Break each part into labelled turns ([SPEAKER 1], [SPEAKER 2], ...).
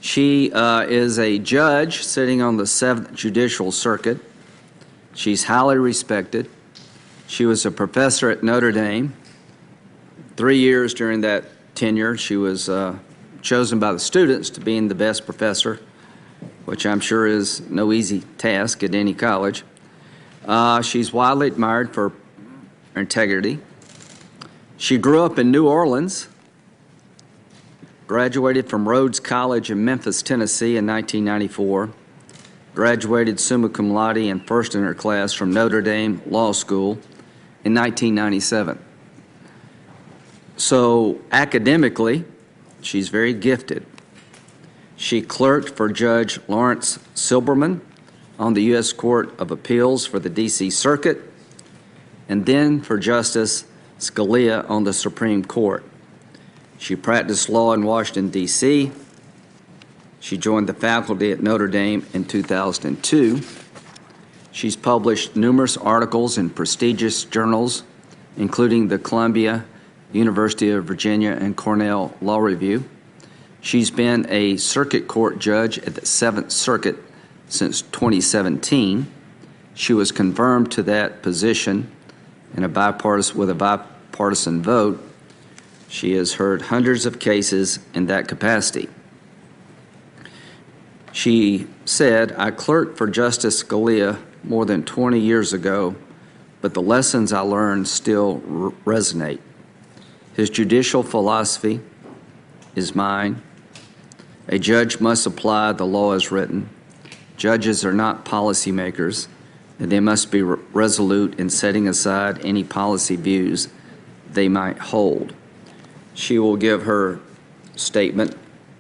[SPEAKER 1] She is a judge sitting on the 7th Judicial Circuit. She's highly respected. She was a professor at Notre Dame. 3 years during that tenure, she was chosen by the students to being the best professor, which I'm sure is no easy task at any college. She's widely admired for her integrity. She grew up in New Orleans, graduated from Rhodes College in Memphis, Tennessee in 1994, graduated summa cum laude and first in her class from Notre Dame Law School in 1997. So academically, she's very gifted. She clerked for Judge Lawrence Silberman on the U.S. Court of Appeals for the D.C. Circuit, and then for Justice Scalia on the Supreme Court. She practiced law in Washington, D.C. She joined the faculty at Notre Dame in 2002. She's published numerous articles in prestigious journals, including the Columbia, University of Virginia, and Cornell Law Review. She's been a circuit court judge at the 7th Circuit since 2017. She was confirmed to that position with a bipartisan vote. She has heard hundreds of cases in that capacity. She said, "I clerked for Justice Scalia more than 20 years ago, but the lessons I learned still resonate. His judicial philosophy is mine. A judge must apply the law as written. Judges are not policymakers, and they must be resolute in setting aside any policy views they might hold." She will give her statement,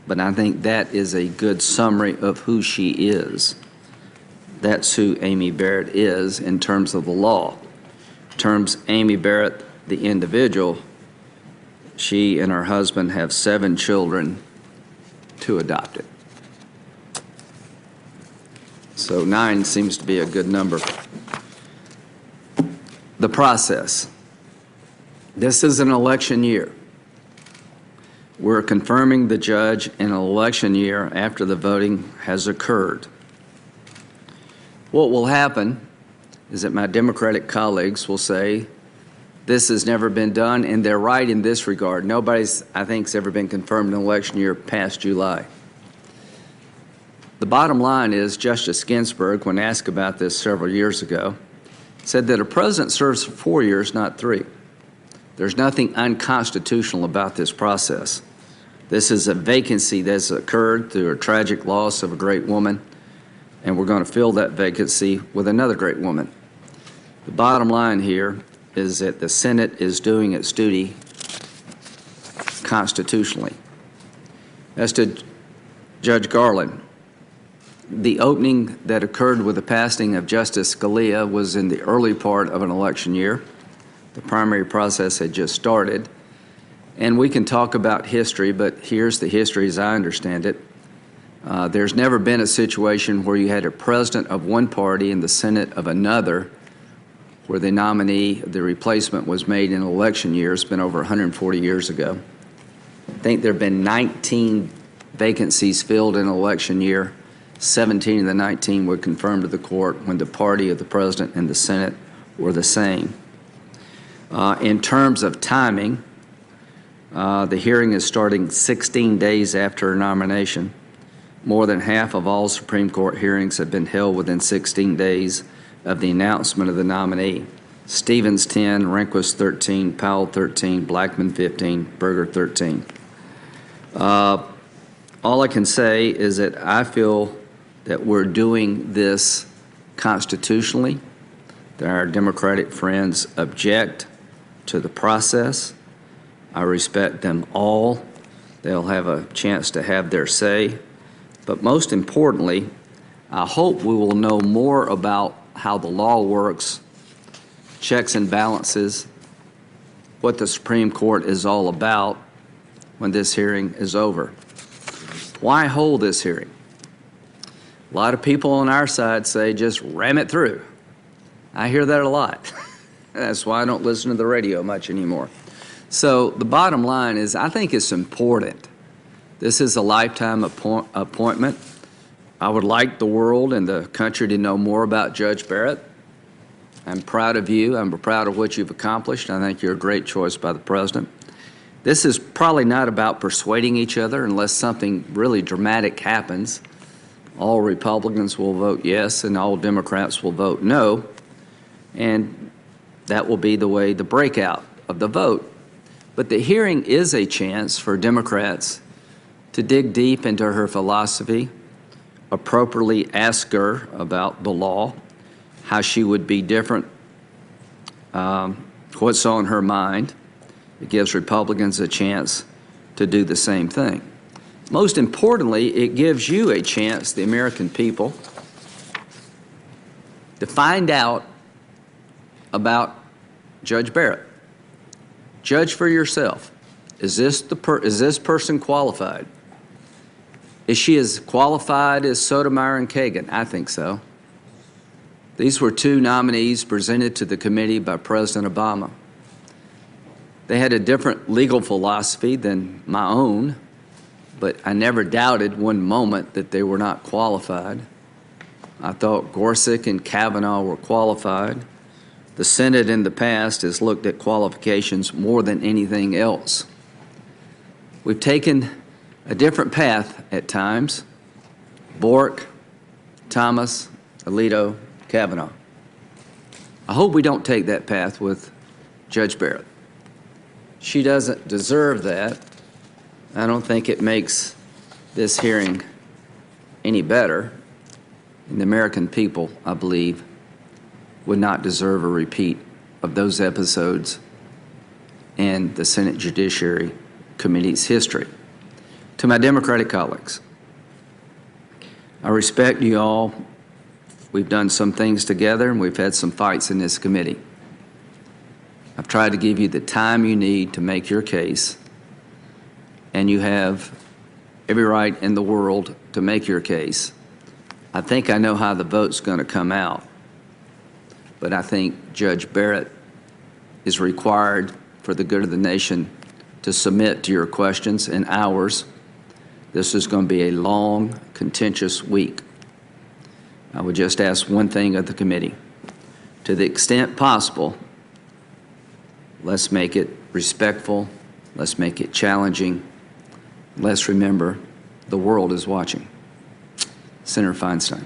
[SPEAKER 1] but I think that is a good summary of who she is. That's who Amy Barrett is in terms of the law. In terms of Amy Barrett, the individual, she and her husband have 7 children, 2 adopted. So 9 seems to be a good number. The process. This is an election year. We're confirming the judge in an election year after the voting has occurred. What will happen is that my Democratic colleagues will say, this has never been done, and they're right in this regard. Nobody's, I think, has ever been confirmed in an election year past July. The bottom line is Justice Ginsburg, when asked about this several years ago, said that a president serves for 4 years, not 3. There's nothing unconstitutional about this process. This is a vacancy that's occurred through a tragic loss of a great woman, and we're going to fill that vacancy with another great woman. The bottom line here is that the Senate is doing its duty constitutionally. As to Judge Garland, the opening that occurred with the passing of Justice Scalia was in the early part of an election year. The primary process had just started. And we can talk about history, but here's the history as I understand it. There's never been a situation where you had a president of one party and the Senate of another, where the nominee, the replacement, was made in an election year. It's been over 140 years ago. I think there have been 19 vacancies filled in an election year. 17 of the 19 were confirmed to the court when the party of the president and the Senate were the same. In terms of timing, the hearing is starting 16 days after her nomination. More than half of all Supreme Court hearings have been held within 16 days of the announcement of the nominee. Stevens 10, Rehnquist 13, Powell 13, Blackmun 15, Berger 13. All I can say is that I feel that we're doing this constitutionally, that our Democratic friends object to the process. I respect them all. They'll have a chance to have their say. But most importantly, I hope we will know more about how the law works, checks and balances, what the Supreme Court is all about when this hearing is over. Why hold this hearing? A lot of people on our side say just ram it through. I hear that a lot. That's why I don't listen to the radio much anymore. So the bottom line is I think it's important This is a lifetime appointment. I would like the world and the country to know more about Judge Barrett. I'm proud of you. I'm proud of what you've accomplished. I think you're a great choice by the President. This is probably not about persuading each other unless something really dramatic happens. All Republicans will vote yes and all Democrats will vote no. And that will be the way the breakout of the vote. But the hearing is a chance for Democrats to dig deep into her philosophy, appropriately ask her about the law, how she would be different, what's on her mind. It gives Republicans a chance to do the same thing. Most importantly, it gives you a chance, the American people, to find out about Judge Barrett. Judge for yourself. Is this person qualified? Is she as qualified as Sotomayor and Kagan? I think so. These were two nominees presented to the committee by President Obama. They had a different legal philosophy than my own, but I never doubted one moment that they were not qualified. I thought Gorsuch and Kavanaugh were qualified. The Senate in the past has looked at qualifications more than anything else. We've taken a different path at times. Bork, Thomas, Alito, Kavanaugh. I hope we don't take that path with Judge Barrett. She doesn't deserve that. I don't think it makes this hearing any better. And the American people, I believe, would not deserve a repeat of those episodes in the Senate Judiciary Committee's history. To my Democratic colleagues, I respect you all. We've done some things together and we've had some fights in this committee. I've tried to give you the time you need to make your case, and you have every right in the world to make your case. I think I know how the vote's going to come out, but I think Judge Barrett is required for the good of the nation to submit to your questions and ours. This is going to be a long, contentious week. I would just ask one thing of the committee. To the extent possible, let's make it respectful, let's make it challenging. Let's remember the world is watching. Senator Feinstein.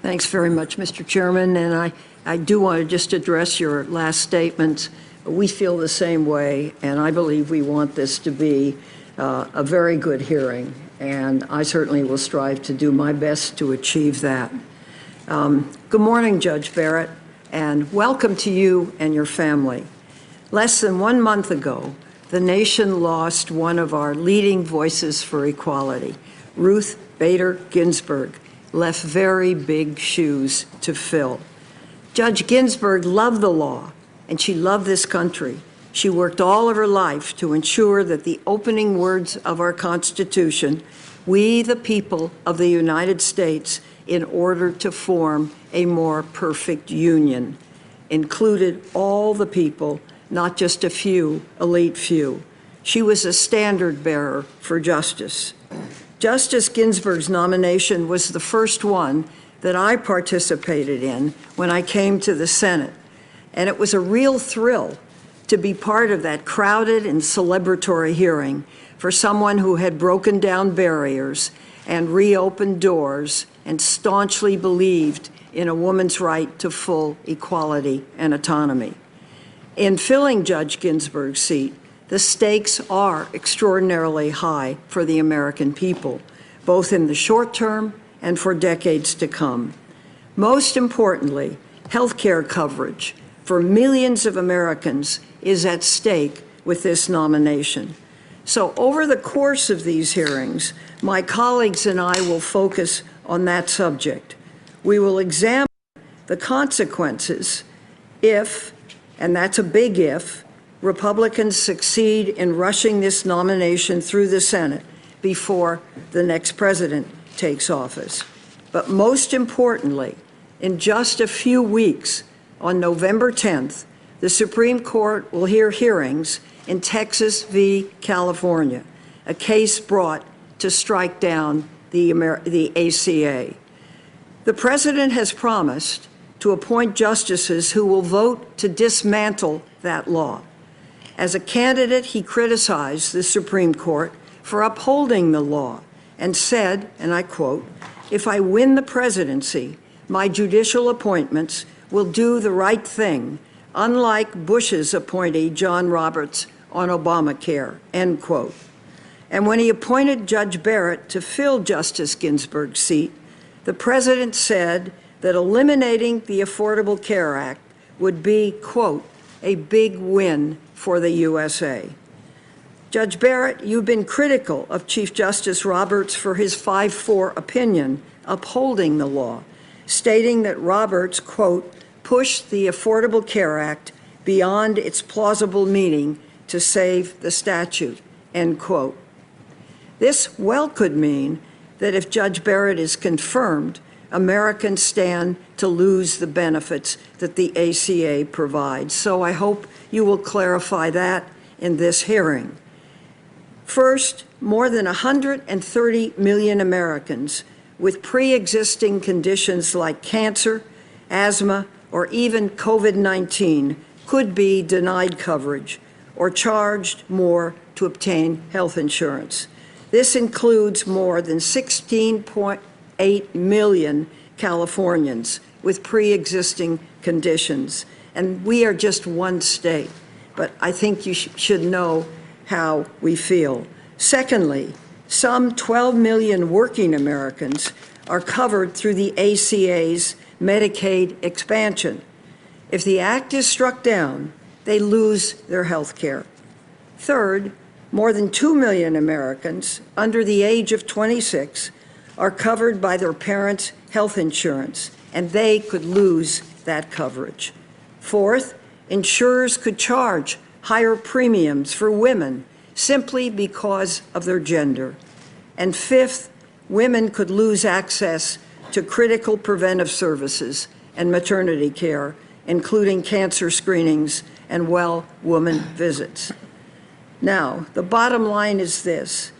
[SPEAKER 2] Thanks very much, Mr. Chairman, and I do want to just address your last statement. We feel the same way, and I believe we want this to be a very good hearing, and I certainly will strive to do my best to achieve that. Good morning, Judge Barrett, and welcome to you and your family. Less than 1 month ago, the nation lost one of our leading voices for equality. Ruth Bader Ginsburg left very big shoes to fill. Judge Ginsburg loved the law, and she loved this country. She worked all of her life to ensure that the opening words of our Constitution, "We the people of the United States, in order to form a more perfect union," included all the people, not just a few, elite few. She was a standard bearer for justice. Justice Ginsburg's nomination was the first one that I participated in when I came to the Senate, and it was a real thrill to be part of that crowded and celebratory hearing for someone who had broken down barriers and reopened doors and staunchly believed in a woman's right to full equality and autonomy. In filling Judge Ginsburg's seat, the stakes are extraordinarily high for the American people, both in the short term and for decades to come. Most importantly, health care coverage for millions of Americans is at stake with this nomination. So over the course of these hearings, my colleagues and I will focus on that subject. We will examine the consequences if, and that's a big if, Republicans succeed in rushing this nomination through the Senate before the next president takes office. But most importantly, in just a few weeks, on November 10th, the Supreme Court will hear hearings in Texas v. California. a case brought to strike down the ACA. The President has promised to appoint justices who will vote to dismantle that law. As a candidate, he criticized the Supreme Court for upholding the law and said, and I quote, "If I win the presidency, my judicial appointments will do the right thing, unlike Bush's appointee, John Roberts, on Obamacare," end quote. And when he appointed Judge Barrett to fill Justice Ginsburg's seat, the President said that eliminating the Affordable Care Act would be, quote, "a big win for the USA." Judge Barrett, you've been critical of Chief Justice Roberts for his 5-4 opinion upholding the law, stating that Roberts, quote, "pushed the Affordable Care Act beyond its plausible meaning to save the statute," end quote. This well could mean that if Judge Barrett is confirmed, Americans stand to lose the benefits that the ACA provides. So I hope you will clarify that in this hearing. First, more than 130 million Americans with pre-existing conditions like cancer, asthma, or even COVID-19 could be denied coverage or charged more to obtain health insurance. This includes more than 16.8 million Californians with pre-existing conditions. And we are just one state, but I think you should know how we feel. Secondly, some 12 million working Americans are covered through the ACA's Medicaid expansion. If the act is struck down, they lose their health care. Third, more than 2 million Americans under the age of 26 are covered by their parents' health insurance, and they could lose that coverage. Fourth, insurers could charge higher premiums for women simply because of their gender. And fifth, women could lose access to critical preventive services and maternity care, including cancer screenings and well-woman visits. Now, the bottom line is this.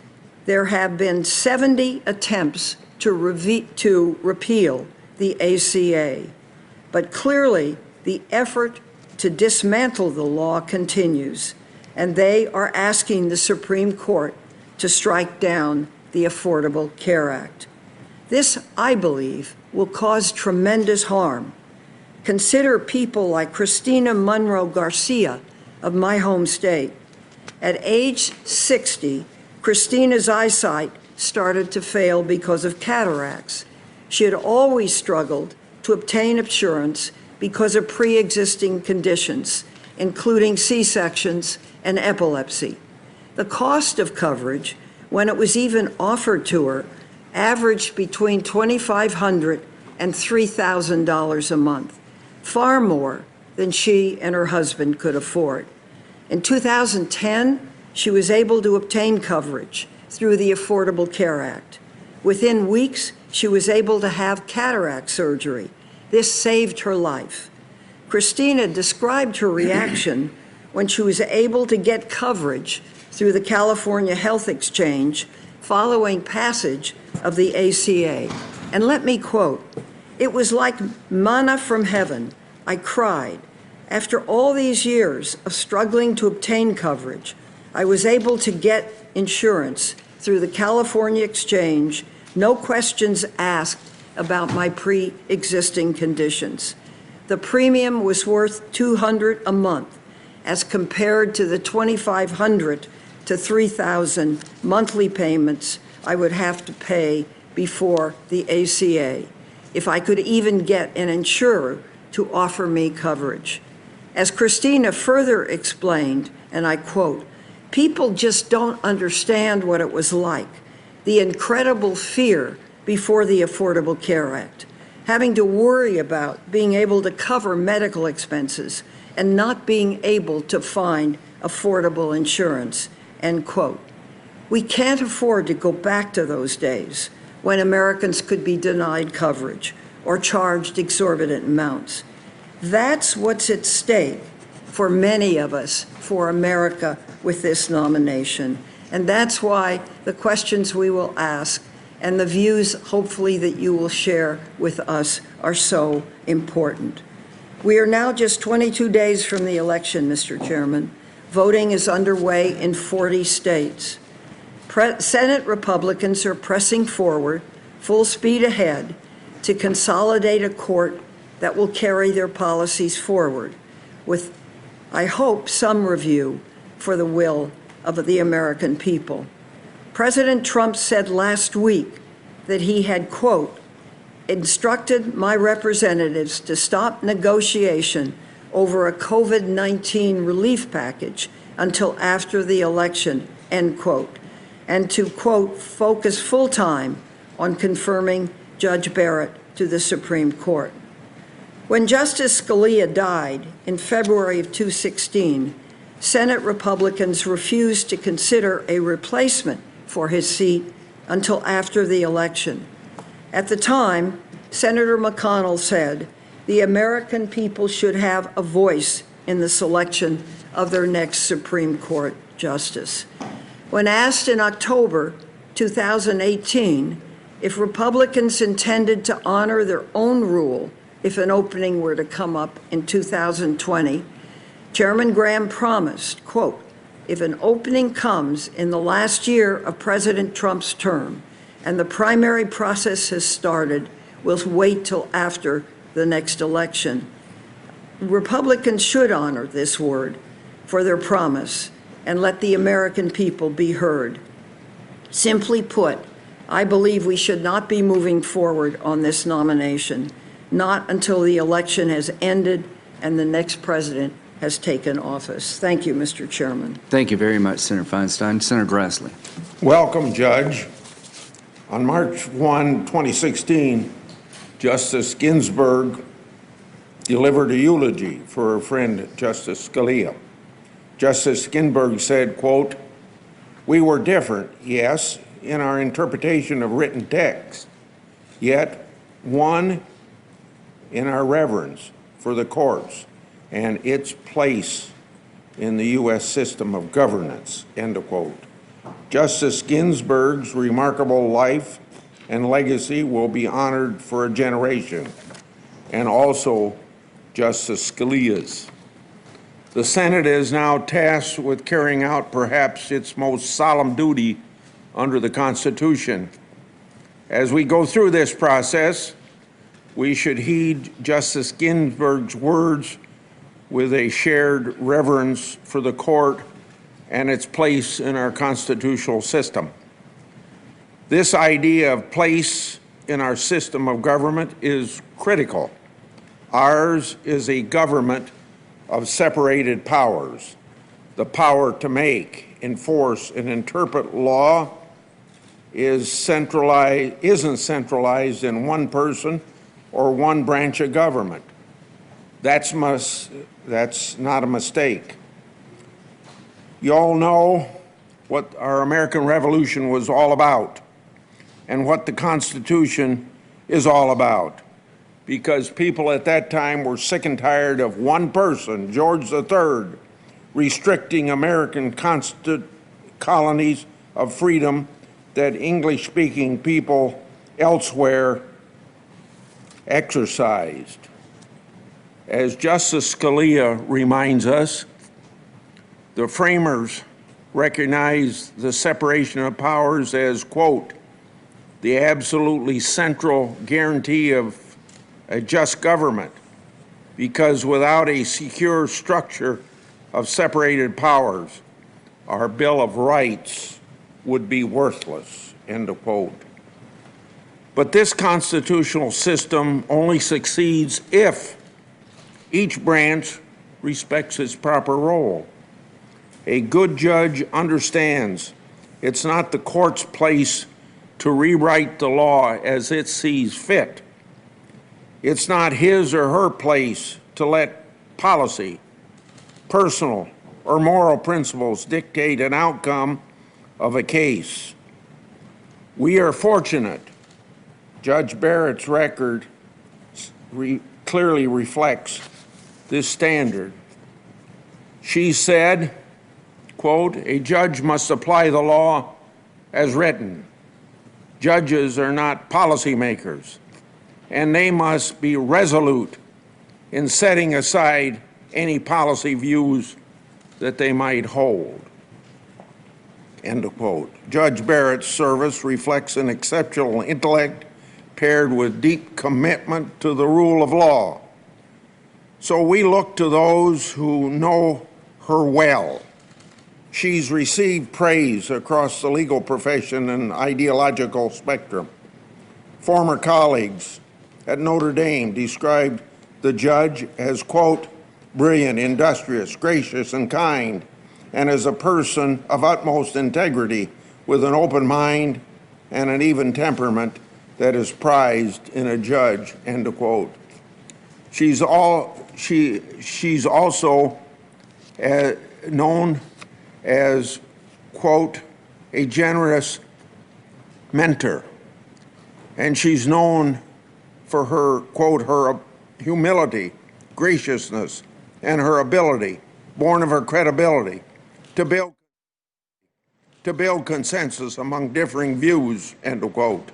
[SPEAKER 2] There have been 70 attempts to repeal the ACA, but clearly the effort to dismantle the law continues, and they are asking the Supreme Court to strike down the Affordable Care Act. This, I believe, will cause tremendous harm. Consider people like Christina Monroe Garcia of my home state. At age 60, Christina's eyesight started to fail because of cataracts. She had always struggled to obtain insurance because of pre-existing conditions, including C-sections and epilepsy. The cost of coverage, when it was even offered to her, averaged between $2,500 and $3,000 a month, far more than she and her husband could afford. In 2010, she was able to obtain coverage through the Affordable Care Act. Within weeks, she was able to have cataract surgery. This saved her life. Christina described her reaction when she was able to get coverage through the California Health Exchange following passage of the ACA. And let me quote, "It was like manna from heaven. I cried. After all these years of struggling to obtain coverage, I was able to get insurance through the California Exchange, no questions asked about my pre-existing conditions. The premium was worth $200 a month as compared to the $2,500 to $3,000 monthly payments I would have to pay before the ACA, if I could even get an insurer to offer me coverage." As Christina further explained, and I quote, "People just don't understand what it was like, the incredible fear before the Affordable Care Act, having to worry about being able to cover medical expenses and not being able to find affordable insurance," end quote. We can't afford to go back to those days when Americans could be denied coverage or charged exorbitant amounts. That's what's at stake for many of us, for America, with this nomination. And that's why the questions we will ask and the views, hopefully, that you will share with us are so important. We are now just 22 days from the election, Mr. Chairman. Voting is underway in 40 states. Senate Republicans are pressing forward, full speed ahead, to consolidate a court that will carry their policies forward with, I hope, some review for the will of the American people. President Trump said last week that he had, quote, instructed my representatives to stop negotiation over a COVID-19 relief package until after the election, end quote, and to, quote, focus full-time on confirming Judge Barrett to the Supreme Court. When Justice Scalia died in February of 2016, Senate Republicans refused to consider a replacement for his seat until after the election. At the time, Senator McConnell said the American people should have a voice in the selection of their next Supreme Court justice. When asked in October 2018 if Republicans intended to honor their own rule if an opening were to come up in 2020, Chairman Graham promised, quote, if an opening comes in the last year of President Trump's term and the primary process has started, we'll wait till after the next election. Republicans should honor this word for their promise and let the American people be heard. Simply put, I believe we should not be moving forward on this nomination, not until the election has ended and the next president has taken office. Thank you, Mr. Chairman.
[SPEAKER 1] Thank you very much, Senator Feinstein. Senator Grassley.
[SPEAKER 3] Welcome, Judge. On March 1, 2016, Justice Ginsburg delivered a eulogy for her friend, Justice Scalia. Justice Ginsburg said, quote, we were different, yes, in our interpretation of written text, yet one in our reverence for the courts and its place in the U.S. system of governance, end of quote. Justice Ginsburg's remarkable life and legacy will be honored for a generation, and also Justice Scalia's. The Senate is now tasked with carrying out perhaps its most solemn duty under the Constitution. As we go through this process, we should heed Justice Ginsburg's words with a shared reverence for the court and its place in our constitutional system. This idea of place in our system of government is critical. Ours is a government of separated powers. The power to make, enforce, and interpret law isn't centralized in one person or one branch of government. That's not a mistake. You all know what our American Revolution was all about and what the Constitution is all about, because people at that time were sick and tired of one person, George III, restricting American colonies of freedom that English-speaking people elsewhere exercised. As Justice Scalia reminds us, the framers recognized the separation of powers as, quote, the absolutely central guarantee of a just government, because without a secure structure of separated powers, our Bill of Rights would be worthless, end of quote. But this constitutional system only succeeds if each branch respects its proper role. A good judge understands it's not the court's place to rewrite the law as it sees fit. It's not his or her place to let policy, personal, or moral principles dictate an outcome of a case. We are fortunate. Judge Barrett's record clearly reflects this standard. She said, quote, "A judge must apply the law as written. Judges are not policymakers, and they must be resolute in setting aside any policy views that they might hold." End of quote. Judge Barrett's service reflects an exceptional intellect paired with deep commitment to the rule of law. So we look to those who know her well. She's received praise across the legal profession and ideological spectrum. Former colleagues at Notre Dame described the judge as, quote, "brilliant, industrious, gracious, and kind, and as a person of utmost integrity with an open mind and an even temperament that is prized in a judge," end of quote. She's also known as, quote, "a generous mentor," and she's known for her, quote, "her humility, graciousness, and her ability, born of her credibility, to build consensus among differing views," end of quote.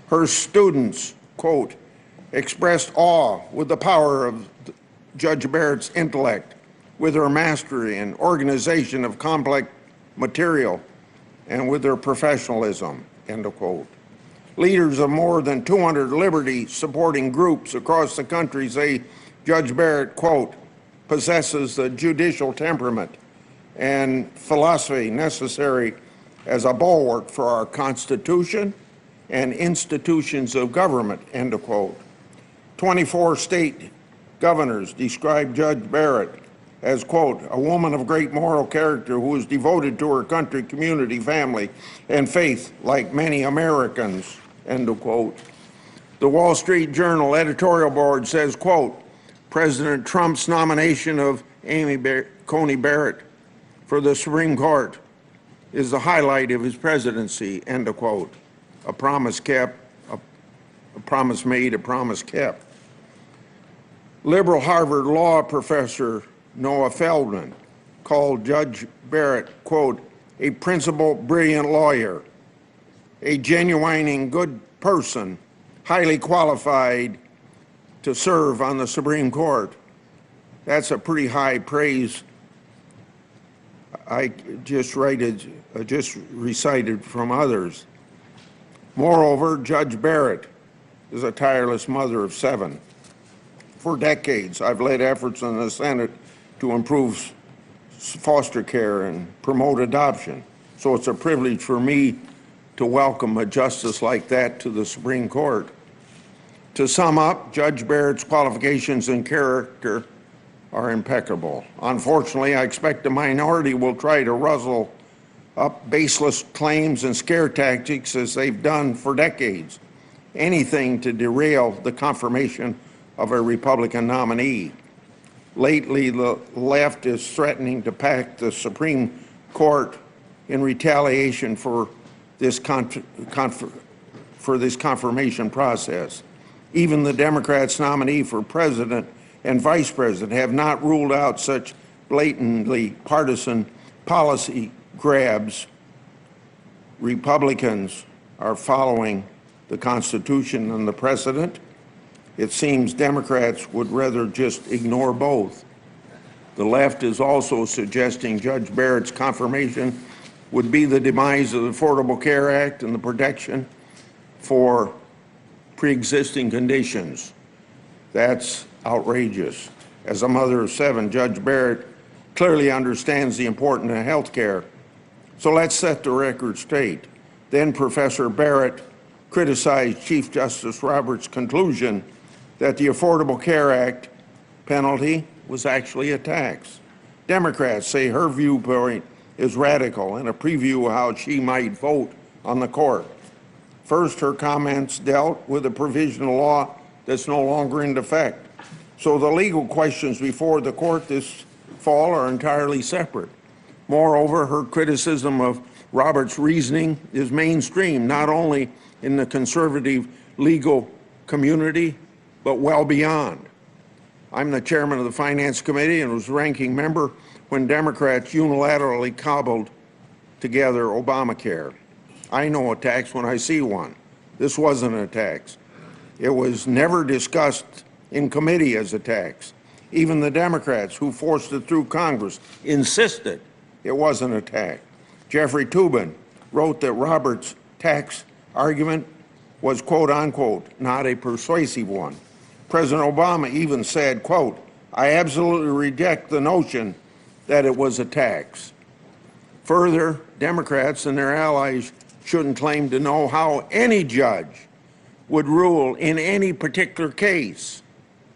[SPEAKER 3] Her students, quote, "expressed awe with the power of Judge Barrett's intellect, with her mastery and organization of complex material, and with her professionalism," end of quote. Leaders of more than 200 liberty-supporting groups across the country say Judge Barrett, quote, "possesses the judicial temperament and philosophy necessary as a bulwark for our Constitution and institutions of government," end of quote. 24 state governors describe Judge Barrett as, quote, "a woman of great moral character who is devoted to her country, community, family, and faith like many Americans," end of quote. The Wall Street Journal editorial board says, quote, "President Trump's nomination of Coney Barrett for the Supreme Court is the highlight of his presidency," end of quote. A promise kept, a promise made, a promise kept. Liberal Harvard law professor Noah Feldman called Judge Barrett, quote, "a principled, brilliant lawyer, a genuine and good person, highly qualified to serve on the Supreme Court." That's a pretty high praise. I just recited from others. Moreover, Judge Barrett is a tireless mother of 7. For decades, I've led efforts in the Senate to improve foster care and promote adoption. So it's a privilege for me to welcome a justice like that to the Supreme Court. To sum up, Judge Barrett's qualifications and character are impeccable. Unfortunately, I expect the minority will try to rustle up baseless claims and scare tactics as they've done for decades. Anything to derail the confirmation of a Republican nominee. Lately, the left is threatening to pack the Supreme Court in retaliation for this confirmation process. Even the Democrats' nominee for president and vice president have not ruled out such blatantly partisan policy grabs. Republicans are following the Constitution and the precedent. It seems Democrats would rather just ignore both. The left is also suggesting Judge Barrett's confirmation would be the demise of the Affordable Care Act and the protection for pre-existing conditions. That's outrageous. As a mother of 7, Judge Barrett clearly understands the importance of health care. So let's set the record straight. Then Professor Barrett criticized Chief Justice Roberts' conclusion that the Affordable Care Act penalty was actually a tax. Democrats say her viewpoint is radical and a preview of how she might vote on the court. First, her comments dealt with a provisional law that's no longer in effect. So the legal questions before the court this fall are entirely separate. Moreover, her criticism of Roberts' reasoning is mainstream, not only in the conservative legal community, but well beyond. I'm the chairman of the Finance Committee and was ranking member when Democrats unilaterally cobbled together Obamacare. I know a tax when I see one. This wasn't a tax. It was never discussed in committee as a tax. Even the Democrats who forced it through Congress insisted it wasn't a tax. Jeffrey Toobin wrote that Roberts' tax argument was, quote unquote, not a persuasive one. President Obama even said, quote, I absolutely reject the notion that it was a tax. Further, Democrats and their allies shouldn't claim to know how any judge would rule in any particular case.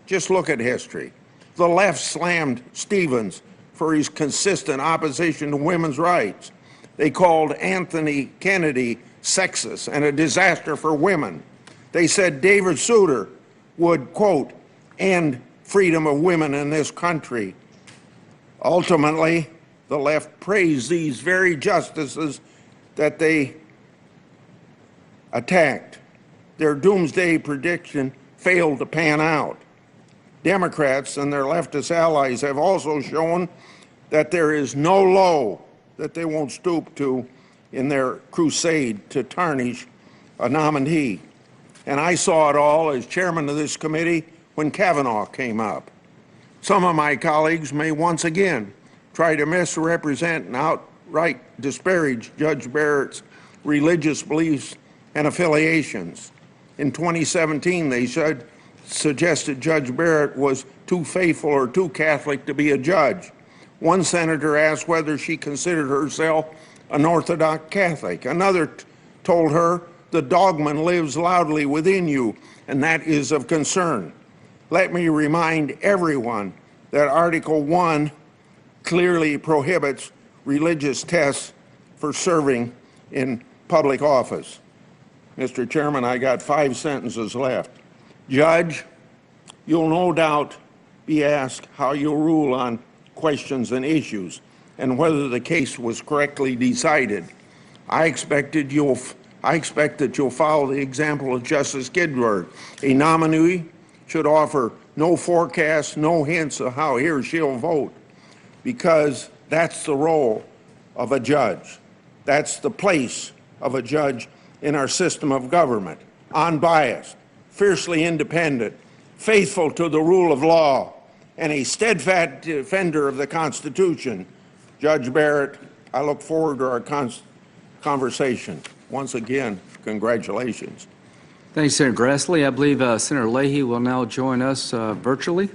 [SPEAKER 3] Just look at history. The left slammed Stevens for his consistent opposition to women's rights. They called Anthony Kennedy sexist and a disaster for women. They said David Souter would, quote, end freedom of women in this country. Ultimately, the left praised these very justices that they attacked. Their doomsday prediction failed to pan out. Democrats and their leftist allies have also shown that there is no low that they won't stoop to in their crusade to tarnish a nominee. And I saw it all as chairman of this committee when Kavanaugh came up. Some of my colleagues may once again try to misrepresent and outright disparage Judge Barrett's religious beliefs and affiliations. In 2017, they suggested Judge Barrett was too faithful or too Catholic to be a judge. One senator asked whether she considered herself an Orthodox Catholic. Another told her, the dogma lives loudly within you, and that is of concern. Let me remind everyone that Article 1 clearly prohibits religious tests for serving in public office. Mr. Chairman, I got 5 sentences left. Judge, you'll no doubt be asked how you'll rule on questions and issues and whether the case was correctly decided. I expect that you'll follow the example of Justice Ginsburg. A nominee should offer no forecast, no hints of how he or she will vote, because that's the role of a judge. That's the place of a judge in our system of government. Unbiased, fiercely independent, faithful to the rule of law, and a steadfast defender of the Constitution. Judge Barrett, I look forward to our conversation. Once again, congratulations.
[SPEAKER 1] Thank you, Senator Grassley. I believe Senator Leahy will now join us virtually.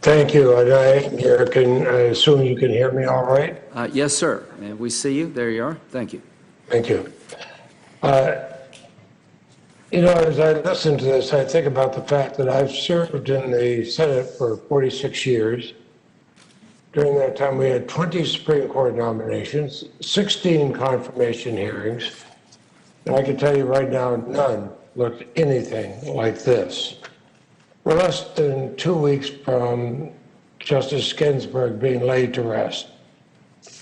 [SPEAKER 4] Thank you. And I assume you can hear me all right?
[SPEAKER 1] Yes, sir. And we see you. There you are. Thank you.
[SPEAKER 4] Thank you. You know, as I listen to this, I think about the fact that I've served in the Senate for 46 years. During that time, we had 20 Supreme Court nominations, 16 confirmation hearings, and I can tell you right now, none looked anything like this. We're less than 2 weeks from Justice Ginsburg being laid to rest.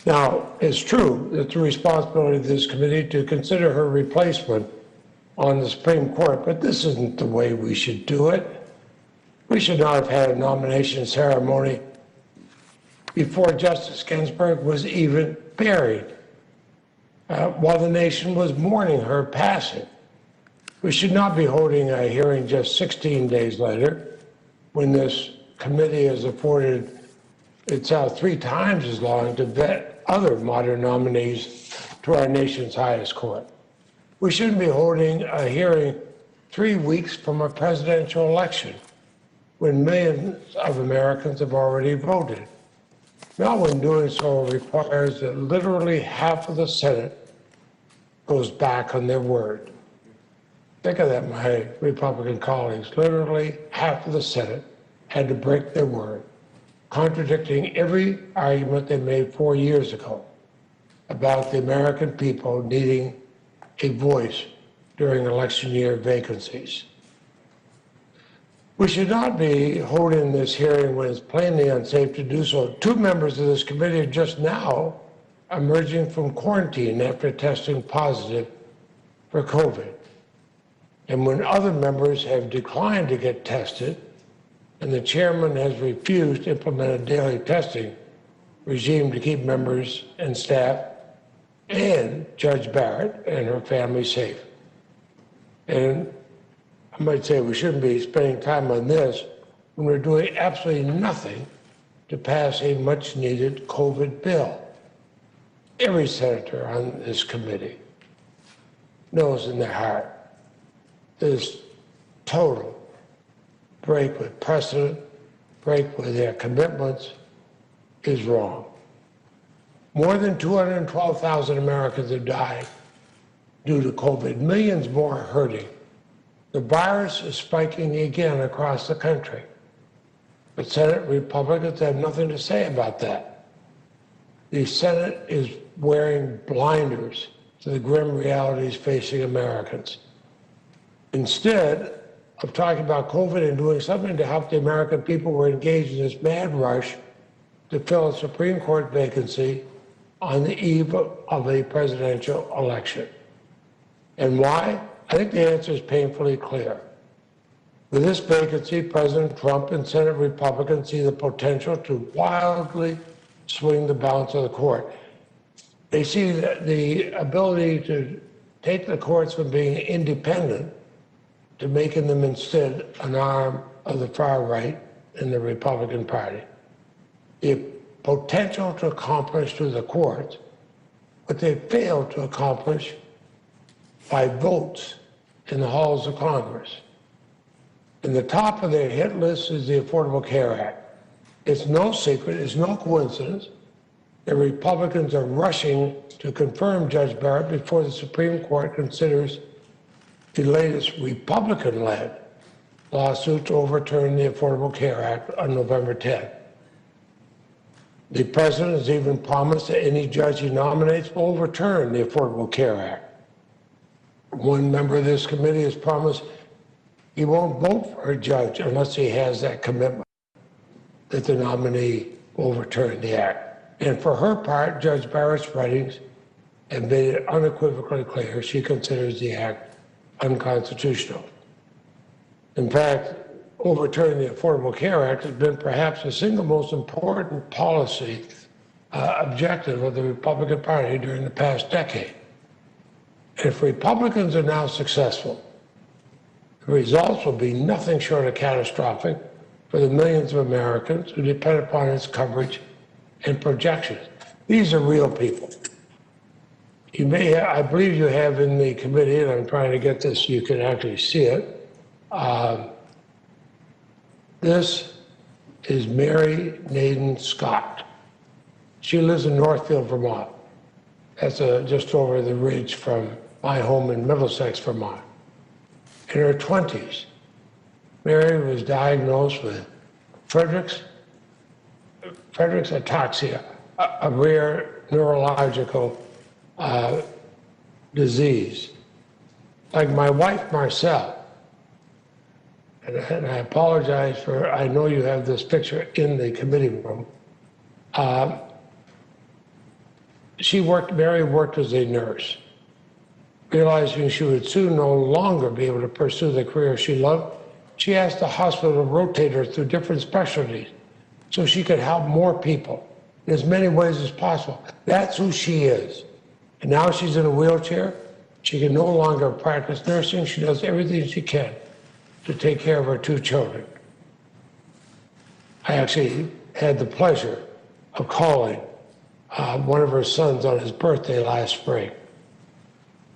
[SPEAKER 4] Now, it's true, it's the responsibility of this committee to consider her replacement on the Supreme Court, but this isn't the way we should do it. We should not have had a nomination ceremony before Justice Ginsburg was even buried, while the nation was mourning her passing. We should not be holding a hearing just 16 days later, when this committee has afforded itself 3 times as long to vet other modern nominees to our nation's highest court. We shouldn't be holding a hearing 3 weeks from a presidential election, when millions of Americans have already voted. Not when doing so requires that literally half of the Senate goes back on their word. Think of that, my Republican colleagues. Literally half of the Senate had to break their word, contradicting every argument they made 4 years ago about the American people needing a voice during election year vacancies. We should not be holding this hearing when it's plainly unsafe to do so. 2 members of this committee are just now emerging from quarantine after testing positive for COVID. And when other members have declined to get tested, and the chairman has refused to implement daily testing regime to keep members and staff and Judge Barrett and her family safe. And I might say we shouldn't be spending time on this when we're doing absolutely nothing to pass a much-needed COVID bill. Every senator on this committee knows in their heart this total break with precedent, break with their commitments is wrong. More than 212,000 Americans have died due to COVID, millions more are hurting. The virus is spiking again across the country, but Senate Republicans have nothing to say about that. The Senate is wearing blinders to the grim realities facing Americans. Instead of talking about COVID and doing something to help the American people, we're engaged in this mad rush to fill a Supreme Court vacancy on the eve of a presidential election. And why? I think the answer is painfully clear. With this vacancy, President Trump and Senate Republicans see the potential to wildly swing the balance of the court. They see the ability to take the courts from being independent to making them instead an arm of the far right in the Republican Party. The potential to accomplish through the courts what they failed to accomplish by votes in the halls of Congress. And the top of their hit list is the Affordable Care Act. It's no secret, it's no coincidence that Republicans are rushing to confirm Judge Barrett before the Supreme Court considers the latest Republican-led lawsuit to overturn the Affordable Care Act on November 10th. The president has even promised that any judge he nominates will overturn the Affordable Care Act. One member of this committee has promised he won't vote for a judge unless he has that commitment that the nominee will overturn the act. And for her part, Judge Barrett's writings have made it unequivocally clear she considers the act unconstitutional. In fact, overturning the Affordable Care Act has been perhaps the single most important policy objective of the Republican Party during the past decade. And if Republicans are now successful, the results will be nothing short of catastrophic for the millions of Americans who depend upon its coverage and projections. These are real people. You may, I believe you have in the committee, and I'm trying to get this so you can actually see it. This is Mary Naden Scott. She lives in Northfield, Vermont. That's just over the ridge from my home in Middlesex, Vermont. In her 20s, Mary was diagnosed with Friedreich's ataxia, a rare neurological disease. Like my wife, Marcel, and I apologize for, I know you have this picture in the committee room. Mary worked as a nurse, realizing she would soon no longer be able to pursue the career she loved. She asked the hospital to rotate her through different specialties so she could help more people in as many ways as possible. That's who she is. And now she's in a wheelchair. She can no longer practice nursing. She does everything she can to take care of her 2 children. I actually had the pleasure of calling one of her sons on his birthday last spring.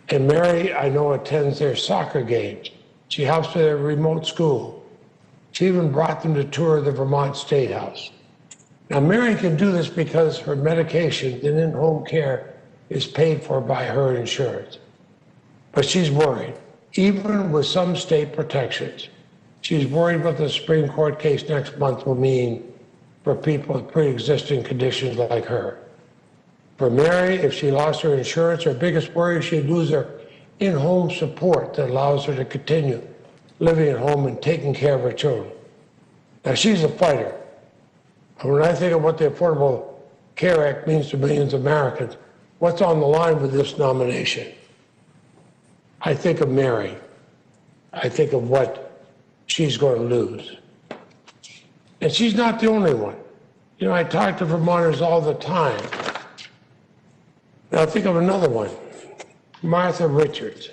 [SPEAKER 4] And Mary, I know, attends their soccer games. She helps with their remote school. She even brought them to tour the Vermont State House. Now, Mary can do this because her medication and in-home care is paid for by her insurance. But she's worried, even with some state protections. She's worried what the Supreme Court case next month will mean for people with pre-existing conditions like her. For Mary, if she lost her insurance, her biggest worry is she'd lose her in-home support that allows her to continue living at home and taking care of her children. Now, she's a fighter. And when I think of what the Affordable Care Act means to millions of Americans, what's on the line with this nomination? I think of Mary. I think of what she's going to lose. And she's not the only one. You know, I talk to Vermonters all the time. Now think of another one, Martha Richards.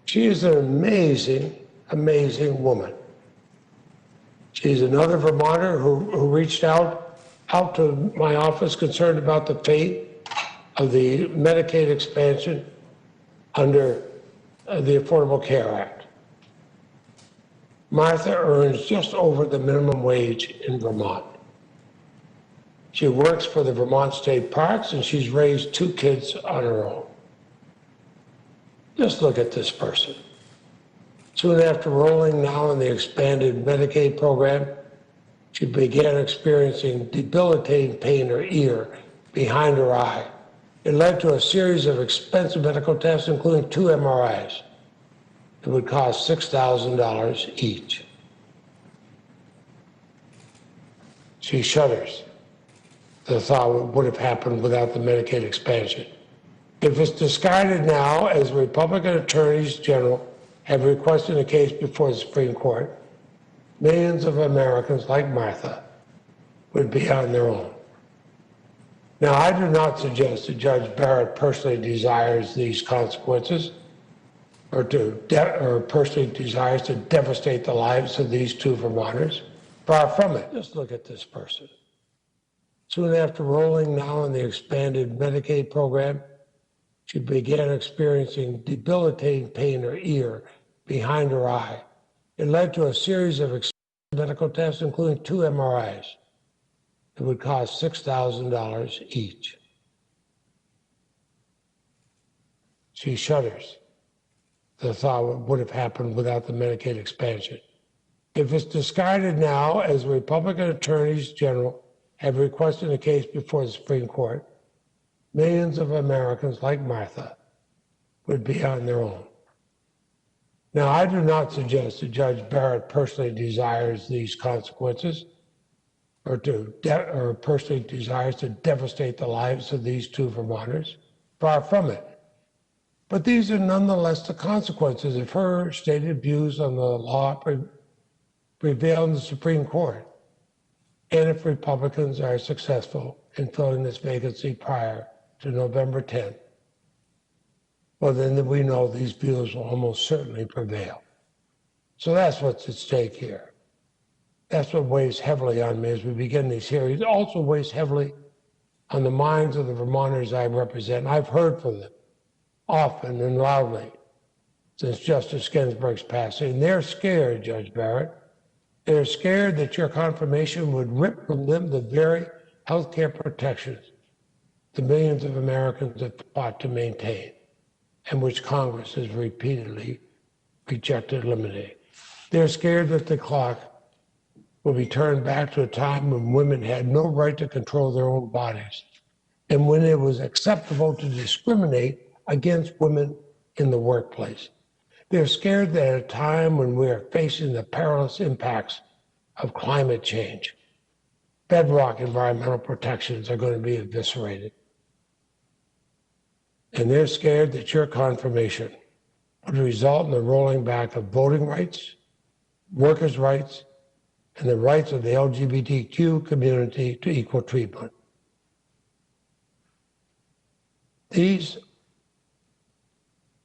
[SPEAKER 4] She is an amazing, amazing woman. She's another Vermonter who reached out to my office concerned about the fate of the Medicaid expansion under the Affordable Care Act. Martha earns just over the minimum wage in Vermont. She works for the Vermont State Parks, and she's raised 2 kids on her own. Just look at this person. Soon after rolling now in the expanded Medicaid program, she began experiencing debilitating pain in her ear behind her eye. It led to a series of expensive medical tests, including 2 MRIs. It would cost $6,000 each. She shudders. The thought what would have happened without the Medicaid expansion. If it's discarded now, as Republican attorneys general have requested a case before the Supreme Court, millions of Americans like Martha would be on their own. Now, I do not suggest that Judge Barrett personally desires these consequences or personally desires to devastate the lives of these 2 Vermonters. Far from it. Just look at this person. Soon after rolling now in the expanded Medicaid program, she began experiencing debilitating pain in her ear behind her eye. It led to a series of expensive medical tests, including 2 MRIs. It would cost $6,000 each. She shudders. The thought what would have happened without the Medicaid expansion. If it's discarded now, as Republican attorneys general have requested a case before the Supreme Court, millions of Americans like Martha would be on their own. Now, I do not suggest that Judge Barrett personally desires these consequences or personally desires to devastate the lives of these 2 Vermonters. Far from it. But these are nonetheless the consequences if her stated views on the law prevail in the Supreme Court, and if Republicans are successful in filling this vacancy prior to November 10th. Well, then we know these views will almost certainly prevail. So that's what's at stake here. That's what weighs heavily on me as we begin these hearings. It also weighs heavily on the minds of the Vermonters I represent. I've heard from them often and loudly since Justice Ginsburg's passing. They're scared, Judge Barrett. They're scared that your confirmation would rip from them the very health care protections the millions of Americans have fought to maintain, and which Congress has repeatedly rejected eliminating. They're scared that the clock will be turned back to a time when women had no right to control their own bodies, and when it was acceptable to discriminate against women in the workplace. They're scared that at a time when we are facing the perilous impacts of climate change, bedrock environmental protections are going to be eviscerated. And they're scared that your confirmation would result in the rolling back of voting rights, workers' rights, and the rights of the LGBTQ community to equal treatment. These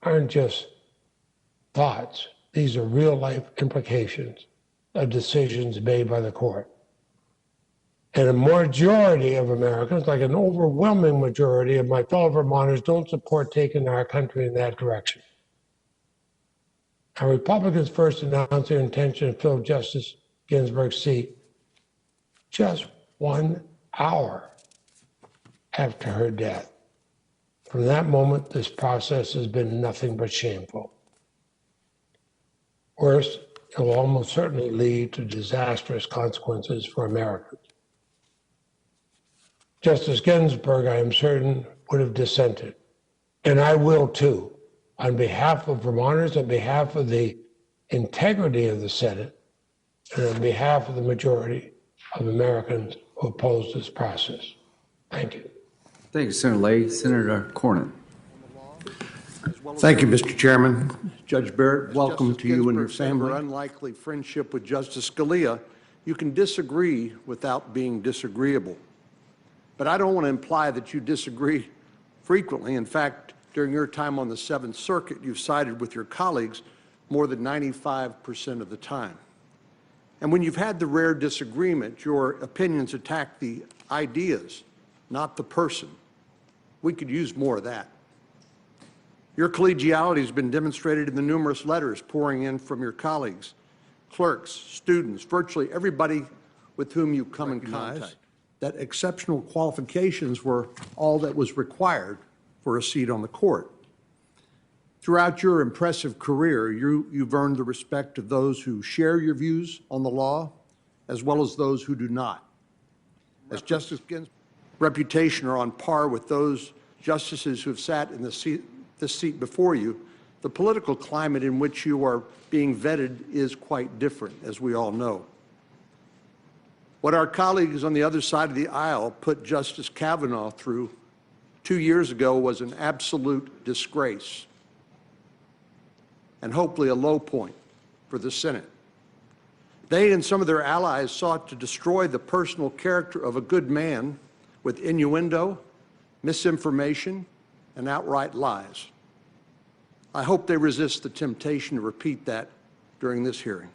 [SPEAKER 4] aren't just thoughts. These are real-life implications of decisions made by the court. And a majority of Americans, like an overwhelming majority of my fellow Vermonters, don't support taking our country in that direction. Now, Republicans first announced their intention to fill Justice Ginsburg's seat just 1 hour after her death. From that moment, this process has been nothing but shameful. Worse, it will almost certainly lead to disastrous consequences for Americans. Justice Ginsburg, I am certain, would have dissented, and I will too, on behalf of Vermonters, on behalf of the integrity of the Senate, and on behalf of the majority of Americans who oppose this process. Thank you.
[SPEAKER 1] Thank you, Senator Leahy. Senator Cornyn.
[SPEAKER 5] Thank you, Mr. Chairman. Judge Barrett, welcome
[SPEAKER 6] Justice
[SPEAKER 5] to you and your
[SPEAKER 6] Ginsburg said her
[SPEAKER 5] family.
[SPEAKER 6] unlikely friendship with Justice Scalia
[SPEAKER 5] You can disagree without being disagreeable. But I don't want to imply that you disagree frequently. In fact, during your time on the Seventh Circuit, you've sided with your colleagues more than 95% of the time. And when you've had the rare disagreement, your opinions attack the ideas, not the person. We could use more of that. Your collegiality has been demonstrated in the numerous letters pouring in from your colleagues, clerks, students, virtually everybody with whom you come in contact. That exceptional qualifications were all that was required for a seat on the court. Throughout your impressive career, you've earned the respect of those who share your views on the law, as well as those who do not. As Justice Ginsburg's reputation are on par with those justices who have sat in this seat before you, the political climate in which you are being vetted is quite different, as we all know. What our colleagues on the other side of the aisle put Justice Kavanaugh through 2 years ago was an absolute disgrace, and hopefully a low point for the Senate. They and some of their allies sought to destroy the personal character of a good man with innuendo, misinformation, and outright lies. I hope they resist the temptation to repeat that during this hearing.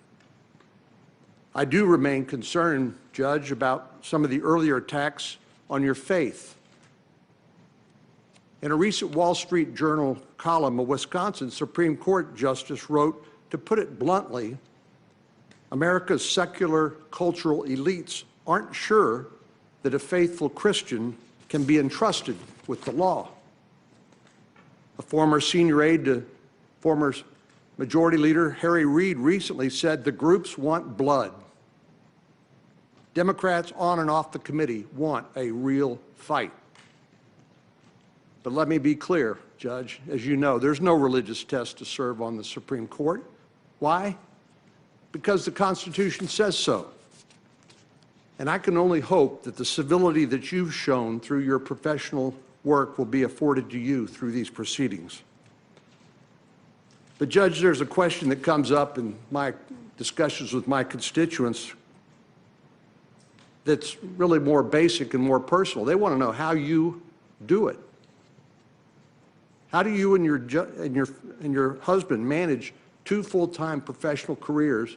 [SPEAKER 5] I do remain concerned, Judge, about some of the earlier attacks on your faith. In a recent Wall Street Journal column, a Wisconsin Supreme Court justice wrote, to put it bluntly, America's secular cultural elites aren't sure that a faithful Christian can be entrusted with the law. A former senior aide to former Majority Leader Harry Reid recently said the groups want blood. Democrats on and off the committee want a real fight. But let me be clear, Judge, as you know, there's no religious test to serve on the Supreme Court. Why? Because the Constitution says so. And I can only hope that the civility that you've shown through your professional work will be afforded to you through these proceedings. But Judge, there's a question that comes up in my discussions with my constituents that's really more basic and more personal. They want to know how you do it. How do you and your husband manage 2 full-time professional careers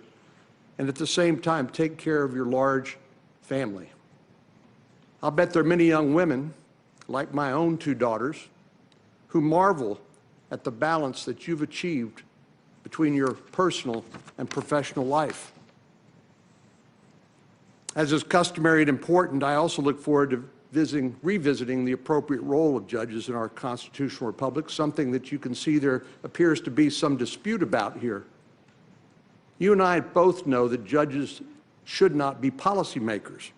[SPEAKER 5] and at the same time take care of your large family? I'll bet there are many young women, like my own 2 daughters, who marvel at the balance that you've achieved between your personal and professional life. As is customary and important, I also look forward to revisiting the appropriate role of judges in our constitutional republic, something that you can see there appears to be some dispute about here. You and I both know that judges should not be policymakers,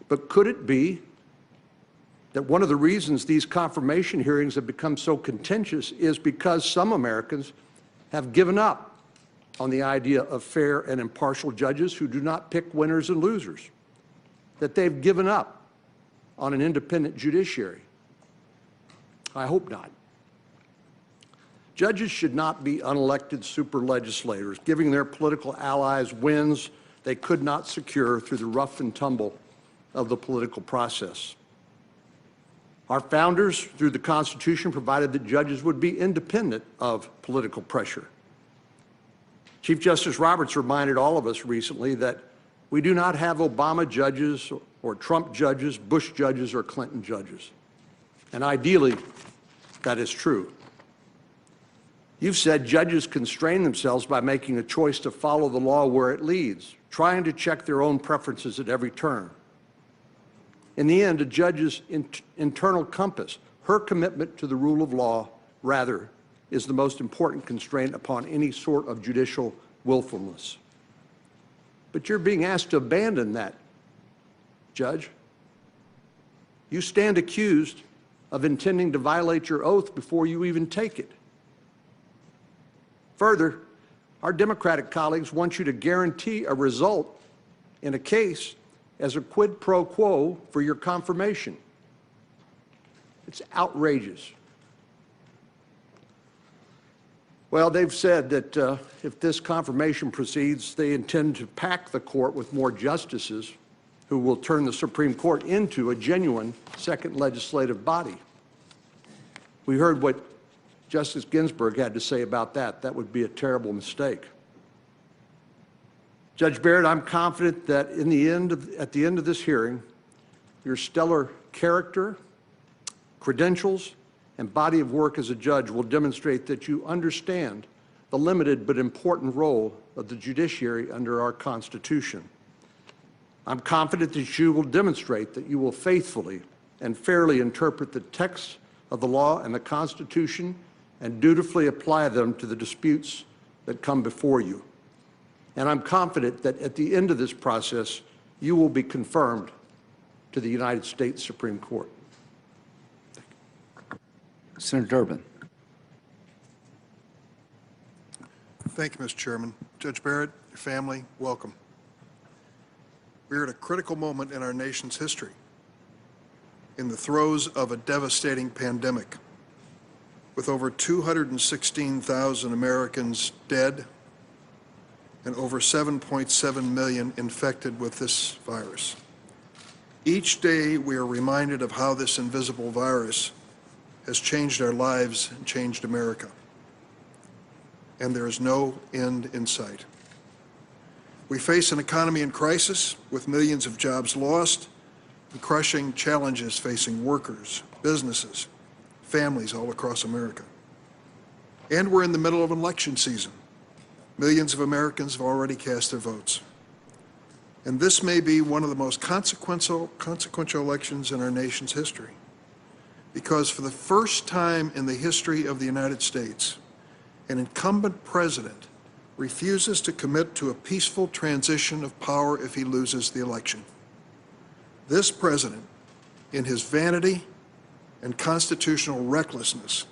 [SPEAKER 5] but could it be that one of the reasons these confirmation hearings have become so contentious is because some Americans have given up on the idea of fair and impartial judges who do not pick winners and losers, that they've given up on an independent judiciary? I hope not. Judges should not be unelected super legislators, giving their political allies wins they could not secure through the rough and tumble of the political process. Our founders, through the Constitution, provided that judges would be independent of political pressure. Chief Justice Roberts reminded all of us recently that we do not have Obama judges or Trump judges, Bush judges, or Clinton judges. And ideally, that is true. You've said judges constrain themselves by making a choice to follow the law where it leads, trying to check their own preferences at every turn. In the end, a judge's internal compass, her commitment to the rule of law, rather, is the most important constraint upon any sort of judicial willfulness. But you're being asked to abandon that, Judge. You stand accused of intending to violate your oath before you even take it. Further, our Democratic colleagues want you to guarantee a result in a case as a quid pro quo for your confirmation. It's outrageous. Well, they've said that if this confirmation proceeds, they intend to pack the court with more justices who will turn the Supreme Court into a genuine second legislative body. We heard what Justice Ginsburg had to say about that. That would be a terrible mistake. Judge Barrett, I'm confident that at the end of this hearing, your stellar character, credentials, and body of work as a judge will demonstrate that you understand the limited but important role of the judiciary under our Constitution. I'm confident that you will demonstrate that you will faithfully and fairly interpret the text of the law and the Constitution and dutifully apply them to the disputes that come before you. And I'm confident that at the end of this process, you will be confirmed to the United States Supreme Court.
[SPEAKER 1] Senator Durbin.
[SPEAKER 6] Thank you, Mr. Chairman. Judge Barrett, your family, welcome. We are at a critical moment in our nation's history, in the throes of a devastating pandemic, with over 216,000 Americans dead and over 7.7 million infected with this virus. Each day, we are reminded of how this invisible virus has changed our lives and changed America. And there is no end in sight. We face an economy in crisis with millions of jobs lost and crushing challenges facing workers, businesses, families all across America. And we're in the middle of an election season. Millions of Americans have already cast their votes. And this may be one of the most consequential elections in our nation's history, because for the first time in the history of the United States, an incumbent president refuses to commit to a peaceful transition of power if he loses the election. This president, in his vanity and constitutional recklessness,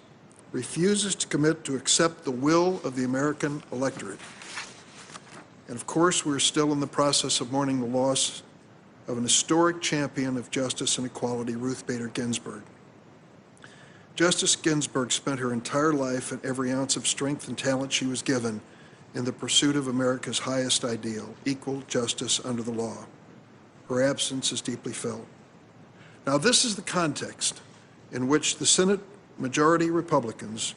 [SPEAKER 6] refuses to commit to accept the will of the American electorate. And of course, we're still in the process of mourning the loss of an historic champion of justice and equality, Ruth Bader Ginsburg. Justice Ginsburg spent her entire life and every ounce of strength and talent she was given in the pursuit of America's highest ideal, equal justice under the law. Her absence is deeply felt. Now, this is the context in which the Senate majority Republicans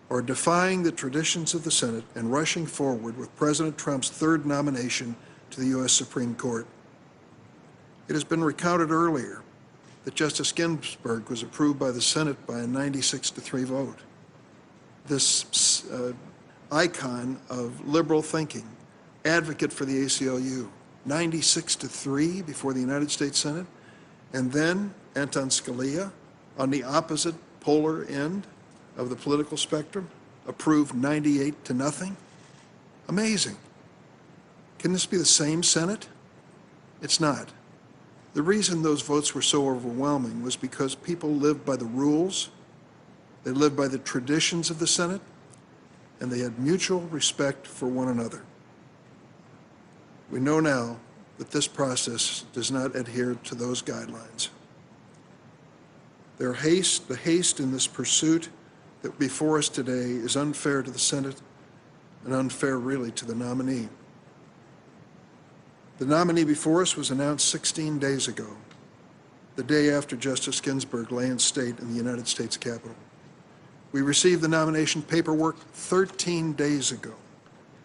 [SPEAKER 6] are defying the traditions of the Senate and rushing forward with President Trump's third nomination to the U.S. Supreme Court. It has been recounted earlier that Justice Ginsburg was approved by the Senate by a 96-3 vote. This icon of liberal thinking, advocate for the ACLU, 96-3 before the United States Senate, and then Anton Scalia, on the opposite polar end of the political spectrum, approved 98-0. Amazing. Can this be the same Senate? It's not. The reason those votes were so overwhelming was because people lived by the rules, they lived by the traditions of the Senate, and they had mutual respect for one another. We know now that this process does not adhere to those guidelines. The haste in this pursuit that before us today is unfair to the Senate and unfair really to the nominee. The nominee before us was announced 16 days ago, the day after Justice Ginsburg lay in state in the United States Capitol. We received the nomination paperwork 13 days ago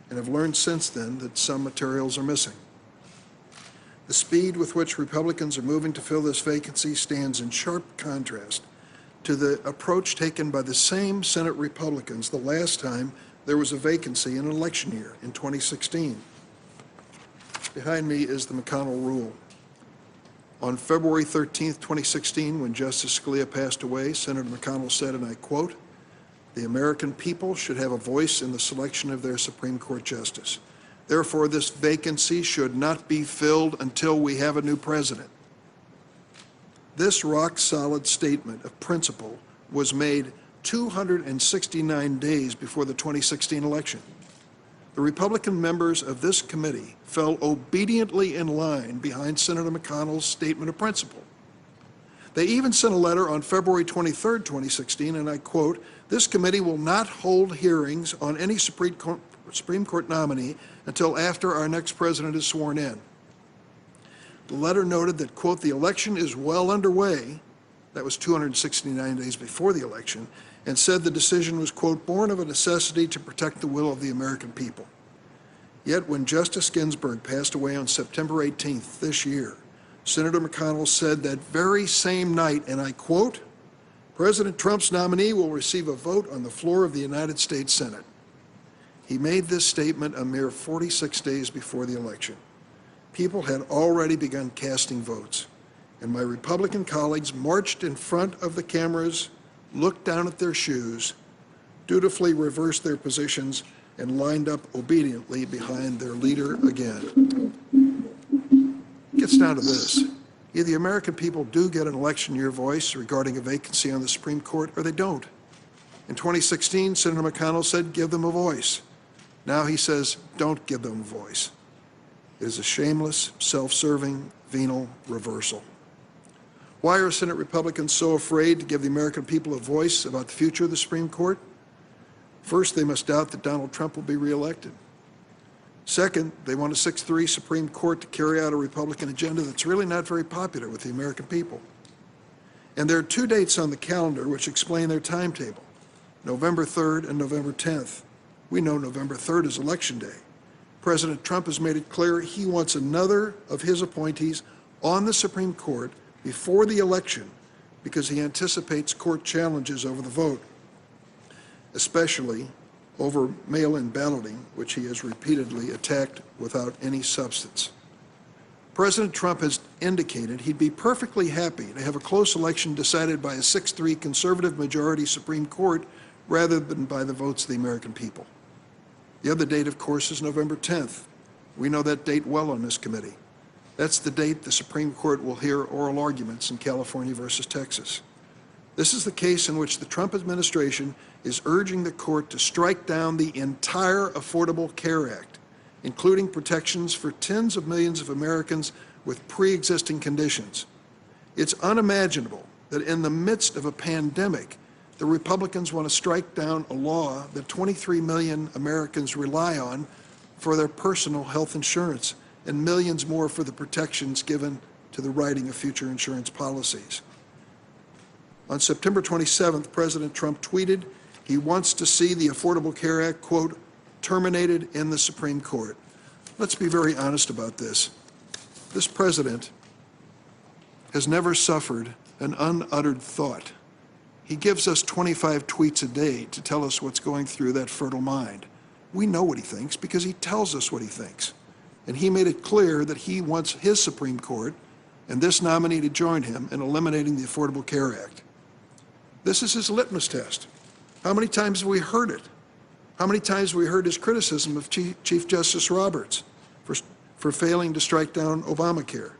[SPEAKER 6] and have learned since then that some materials are missing. The speed with which Republicans are moving to fill this vacancy stands in sharp contrast to the approach taken by the same Senate Republicans the last time there was a vacancy in an election year in 2016. Behind me is the Mcconnell Rule. On February 13, 2016, when Justice Scalia passed away, Senator McConnell said, and I quote, "The American people should have a voice in the selection of their Supreme Court justice. Therefore, this vacancy should not be filled until we have a new president." This rock-solid statement of principle was made 269 days before the 2016 election. The Republican members of this committee fell obediently in line behind Senator McConnell's statement of principle. They even sent a letter on February 23, 2016, and I quote, This committee will not hold hearings on any Supreme Court nominee until after our next president is sworn in. The letter noted that, quote, the election is well underway, that was 269 days before the election, and said the decision was, quote, born of a necessity to protect the will of the American people. Yet when Justice Ginsburg passed away on September 18th this year, Senator McConnell said that very same night, and I quote, President Trump's nominee will receive a vote on the floor of the United States Senate. He made this statement a mere 46 days before the election. People had already begun casting votes, and my Republican colleagues marched in front of the cameras, looked down at their shoes, dutifully reversed their positions, and lined up obediently behind their leader again. It gets down to this. Either the American people do get an election year voice regarding a vacancy on the Supreme Court, or they don't. In 2016, Senator McConnell said, give them a voice. Now he says, don't give them a voice. It is a shameless, self-serving, venal reversal. Why are Senate Republicans so afraid to give the American people a voice about the future of the Supreme Court? First, they must doubt that Donald Trump will be reelected. Second, they want a 6-3 Supreme Court to carry out a Republican agenda that's really not very popular with the American people. And there are 2 dates on the calendar which explain their timetable, November 3rd and November 10th. We know November 3rd is Election Day. President Trump has made it clear he wants another of his appointees on the Supreme Court before the election because he anticipates court challenges over the vote, especially over mail-in balloting, which he has repeatedly attacked without any substance. President Trump has indicated he'd be perfectly happy to have a close election decided by a 6-3 conservative majority Supreme Court rather than by the votes of the American people. The other date, of course, is November 10th. We know that date well on this committee. That's the date the Supreme Court will hear oral arguments in California versus Texas. This is the case in which the Trump administration is urging the court to strike down the entire Affordable Care Act, including protections for tens of millions of Americans with pre-existing conditions. It's unimaginable that in the midst of a pandemic, the Republicans want to strike down a law that 23 million Americans rely on for their personal health insurance and millions more for the protections given to the writing of future insurance policies. On September 27th, President Trump tweeted he wants to see the Affordable Care Act, quote, terminated in the Supreme Court. Let's be very honest about this. This president has never suffered an unuttered thought. He gives us 25 tweets a day to tell us what's going through that fertile mind. We know what he thinks because he tells us what he thinks. And he made it clear that he wants his Supreme Court and this nominee to join him in eliminating the Affordable Care Act. This is his litmus test. How many times have we heard it? How many times have we heard his criticism of Chief Justice Roberts for failing to strike down Obamacare?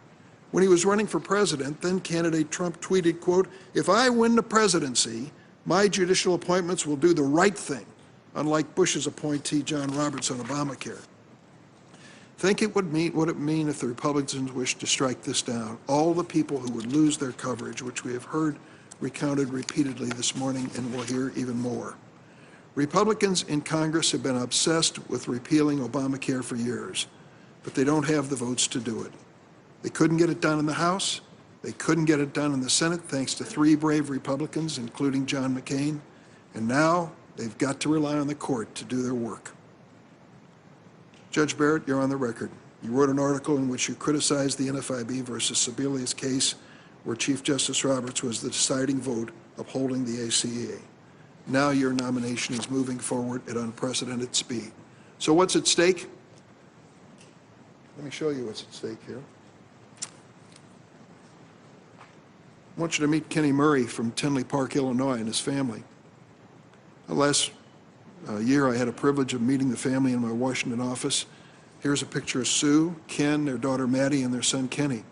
[SPEAKER 6] When he was running for president, then candidate Trump tweeted, quote, if I win the presidency, my judicial appointments will do the right thing, unlike Bush's appointee John Roberts on Obamacare. Think it would mean if the Republicans wished to strike this down, all the people who would lose their coverage, which we have heard recounted repeatedly this morning and will hear even more. Republicans in Congress have been obsessed with repealing Obamacare for years, but they don't have the votes to do it. They couldn't get it done in the House. They couldn't get it done in the Senate thanks to 3 brave Republicans, including John McCain. And now they've got to rely on the court to do their work. Judge Barrett, you're on the record. You wrote an article in which you criticized the NFIB versus Sebelius case where Chief Justice Roberts was the deciding vote upholding the ACA. Now your nomination is moving forward at unprecedented speed. So what's at stake? Let me show you what's at stake here. I want you to meet Kenny Murray from Tinley Park, Illinois, and his family. Last year, I had a privilege of meeting the family in my Washington office. Here's a picture of Sue, Ken, their daughter Maddie, and their son Kenny.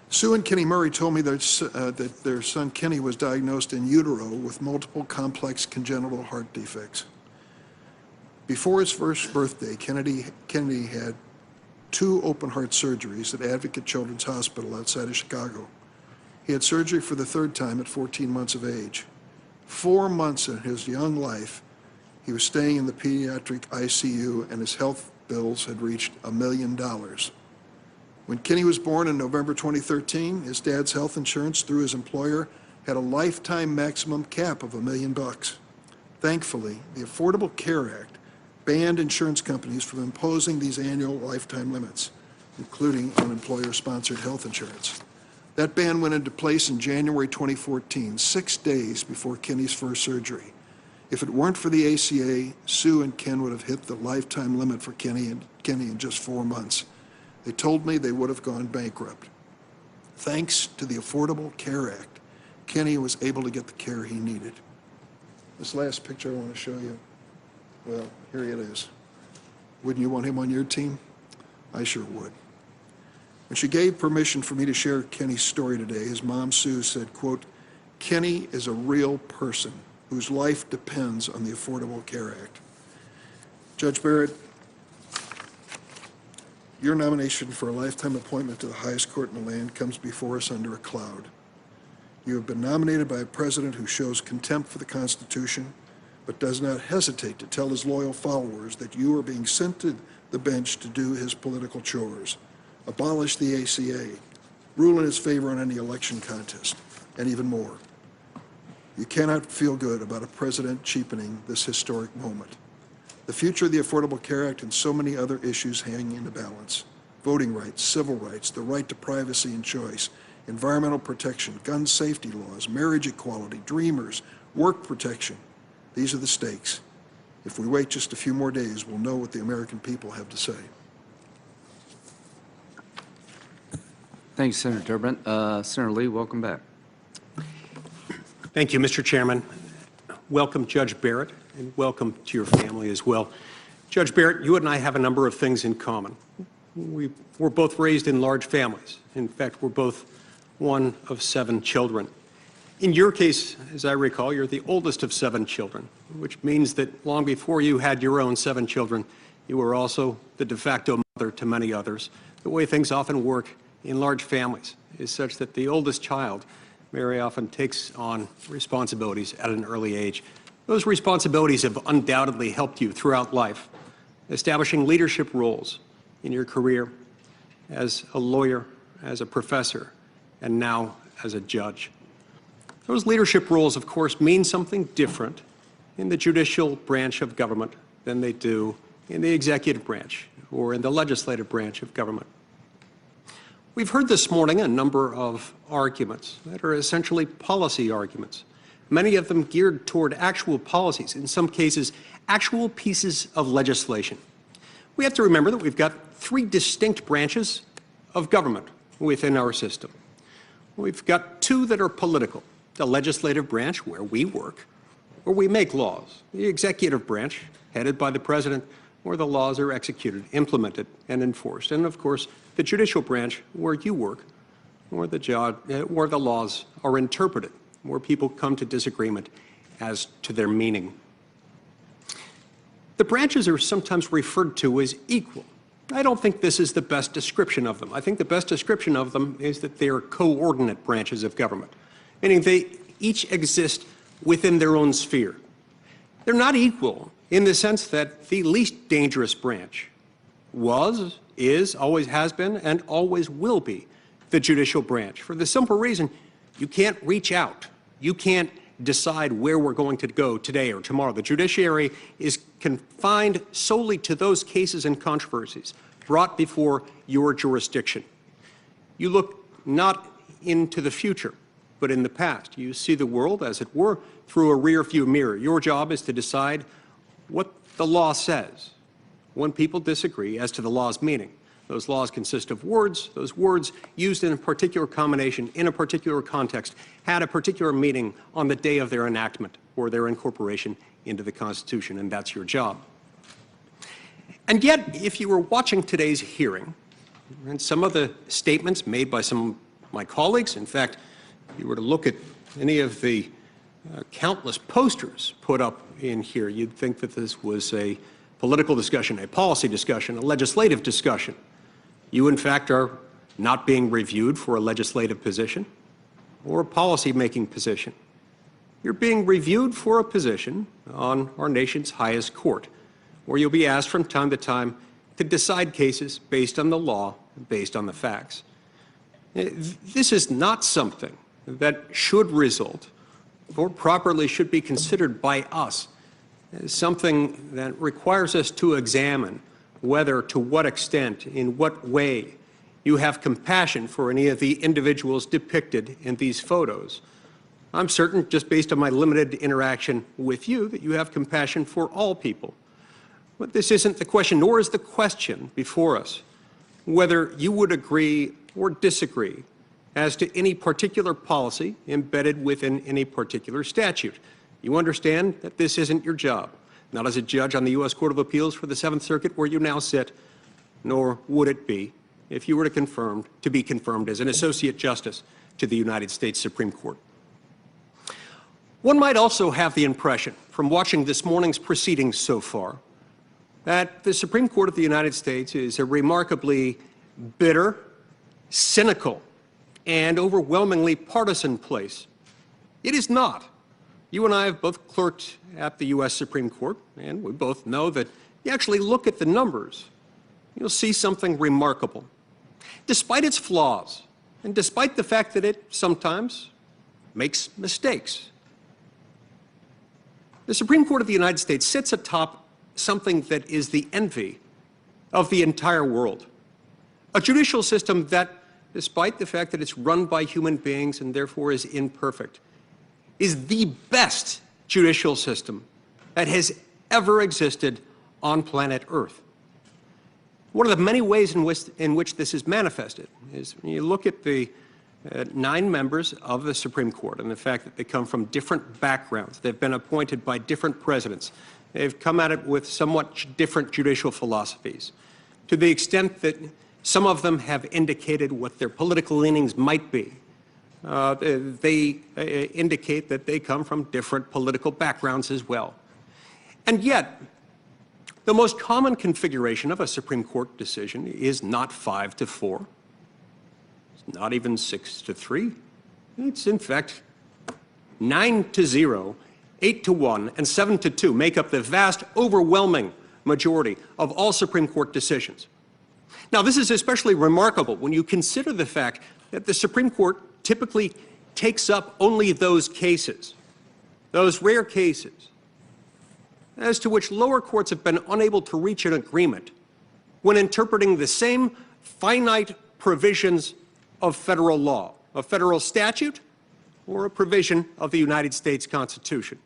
[SPEAKER 6] Sue and Kenny Murray told me that their son Kenny was diagnosed in utero with multiple complex congenital heart defects. Before his first birthday, Kennedy had 2 open-heart surgeries at Advocate Children's Hospital outside of Chicago. He had surgery for the 3rd time at 14 months of age. 4 months in his young life, he was staying in the pediatric ICU, and his health bills had reached $1 million. When Kenny was born in November 2013, his dad's health insurance through his employer had a lifetime maximum cap of $1 million. Thankfully, the Affordable Care Act banned insurance companies from imposing these annual lifetime limits, including on employer-sponsored health insurance. That ban went into place in January 2014, 6 days before Kenny's first surgery. If it weren't for the ACA, Sue and Ken would have hit the lifetime limit for Kenny in just 4 months. They told me they would have gone bankrupt. Thanks to the Affordable Care Act, Kenny was able to get the care he needed. This last picture I want to show you, well, here it is. Wouldn't you want him on your team? I sure would. When she gave permission for me to share Kenny's story today, his mom, Sue, said, quote, "Kenny is a real person whose life depends on the Affordable Care Act." Judge Barrett, your nomination for a lifetime appointment to the highest court in the land comes before us under a cloud. You have been nominated by a president who shows contempt for the Constitution, but does not hesitate to tell his loyal followers that you are being sent to the bench to do his political chores. Abolish the ACA, rule in his favor on any election contest, and even more. You cannot feel good about a president cheapening this historic moment. The future of the Affordable Care Act and so many other issues hang in the balance. Voting rights, civil rights, the right to privacy and choice, environmental protection, gun safety laws, marriage equality, dreamers, work protection. These are the stakes. If we wait just a few more days, we'll know what the American people have to say.
[SPEAKER 1] Thank you, Senator Durbin. Senator Lee, welcome back.
[SPEAKER 7] Thank you, Mr. Chairman. Welcome, Judge Barrett, and welcome to your family as well. Judge Barrett, you and I have a number of things in common. We were both raised in large families. In fact, we're both one of 7 children. In your case, as I recall, you're the oldest of 7 children, which means that long before you had your own 7 children, you were also the de facto mother to many others. The way things often work in large families is such that the oldest child very often takes on responsibilities at an early age. Those responsibilities have undoubtedly helped you throughout life, establishing leadership roles in your career as a lawyer, as a professor, and now as a judge. Those leadership roles, of course, mean something different in the judicial branch of government than they do in the executive branch or in the legislative branch of government. We've heard this morning a number of arguments that are essentially policy arguments, many of them geared toward actual policies, in some cases, actual pieces of legislation. We have to remember that we've got 3 distinct branches of government within our system. We've got 2 that are political, the legislative branch, where we work, where we make laws, the executive branch, headed by the president, where the laws are executed, implemented, and enforced, and of course, the judicial branch, where you work, where the laws are interpreted, where people come to disagreement as to their meaning. The branches are sometimes referred to as equal. I don't think this is the best description of them. I think the best description of them is that they are coordinate branches of government, meaning they each exist within their own sphere. They're not equal in the sense that the least dangerous branch was, is, always has been, and always will be the judicial branch, for the simple reason you can't reach out. You can't decide where we're going to go today or tomorrow. The judiciary is confined solely to those cases and controversies brought before your jurisdiction. You look not into the future, but in the past. You see the world, as it were, through a rear-view mirror. Your job is to decide what the law says when people disagree as to the law's meaning. Those laws consist of words. Those words used in a particular combination, in a particular context, had a particular meaning on the day of their enactment or their incorporation into the Constitution, and that's your job. And yet, if you were watching today's hearing, and some of the statements made by some of my colleagues, in fact, if you were to look at any of the countless posters put up in here, you'd think that this was a political discussion, a policy discussion, a legislative discussion. You, in fact, are not being reviewed for a legislative position or a policy-making position. You're being reviewed for a position on our nation's highest court, where you'll be asked from time to time to decide cases based on the law and based on the facts. This is not something that should result or properly should be considered by us as something that requires us to examine whether, to what extent, in what way you have compassion for any of the individuals depicted in these photos. I'm certain, just based on my limited interaction with you, that you have compassion for all people. But this isn't the question, nor is the question before us whether you would agree or disagree as to any particular policy embedded within any particular statute. You understand that this isn't your job, not as a judge on the U.S. Court of Appeals for the Seventh Circuit where you now sit, nor would it be if you were to be confirmed as an Associate Justice to the United States Supreme Court. One might also have the impression, from watching this morning's proceedings so far, that the Supreme Court of the United States is a remarkably bitter, cynical, and overwhelmingly partisan place. It is not. You and I have both clerked at the U.S. Supreme Court, and we both know that you actually look at the numbers, you'll see something remarkable. Despite its flaws, and despite the fact that it sometimes makes mistakes, the Supreme Court of the United States sits atop something that is the envy of the entire world. A judicial system that, despite the fact that it's run by human beings and therefore is imperfect, is the best judicial system that has ever existed on planet Earth. One of the many ways in which this is manifested is when you look at the 9 members of the Supreme Court and the fact that they come from different backgrounds. They've been appointed by different presidents. They've come at it with somewhat different judicial philosophies. To the extent that some of them have indicated what their political leanings might be, they indicate that they come from different political backgrounds as well. And yet, the most common configuration of a Supreme Court decision is not 5-4. Not even 6-3. It's in fact 9-0, 8-1, and 7-2 make up the vast, overwhelming majority of all Supreme Court decisions. Now, this is especially remarkable when you consider the fact that the Supreme Court typically takes up only those cases, those rare cases, as to which lower courts have been unable to reach an agreement when interpreting the same finite provisions of federal law, a federal statute, or a provision of the United States Constitution.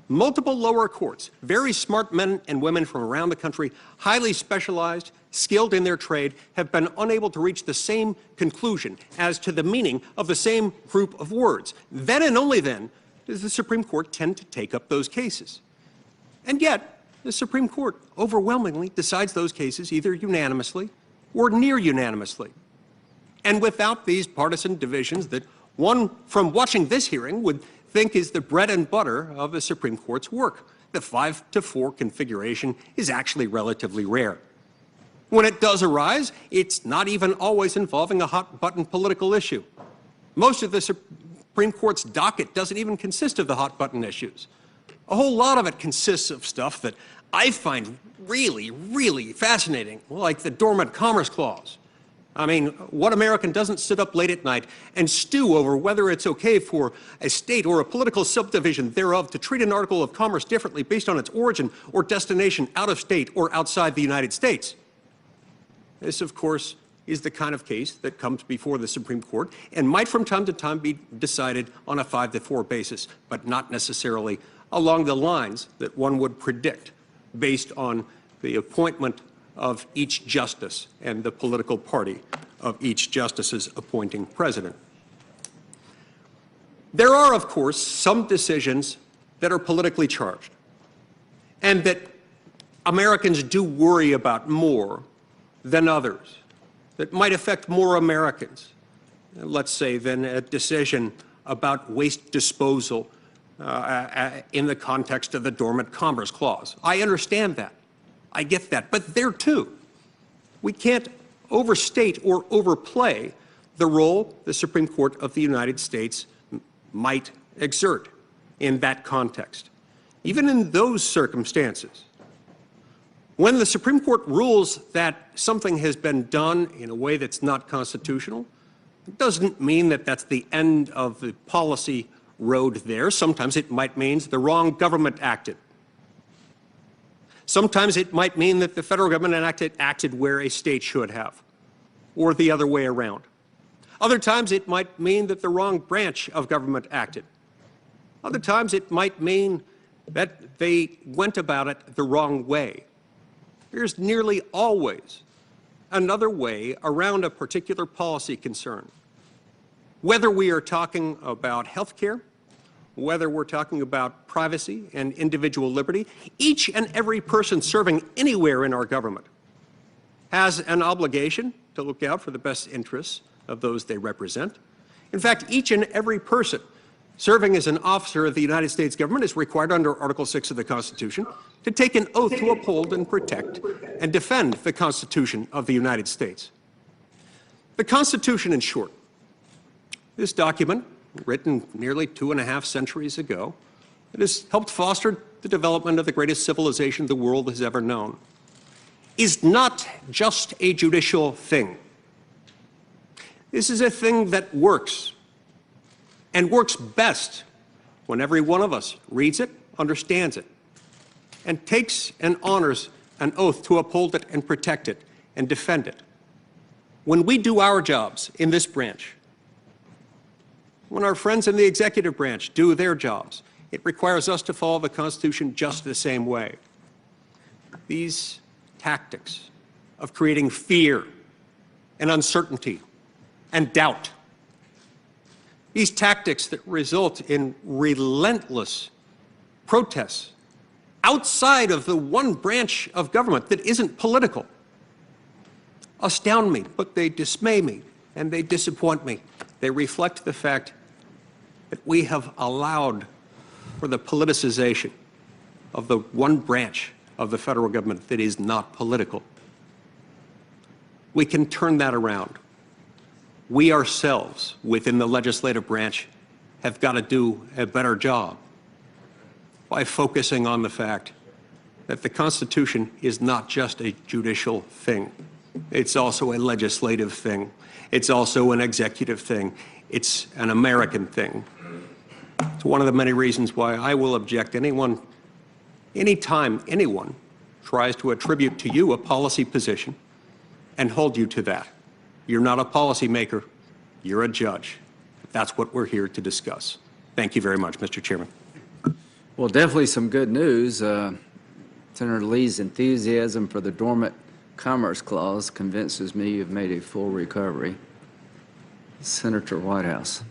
[SPEAKER 7] Multiple lower courts, very smart men and women from around the country, highly specialized, skilled in their trade, have been unable to reach the same conclusion as to the meaning of the same group of words. Then and only then does the Supreme Court tend to take up those cases. And yet, the Supreme Court overwhelmingly decides those cases either unanimously or near unanimously. And without these partisan divisions that one, from watching this hearing, would think is the bread and butter of the Supreme Court's work. The 5-4 configuration is actually relatively rare. When it does arise, it's not even always involving a hot-button political issue. Most of the Supreme Court's docket doesn't even consist of the hot-button issues. A whole lot of it consists of stuff that I find really, really fascinating, like the Dormant Commerce Clause. I mean, what American doesn't sit up late at night and stew over whether it's okay for a state or a political subdivision thereof to treat an article of commerce differently based on its origin or destination out of state or outside the United States? This, of course, is the kind of case that comes before the Supreme Court and might from time to time be decided on a 5-4 basis, but not necessarily along the lines that one would predict based on the appointment of each justice and the political party of each justice's appointing president. There are, of course, some decisions that are politically charged and that Americans do worry about more than others, that might affect more Americans, let's say, than a decision about waste disposal in the context of the Dormant Commerce Clause. I understand that. I get that. But there, too, we can't overstate or overplay the role the Supreme Court of the United States might exert. in that context. Even in those circumstances, when the Supreme Court rules that something has been done in a way that's not constitutional, it doesn't mean that that's the end of the policy road there. Sometimes it might mean the wrong government acted. Sometimes it might mean that the federal government acted where a state should have, or the other way around. Other times it might mean that the wrong branch of government acted. Other times it might mean that they went about it the wrong way. There's nearly always another way around a particular policy concern. Whether we are talking about health care, whether we're talking about privacy and individual liberty, each and every person serving anywhere in our government has an obligation to look out for the best interests of those they represent. In fact, each and every person serving as an officer of the United States government is required under Article 6 of the Constitution to take an oath to uphold and protect and defend the Constitution of the United States. The Constitution, in short, this document, written nearly 2.5 centuries ago, it has helped foster the development of the greatest civilization the world has ever known, is not just a judicial thing. This is a thing that works, and works best when every one of us reads it, understands it, and takes and honors an oath to uphold it and protect it and defend it. When we do our jobs in this branch, when our friends in the executive branch do their jobs, it requires us to follow the Constitution just the same way. These tactics of creating fear and uncertainty and doubt, these tactics that result in relentless protests outside of the one branch of government that isn't political, astound me, but they dismay me and they disappoint me. They reflect the fact that we have allowed for the politicization of the one branch of the federal government that is not political. We can turn that around. We ourselves, within the legislative branch, have got to do a better job by focusing on the fact that the Constitution is not just a judicial thing. It's also a legislative thing. It's also an executive thing. It's an American thing. It's one of the many reasons why I will object anytime anyone tries to attribute to you a policy position and hold you to that. You're not a policymaker, you're a judge. That's what we're here to discuss. Thank you very much, Mr. Chairman.
[SPEAKER 1] Well, definitely some good news. Senator Lee's enthusiasm for the dormant Commerce Clause convinces me you've made a full recovery. Senator Whitehouse.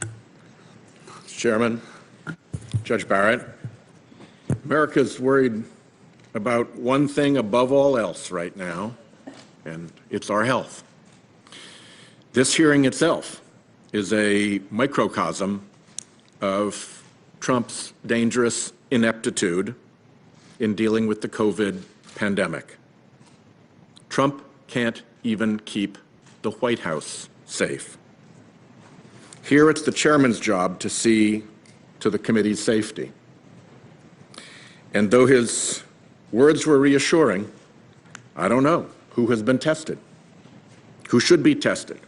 [SPEAKER 3] Mr. Chairman, Judge Barrett, America's worried about one thing above all else right now, and it's our health. This hearing itself is a microcosm of Trump's dangerous ineptitude in dealing with the COVID pandemic. Trump can't even keep the White House safe. Here it's the chairman's job to see to the committee's safety. And though his words were reassuring, I don't know who has been tested, who should be tested,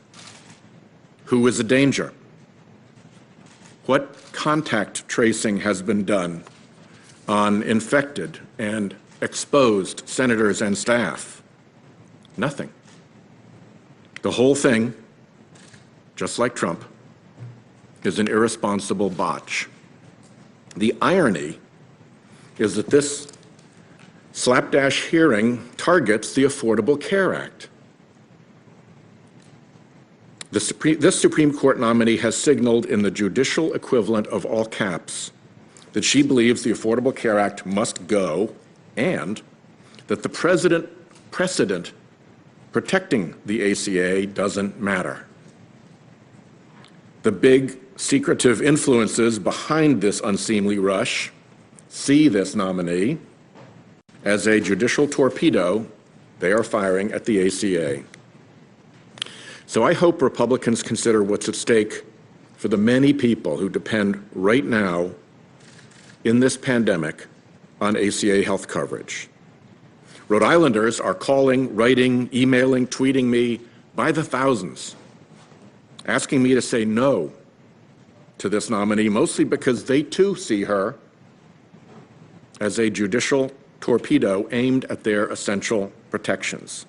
[SPEAKER 3] who is a danger. What contact tracing has been done on infected and exposed senators and staff? Nothing. The whole thing, just like Trump, is an irresponsible botch. The irony is that this slapdash hearing targets the Affordable Care Act. This Supreme Court nominee has signaled in the judicial equivalent of all caps that she believes the Affordable Care Act must go and that the precedent protecting the ACA doesn't matter. The big secretive influences behind this unseemly rush see this nominee as a judicial torpedo they are firing at the ACA. So I hope Republicans consider what's at stake for the many people who depend right now
[SPEAKER 8] in this pandemic on ACA health coverage. Rhode Islanders are calling, writing, emailing, tweeting me by the thousands, asking me to say no to this nominee, mostly because they too see her as a judicial torpedo aimed at their essential protections.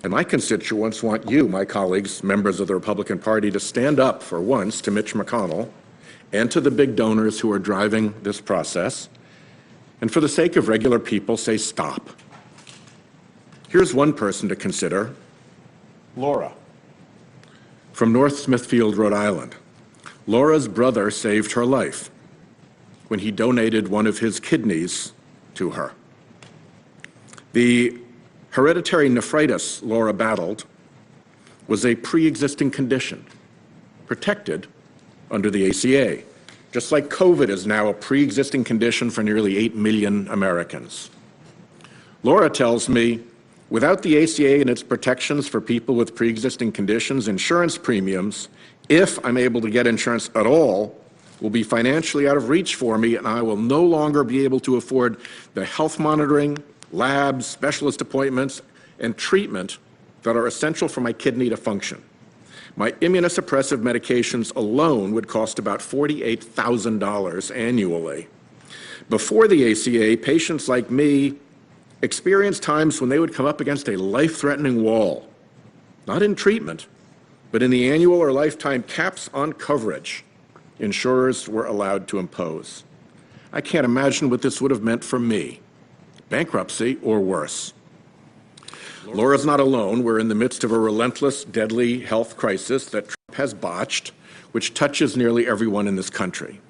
[SPEAKER 8] And my constituents want you, my colleagues, members of the Republican Party, to stand up for once to Mitch McConnell and to the big donors who are driving this process, and for the sake of regular people, say stop. Here's one person to consider, Laura, from North Smithfield, Rhode Island. Laura's brother saved her life when he donated one of his kidneys to her. The hereditary nephritis Laura battled was a pre-existing condition, protected under the ACA, just like COVID is now a pre-existing condition for nearly 8 million Americans. Laura tells me, without the ACA and its protections for people with pre-existing conditions, insurance premiums, if I'm able to get insurance at all, will be financially out of reach for me, and I will no longer be able to afford the health monitoring, labs, specialist appointments, and treatment that are essential for my kidney to function. My immunosuppressive medications alone would cost about $48,000 annually. Before the ACA, patients like me experienced times when they would come up against a life-threatening wall, not in treatment, but in the annual or lifetime caps on coverage insurers were allowed to impose. I can't imagine what this would have meant for me. Bankruptcy or worse. Laura's not alone. We're in the midst of a relentless, deadly health crisis that Trump has botched, which touches nearly everyone in this country.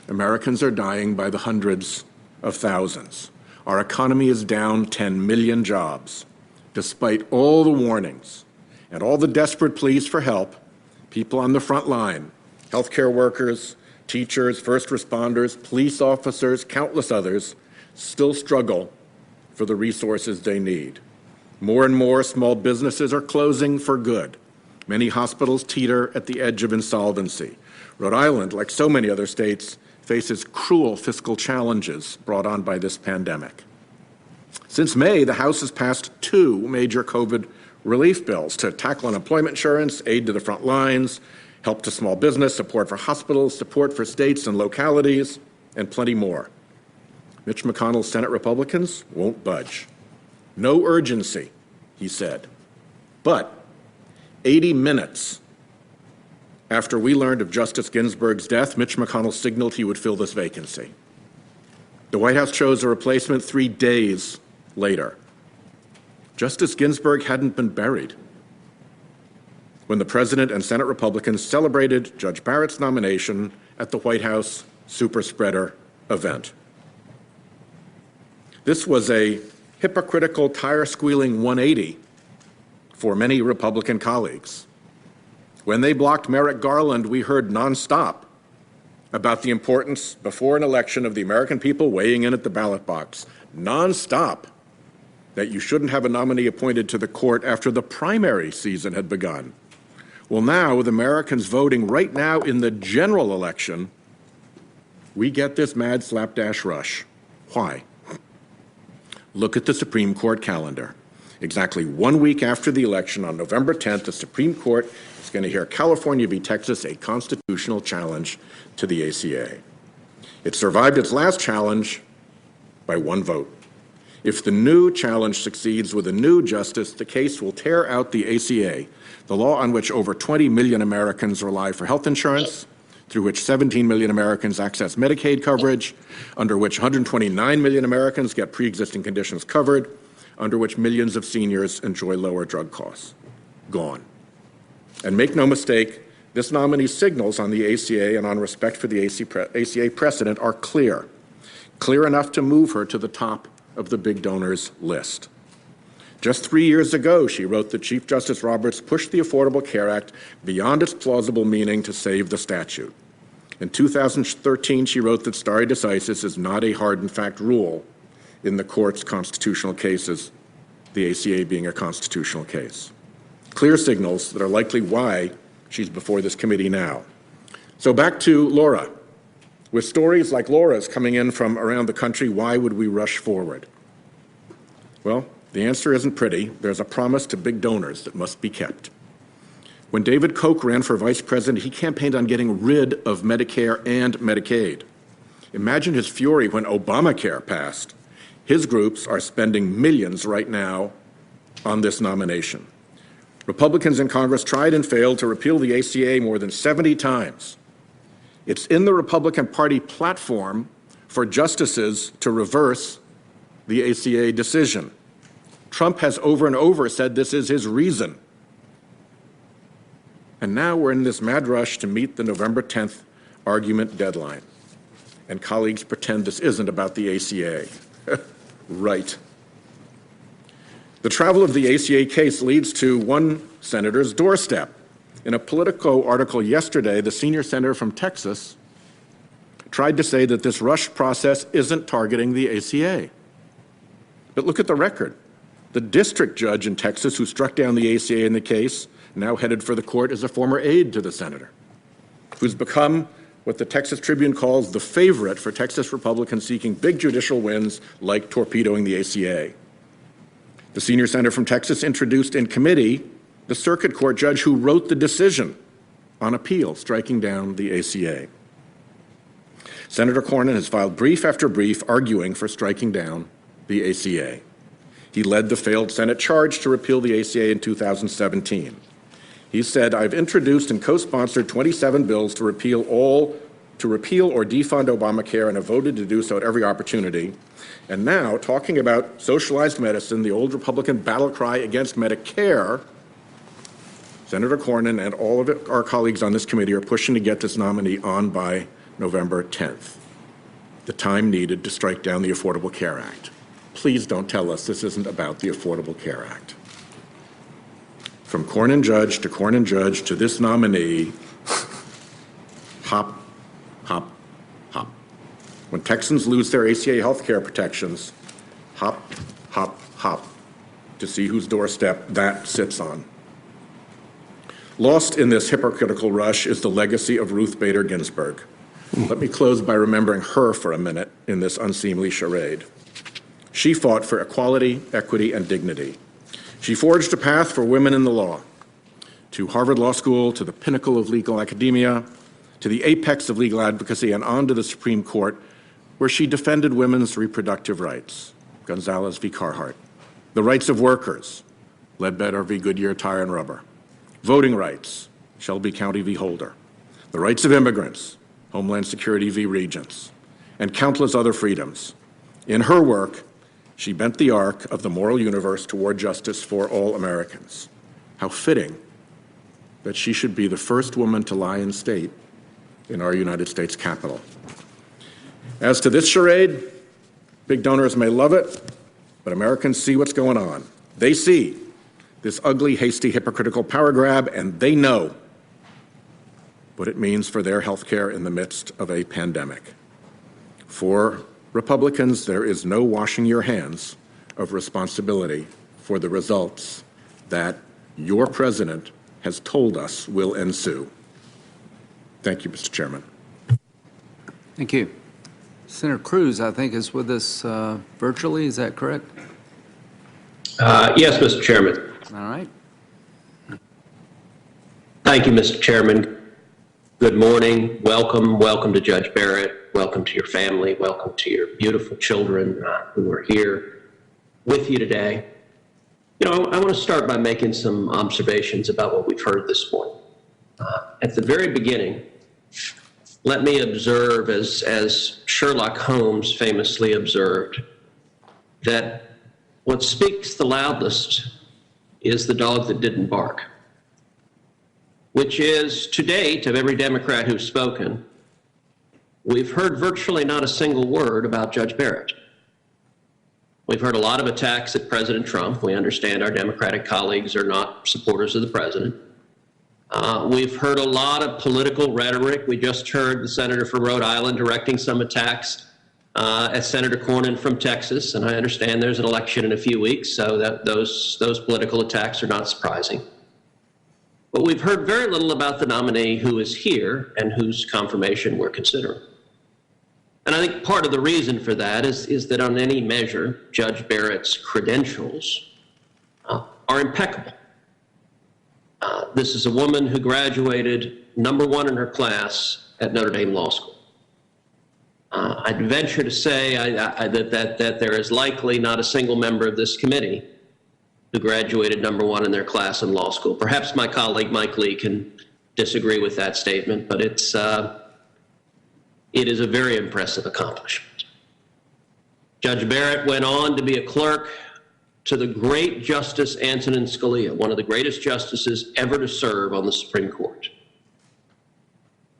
[SPEAKER 8] Americans are dying by the hundreds of thousands. Our economy is down 10 million jobs. Despite all the warnings and all the desperate pleas for help, people on the front line, healthcare workers, teachers, first responders, police officers, countless others, still struggle for the resources they need. More and more small businesses are closing for good. Many hospitals teeter at the edge of insolvency. Rhode Island, like so many other states, faces cruel fiscal challenges brought on by this pandemic. Since May, the House has passed 2 major COVID relief bills to tackle unemployment insurance, aid to the front lines, help to small business, support for hospitals, support for states and localities, and plenty more. Mitch McConnell's Senate Republicans won't budge. No urgency, he said. But 80 minutes after we learned of Justice Ginsburg's death, Mitch McConnell signaled he would fill this vacancy. The White House chose a replacement 3 days later. Justice Ginsburg hadn't been buried when the President and Senate Republicans celebrated Judge Barrett's nomination at the White House super spreader event. This was a hypocritical, tire-squealing 180 for many Republican colleagues. When they blocked Merrick Garland, we heard nonstop about the importance before an election of the American people weighing in at the ballot box. Nonstop that you shouldn't have a nominee appointed to the court after the primary season had begun. Well, now, with Americans voting right now in the general election, we get this mad slapdash rush. Why? Look at the Supreme Court calendar. Exactly 1 week after the election, on November 10th, the Supreme Court is going to hear California v. Texas, a constitutional challenge to the ACA. It survived its last challenge by 1 vote. If the new challenge succeeds with a new justice, the case will tear out the ACA, the law on which over 20 million Americans rely for health insurance, through which 17 million Americans access Medicaid coverage, under which 129 million Americans get pre-existing conditions covered, under which millions of seniors enjoy lower drug costs. Gone. And make no mistake, this nominee's signals on the ACA and on respect for the ACA precedent are clear enough to move her to the top of the big donors list. Just 3 years ago, she wrote that Chief Justice Roberts pushed the Affordable Care Act beyond its plausible meaning to save the statute. In 2013, she wrote that stare decisis is not a hard and fact rule in the court's constitutional cases, the ACA being a constitutional case. Clear signals that are likely why she's before this committee now. So back to Laura. With stories like Laura's coming in from around the country, why would we rush forward? Well, the answer isn't pretty. There's a promise to big donors that must be kept. When David Koch ran for vice president, he campaigned on getting rid of Medicare and Medicaid. Imagine his fury when Obamacare passed. His groups are spending millions right now on this nomination. Republicans in Congress tried and failed to repeal the ACA more than 70 times. It's in the Republican Party platform for justices to reverse the ACA decision. Trump has over and over said this is his reason. And now we're in this mad rush to meet the November 10th argument deadline. And colleagues pretend this isn't about the ACA. Right. The travel of the ACA case leads to one senator's doorstep. In a Politico article yesterday, the senior senator from Texas tried to say that this rushed process isn't targeting the ACA. But look at the record. The district judge in Texas who struck down the ACA in the case, now headed for the court, is a former aide to the senator, who's become what the Texas Tribune calls the favorite for Texas Republicans seeking big judicial wins like torpedoing the ACA. The senior senator from Texas introduced in committee the circuit court judge who wrote the decision on appeal striking down the ACA. Senator Cornyn has filed brief after brief arguing for striking down the ACA. He led the failed Senate charge to repeal the ACA in 2017. He said, "I've introduced and co-sponsored 27 bills to repeal or defund Obamacare and have voted to do so at every opportunity. And now, talking about socialized medicine, the old Republican battle cry against Medicare, Senator Cornyn and all of our colleagues on this committee are pushing to get this nominee on by November 10th, the time needed to strike down the Affordable Care Act. Please don't tell us this isn't about the Affordable Care Act." From Cornyn judge to this nominee, hop, hop, hop. When Texans lose their ACA health care protections, hop, hop, hop, to see whose doorstep that sits on. Lost in this hypocritical rush is the legacy of Ruth Bader Ginsburg. Let me close by remembering her for a minute in this unseemly charade. She fought for equality, equity, and dignity. She forged a path for women in the law, to Harvard Law School, to the pinnacle of legal academia, to the apex of legal advocacy, and on to the Supreme Court, where she defended women's reproductive rights, Gonzalez v. Carhart, the rights of workers, Ledbetter v. Goodyear Tire and Rubber, voting rights, Shelby County v. Holder, the rights of immigrants, Homeland Security v. Regents, and countless other freedoms. In her work, she bent the arc of the moral universe toward justice for all Americans. How fitting that she should be the first woman to lie in state in our United States Capitol. As to this charade, big donors may love it, but Americans see what's going on. They see this ugly, hasty, hypocritical power grab, and they know what it means for their health care in the midst of a pandemic. For Republicans, there is no washing your hands of responsibility for the results that your president has told us will ensue. Thank you, Mr. Chairman.
[SPEAKER 1] Thank you. Senator Cruz, I think, is with us virtually. Is that correct?
[SPEAKER 9] Yes, Mr. Chairman.
[SPEAKER 1] All right.
[SPEAKER 9] Thank you, Mr. Chairman. Good morning. Welcome to Judge Barrett. Welcome to your family. Welcome to your beautiful children who are here with you today. You know, I want to start by making some observations about what we've heard this morning. At the very beginning, let me observe, as Sherlock Holmes famously observed, that what speaks the loudest is the dog that didn't bark, which is, to date, of every Democrat who's spoken, we've heard virtually not a single word about Judge Barrett. We've heard a lot of attacks at President Trump. We understand our Democratic colleagues are not supporters of the president. We've heard a lot of political rhetoric. We just heard the senator from Rhode Island directing some attacks at Senator Cornyn from Texas, and I understand there's an election in a few weeks, so that those political attacks are not surprising. But we've heard very little about the nominee who is here and whose confirmation we're considering. And I think part of the reason for that is that on any measure, Judge Barrett's credentials are impeccable. This is a woman who graduated #1 in her class at Notre Dame Law School. I'd venture to say that there is likely not a single member of this committee who graduated #1 in their class in law school. Perhaps my colleague Mike Lee can disagree with that statement, but it is a very impressive accomplishment. Judge Barrett went on to be a clerk to the great Justice Antonin Scalia, one of the greatest justices ever to serve on the Supreme Court.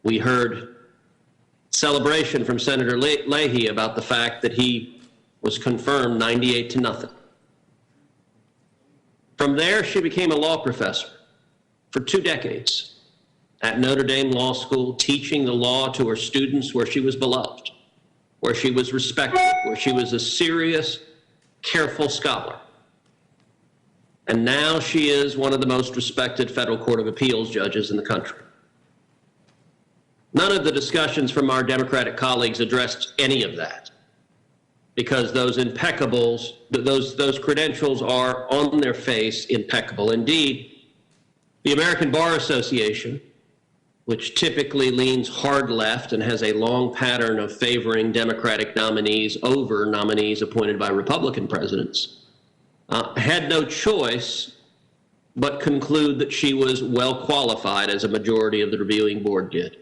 [SPEAKER 9] We heard celebration from Senator Leahy about the fact that he was confirmed 98-0. From there, she became a law professor for 2 decades at Notre Dame Law School, teaching the law to her students, where she was beloved, where she was respected, where she was a serious, careful scholar. And now she is one of the most respected federal court of appeals judges in the country. None of the discussions from our Democratic colleagues addressed any of that, because those credentials are on their face impeccable. Indeed, the American Bar Association, which typically leans hard left and has a long pattern of favoring Democratic nominees over nominees appointed by Republican presidents, had no choice but conclude that she was well qualified, as a majority of the reviewing board did.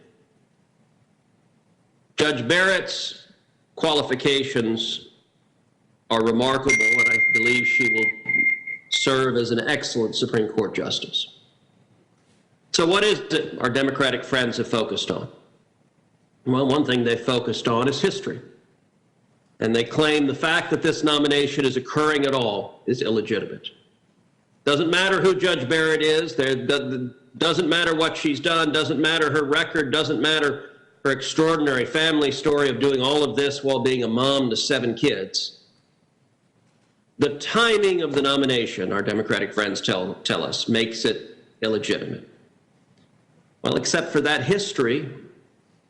[SPEAKER 9] Judge Barrett's qualifications are remarkable, and I believe she will serve as an excellent Supreme Court justice. So what is it our Democratic friends have focused on? Well, one thing they've focused on is history. And they claim the fact that this nomination is occurring at all is illegitimate. Doesn't matter who Judge Barrett is, doesn't matter what she's done, doesn't matter her record, doesn't matter her extraordinary family story of doing all of this while being a mom to 7 kids. The timing of the nomination, our Democratic friends tell us, makes it illegitimate. Well, except for that history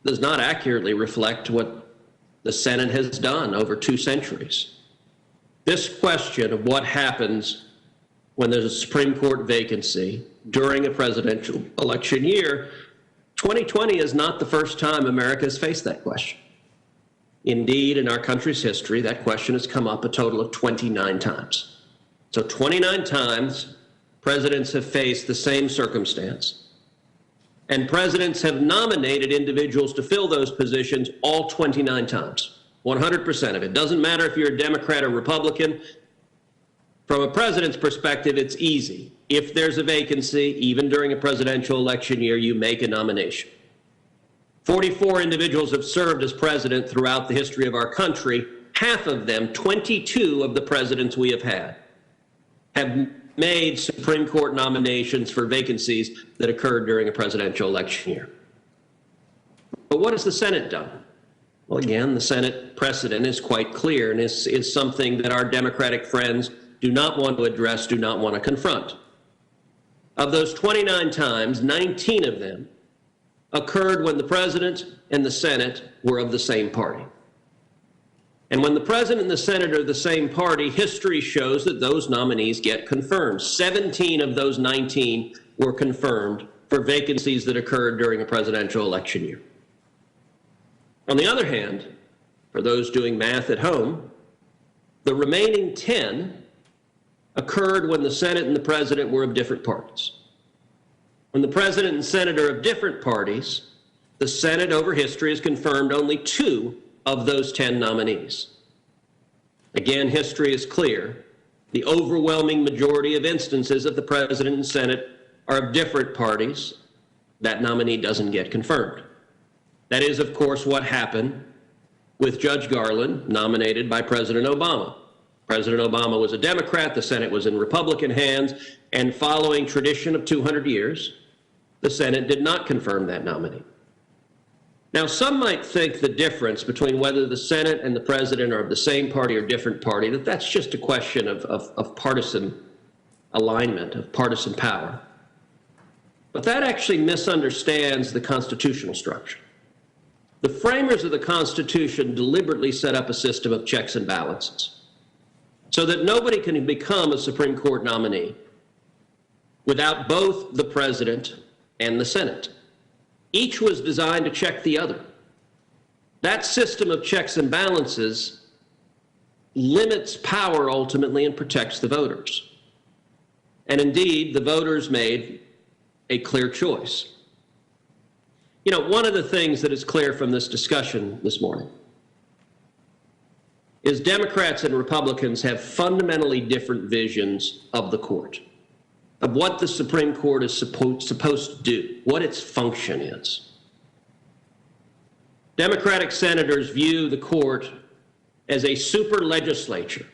[SPEAKER 9] does not accurately reflect what the Senate has done over 2 centuries. This question of what happens when there's a Supreme Court vacancy during a presidential election year, 2020 is not the first time America has faced that question. Indeed, in our country's history, that question has come up a total of 29 times. So 29 times, presidents have faced the same circumstance. And presidents have nominated individuals to fill those positions all 29 times, 100% of it. Doesn't matter if you're a Democrat or Republican. From a president's perspective, it's easy. If there's a vacancy, even during a presidential election year, you make a nomination. 44 individuals have served as president throughout the history of our country. Half of them, 22 of the presidents we have made Supreme Court nominations for vacancies that occurred during a presidential election year. But what has the Senate done? Well, again, the Senate precedent is quite clear, and is something that our Democratic friends do not want to address, do not want to confront. Of those 29 times, 19 of them occurred when the president and the Senate were of the same party. And when the president and the Senate are the same party, history shows that those nominees get confirmed. 17 of those 19 were confirmed for vacancies that occurred during a presidential election year. On the other hand, for those doing math at home, the remaining 10 occurred when the Senate and the president were of different parties. When the president and Senate are of different parties, the Senate over history has confirmed only 2 of those 10 nominees. Again, history is clear. The overwhelming majority of instances of the president and Senate are of different parties. That nominee doesn't get confirmed. That is, of course, what happened with Judge Garland, nominated by President Obama. President Obama was a Democrat, the Senate was in Republican hands, and following tradition of 200 years, the Senate did not confirm that nominee. Now, some might think the difference between whether the Senate and the president are of the same party or different party, that's just a question of partisan alignment, of partisan power. But that actually misunderstands the constitutional structure. The framers of the Constitution deliberately set up a system of checks and balances so that nobody can become a Supreme Court nominee without both the President and the Senate. Each was designed to check the other. That system of checks and balances limits power ultimately and protects the voters. And indeed, the voters made a clear choice. You know, one of the things that is clear from this discussion this morning is Democrats and Republicans have fundamentally different visions of the court, of what the Supreme Court is supposed to do, what its function is. Democratic senators view the court as a super legislature,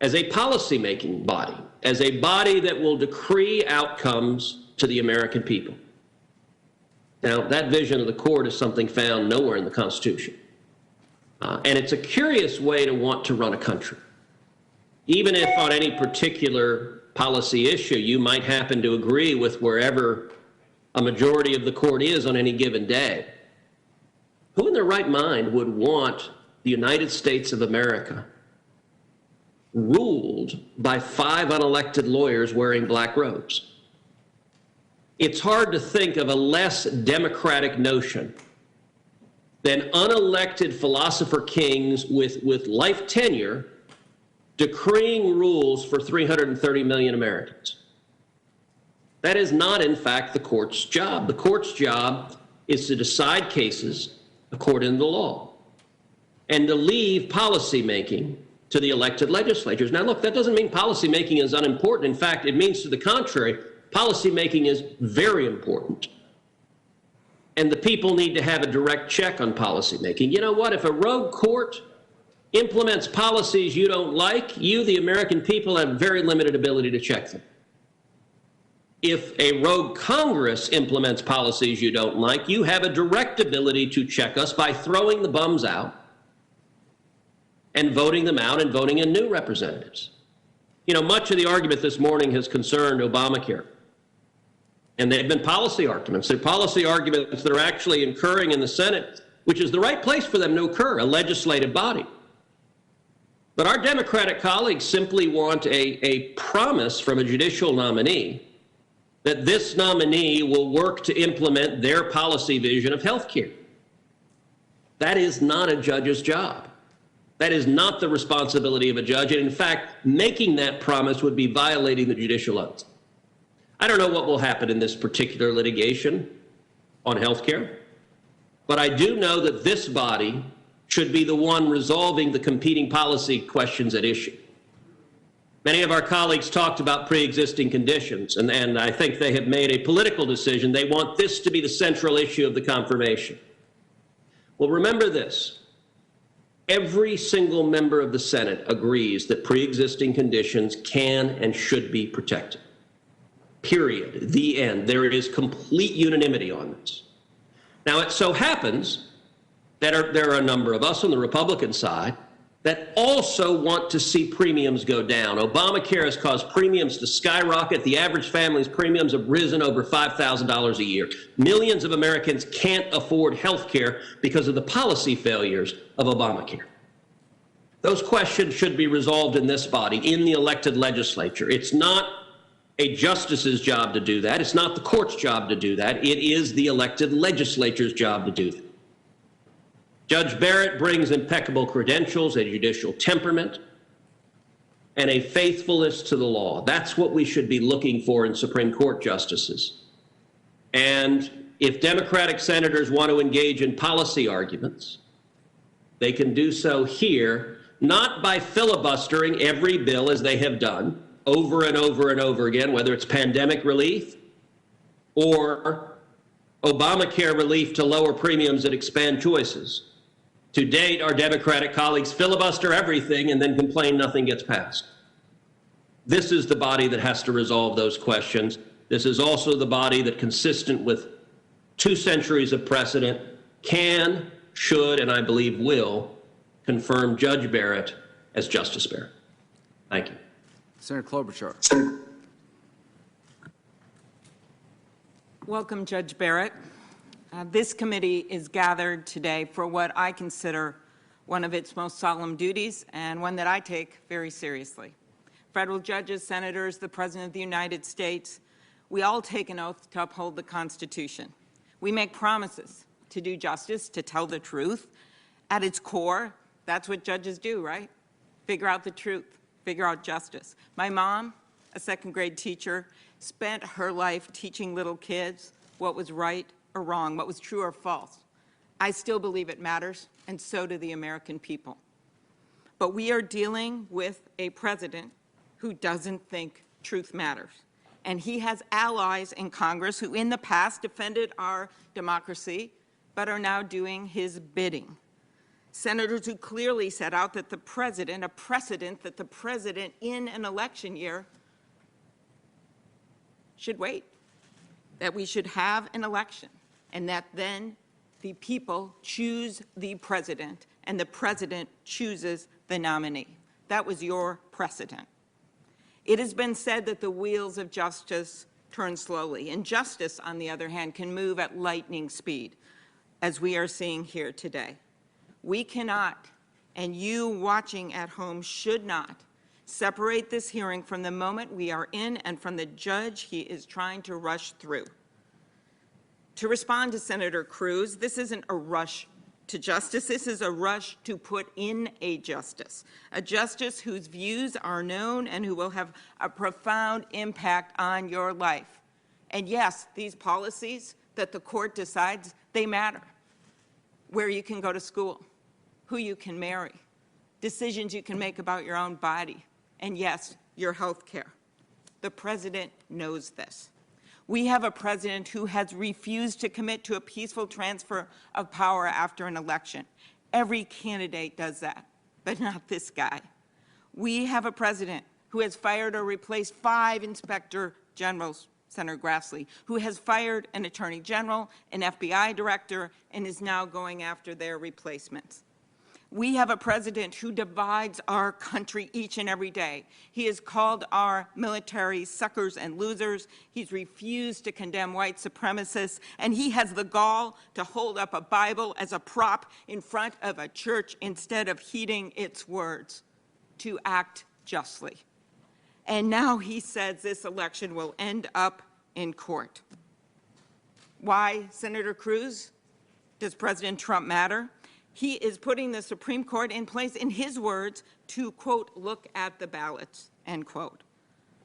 [SPEAKER 9] as a policymaking body, as a body that will decree outcomes to the American people. Now, that vision of the court is something found nowhere in the Constitution. And it's a curious way to want to run a country. Even if on any particular policy issue you might happen to agree with wherever a majority of the court is on any given day, who in their right mind would want the United States of America ruled by 5 unelected lawyers wearing black robes? It's hard to think of a less democratic notion than unelected philosopher kings with life tenure decreeing rules for 330 million Americans. That is not, in fact, the court's job. The court's job is to decide cases according to the law and to leave policymaking to the elected legislatures. Now, look, that doesn't mean policymaking is unimportant. In fact, it means to the contrary. Policymaking is very important. And the people need to have a direct check on policymaking. You know what? If a rogue court implements policies you don't like, you, the American people, have very limited ability to check them. If a rogue Congress implements policies you don't like, you have a direct ability to check us by throwing the bums out and voting them out and voting in new representatives. You know, much of the argument this morning has concerned Obamacare. And they've been policy arguments. They're policy arguments that are actually occurring in the Senate, which is the right place for them to occur, a legislative body. But our Democratic colleagues simply want a promise from a judicial nominee that this nominee will work to implement their policy vision of health care. That is not a judge's job. That is not the responsibility of a judge. And in fact, making that promise would be violating the judicial oath. I don't know what will happen in this particular litigation on health care, but I do know that this body should be the one resolving the competing policy questions at issue. Many of our colleagues talked about pre-existing conditions, and I think they have made a political decision. They want this to be the central issue of the confirmation. Well, remember this. Every single member of the Senate agrees that pre-existing conditions can and should be protected. Period. The end. There is complete unanimity on this. Now, it so happens that there are a number of us on the Republican side that also want to see premiums go down. Obamacare has caused premiums to skyrocket. The average family's premiums have risen over $5,000 a year. Millions of Americans can't afford health care because of the policy failures of Obamacare. Those questions should be resolved in this body, in the elected legislature. It's not a justice's job to do that. It's not the court's job to do that. It is the elected legislature's job to do that. Judge Barrett brings impeccable credentials, a judicial temperament, and a faithfulness to the law. That's what we should be looking for in Supreme Court justices. And if Democratic senators want to engage in policy arguments, they can do so here, not by filibustering every bill as they have done over and over and over again, whether it's pandemic relief or Obamacare relief to lower premiums and expand choices. To date, our Democratic colleagues filibuster everything and then complain nothing gets passed. This is the body that has to resolve those questions. This is also the body that, consistent with 2 centuries of precedent, can, should, and I believe will confirm Judge Barrett as Justice Barrett. Thank you.
[SPEAKER 1] Senator Klobuchar.
[SPEAKER 10] Welcome, Judge Barrett. This committee is gathered today for what I consider one of its most solemn duties and one that I take very seriously. Federal judges, senators, the President of the United States, we all take an oath to uphold the Constitution. We make promises to do justice, to tell the truth. At its core, that's what judges do, right? Figure out the truth, figure out justice. My mom, a second-grade teacher, spent her life teaching little kids what was right or wrong, what was true or false. I still believe it matters, and so do the American people. But we are dealing with a president who doesn't think truth matters. And he has allies in Congress who in the past defended our democracy, but are now doing his bidding. Senators who clearly set out that the president, a precedent that the president in an election year should wait, that we should have an election, and that then the people choose the president, and the president chooses the nominee. That was your precedent. It has been said that the wheels of justice turn slowly, and justice, on the other hand, can move at lightning speed, as we are seeing here today. We cannot, and you watching at home should not, separate this hearing from the moment we are in and from the judge he is trying to rush through. To respond to Senator Cruz, this isn't a rush to justice. This is a rush to put in a justice whose views are known and who will have a profound impact on your life. And yes, these policies that the court decides, they matter. Where you can go to school, who you can marry, decisions you can make about your own body, and yes, your health care. The president knows this. We have a president who has refused to commit to a peaceful transfer of power after an election. Every candidate does that, but not this guy. We have a president who has fired or replaced 5 inspector generals, Senator Grassley, who has fired an attorney general, an FBI director, and is now going after their replacements. We have a president who divides our country each and every day. He has called our military suckers and losers. He's refused to condemn white supremacists, and he has the gall to hold up a Bible as a prop in front of a church instead of heeding its words, to act justly. And now he says this election will end up in court. Why, Senator Cruz? Does President Trump matter? He is putting the Supreme Court in place, in his words, to, quote, look at the ballots, end quote.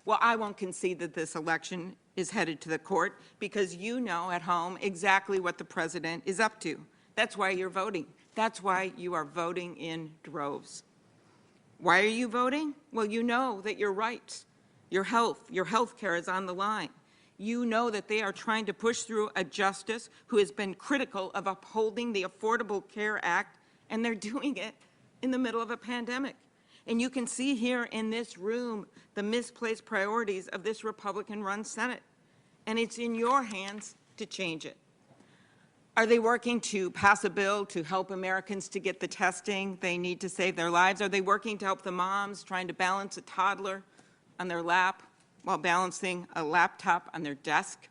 [SPEAKER 10] Well, I won't concede that this election is headed to the court because you know at home exactly what the president is up to. That's why you're voting. That's why you are voting in droves. Why are you voting? Well, you know that your rights, your health care is on the line. You know that they are trying to push through a justice who has been critical of upholding the Affordable Care Act, and they're doing it in the middle of a pandemic. And you can see here in this room the misplaced priorities of this Republican-run Senate. And it's in your hands to change it. Are they working to pass a bill to help Americans to get the testing they need to save their lives? Are they working to help the moms trying to balance a toddler on their lap while balancing a laptop on their desk?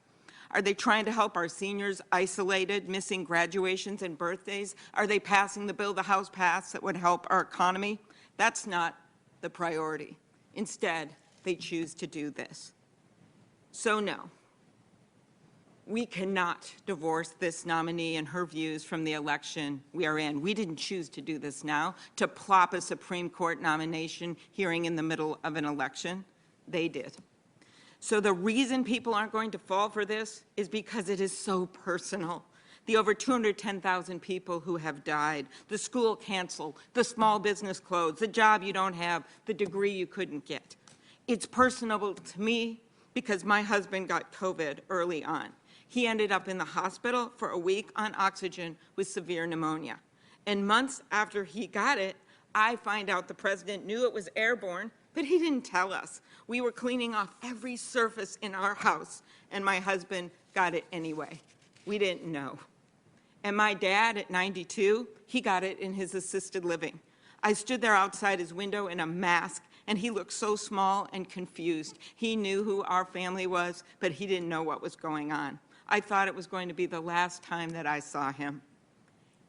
[SPEAKER 10] Are they trying to help our seniors isolated, missing graduations and birthdays? Are they passing the bill the House passed that would help our economy? That's not the priority. Instead, they choose to do this. So no, we cannot divorce this nominee and her views from the election we are in. We didn't choose to do this now, to plop a Supreme Court nomination hearing in the middle of an election. They did. So the reason people aren't going to fall for this is because it is so personal. The over 210,000 people who have died, the school canceled, the small business closed, the job you don't have, the degree you couldn't get. It's personal to me because my husband got COVID early on. He ended up in the hospital for a week on oxygen with severe pneumonia. And months after he got it, I find out the president knew it was airborne, but he didn't tell us. We were cleaning off every surface in our house, and my husband got it anyway. We didn't know. And my dad, at 92, he got it in his assisted living. I stood there outside his window in a mask, and he looked so small and confused. He knew who our family was, but he didn't know what was going on. I thought it was going to be the last time that I saw him.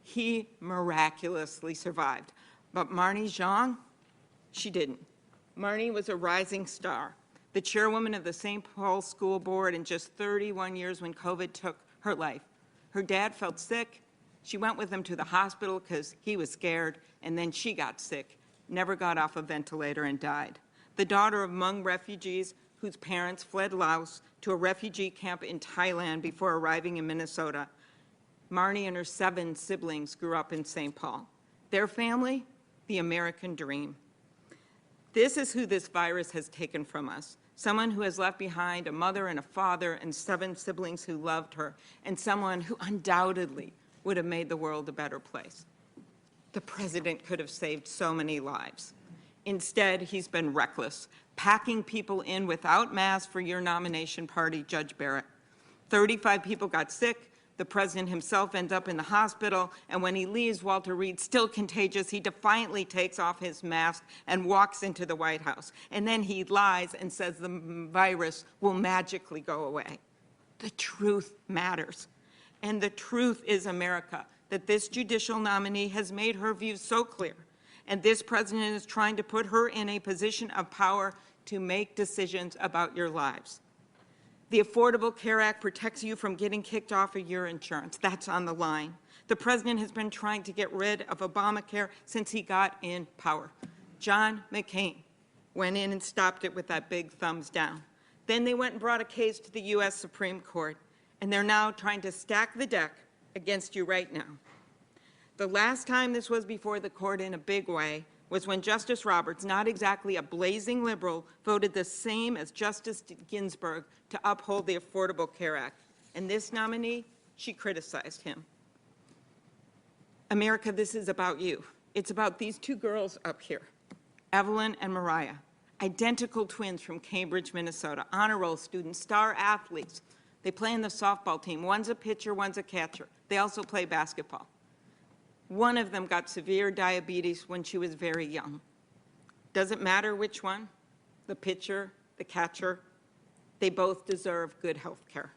[SPEAKER 10] He miraculously survived. But Marnie Zhang, she didn't. Marnie was a rising star, the chairwoman of the St. Paul School Board in just 31 years when COVID took her life. Her dad felt sick. She went with him to the hospital because he was scared, and then she got sick, never got off a ventilator, and died. The daughter of Hmong refugees whose parents fled Laos to a refugee camp in Thailand before arriving in Minnesota. Marnie and her 7 siblings grew up in St. Paul. Their family, the American dream. This is who this virus has taken from us. Someone who has left behind a mother and a father and 7 siblings who loved her, and someone who undoubtedly would have made the world a better place. The president could have saved so many lives. Instead, he's been reckless, packing people in without masks for your nomination party, Judge Barrett. 35 people got sick. The president himself ends up in the hospital, and when he leaves Walter Reed still contagious, he defiantly takes off his mask and walks into the White House. And then he lies and says the virus will magically go away. The truth matters. And the truth is, America, that this judicial nominee has made her views so clear, and this president is trying to put her in a position of power to make decisions about your lives. The Affordable Care Act protects you from getting kicked off of your insurance. That's on the line. The president has been trying to get rid of Obamacare since he got in power. John McCain went in and stopped it with that big thumbs down. Then they went and brought a case to the U.S. Supreme Court, and they're now trying to stack the deck against you right now. The last time this was before the court in a big way was when Justice Roberts, not exactly a blazing liberal, voted the same as Justice Ginsburg to uphold the Affordable Care Act. And this nominee, she criticized him. America, this is about you. It's about these 2 girls up here, Evelyn and Mariah, identical twins from Cambridge, Minnesota, honor roll students, star athletes. They play in the softball team. One's a pitcher, one's a catcher. They also play basketball. One of them got severe diabetes when she was very young. Does it matter which one? The pitcher, the catcher? They both deserve good health care.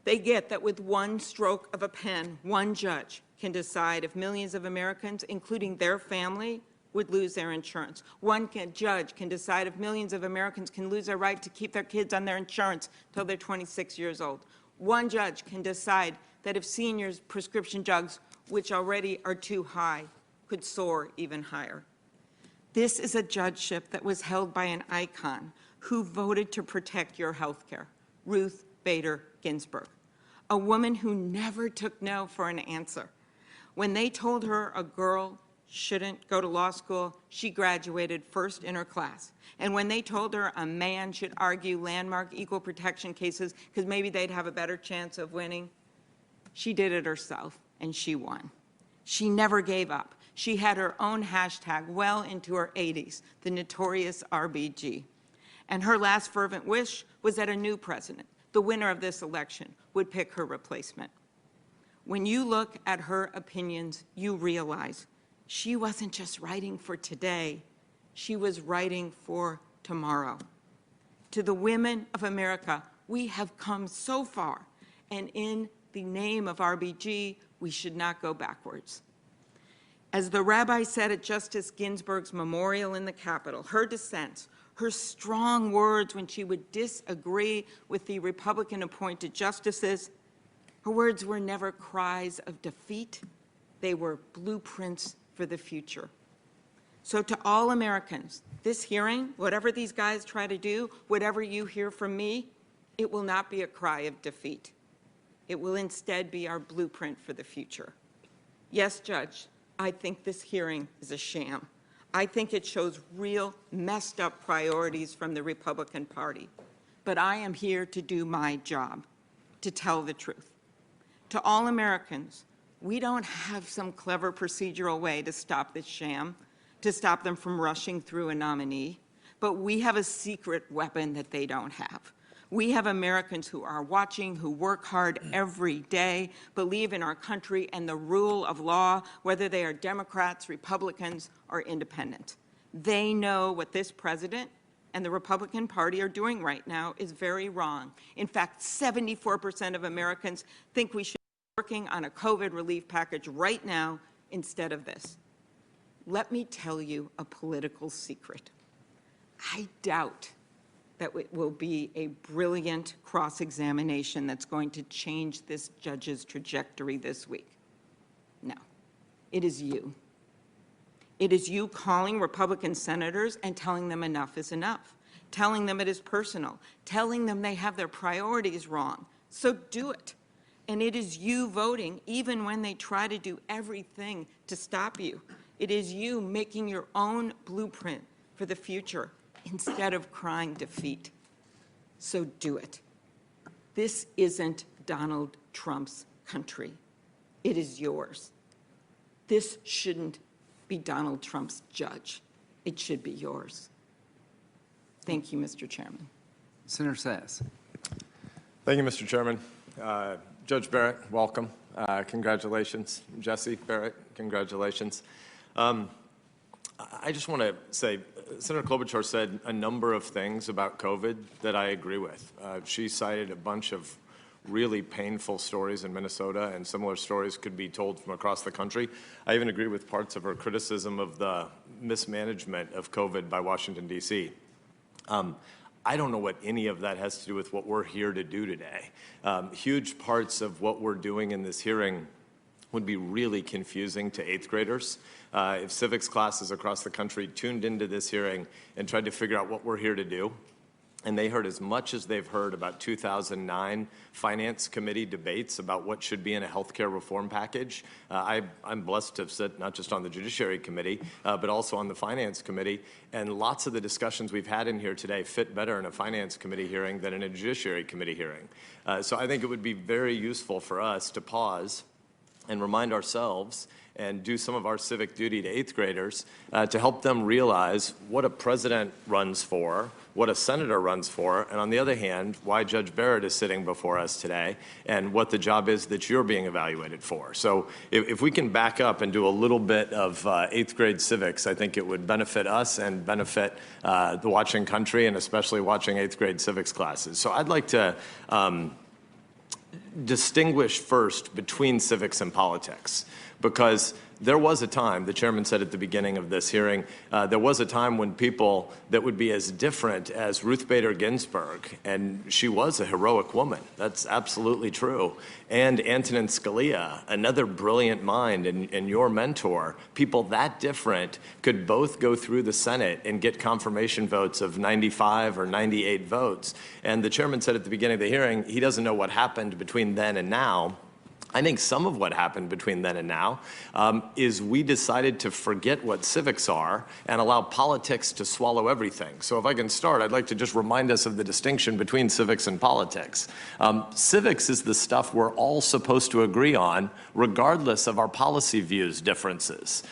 [SPEAKER 10] They get that with one stroke of a pen, one judge can decide if millions of Americans, including their family, would lose their insurance. One judge can decide if millions of Americans can lose their right to keep their kids on their insurance until they're 26 years old. One judge can decide that if seniors' prescription drugs, which already are too high, could soar even higher. This is a judgeship that was held by an icon who voted to protect your health care, Ruth Bader Ginsburg, a woman who never took no for an answer. When they told her a girl shouldn't go to law school, she graduated first in her class. And when they told her a man should argue landmark equal protection cases because maybe they'd have a better chance of winning, she did it herself, and she won. She never gave up. She had her own hashtag well into her 80s, the notorious RBG. And her last fervent wish was that a new president, the winner of this election, would pick her replacement. When you look at her opinions, you realize she wasn't just writing for today, she was writing for tomorrow. To the women of America, we have come so far, and in the name of RBG, we should not go backwards. As the rabbi said at Justice Ginsburg's memorial in the Capitol, her dissents, her strong words when she would disagree with the Republican-appointed justices, her words were never cries of defeat. They were blueprints for the future. So to all Americans, this hearing, whatever these guys try to do, whatever you hear from me, it will not be a cry of defeat. It will instead be our blueprint for the future. Yes, Judge, I think this hearing is a sham. I think it shows real messed up priorities from the Republican Party. But I am here to do my job, to tell the truth. To all Americans, we don't have some clever procedural way to stop this sham, to stop them from rushing through a nominee, but we have a secret weapon that they don't have. We have Americans who are watching, who work hard every day, believe in our country and the rule of law, whether they are Democrats, Republicans, or independent. They know what this president and the Republican Party are doing right now is very wrong. In fact, 74% of Americans think we should be working on a COVID relief package right now instead of this. Let me tell you a political secret. I doubt that it will be a brilliant cross-examination that's going to change this judge's trajectory this week. No, it is you. It is you calling Republican senators and telling them enough is enough, telling them it is personal, telling them they have their priorities wrong. So do it. And it is you voting even when they try to do everything to stop you. It is you making your own blueprint for the future instead of crying defeat. So do it. This isn't Donald Trump's country. It is yours. This shouldn't be Donald Trump's judge. It should be yours. Thank you, Mr. Chairman.
[SPEAKER 1] Senator Sass.
[SPEAKER 11] Thank you, Mr. Chairman. Judge Barrett, welcome. Congratulations. Jesse Barrett, congratulations. I just want to say, Senator Klobuchar said a number of things about COVID that I agree with. She cited a bunch of really painful stories in Minnesota, and similar stories could be told from across the country. I even agree with parts of her criticism of the mismanagement of COVID by Washington, D.C. I don't know what any of that has to do with what we're here to do today. Huge parts of what we're doing in this hearing would be really confusing to 8th graders. If civics classes across the country tuned into this hearing and tried to figure out what we're here to do, and they heard as much as they've heard about 2009 Finance Committee debates about what should be in a healthcare reform package. I'm blessed to sit not just on the Judiciary Committee, but also on the Finance Committee, and lots of the discussions we've had in here today fit better in a Finance Committee hearing than in a Judiciary Committee hearing. So I think it would be very useful for us to pause and remind ourselves and do some of our civic duty to 8th graders to help them realize what a president runs for, what a senator runs for, and on the other hand, why Judge Barrett is sitting before us today and what the job is that you're being evaluated for. So if we can back up and do a little bit of 8th grade civics, I think it would benefit us and benefit the watching country, and especially watching 8th grade civics classes. So I'd like to distinguish first between civics and politics, because there was a time, the chairman said at the beginning of this hearing, there was a time when people that would be as different as Ruth Bader Ginsburg, and she was a heroic woman, that's absolutely true, and Antonin Scalia, another brilliant mind and your mentor, people that different could both go through the Senate and get confirmation votes of 95 or 98 votes. And the chairman said at the beginning of the hearing, he doesn't know what happened between then and now. I think some of what happened between then and now is we decided to forget what civics are and allow politics to swallow everything. So if I can start, I'd like to just remind us of the distinction between civics and politics. Civics is the stuff we're all supposed to agree on, regardless of our policy views differences.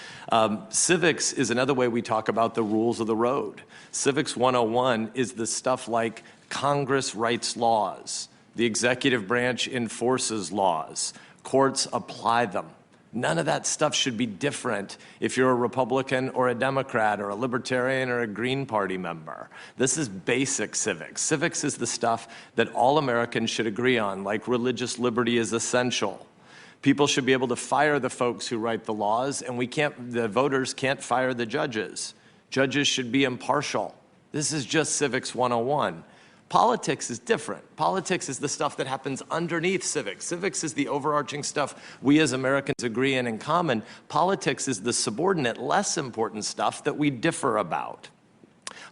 [SPEAKER 11] Civics is another way we talk about the rules of the road. Civics 101 is the stuff like Congress writes laws, the executive branch enforces laws, courts apply them. None of that stuff should be different if you're a Republican or a Democrat or a Libertarian or a Green Party member. This is basic civics. Civics is the stuff that all Americans should agree on, like religious liberty is essential. People should be able to fire the folks who write the laws, and the voters can't fire the judges. Judges should be impartial. This is just Civics 101. Politics is different. Politics is the stuff that happens underneath civics. Civics is the overarching stuff we as Americans agree in common. Politics is the subordinate, less important stuff that we differ about.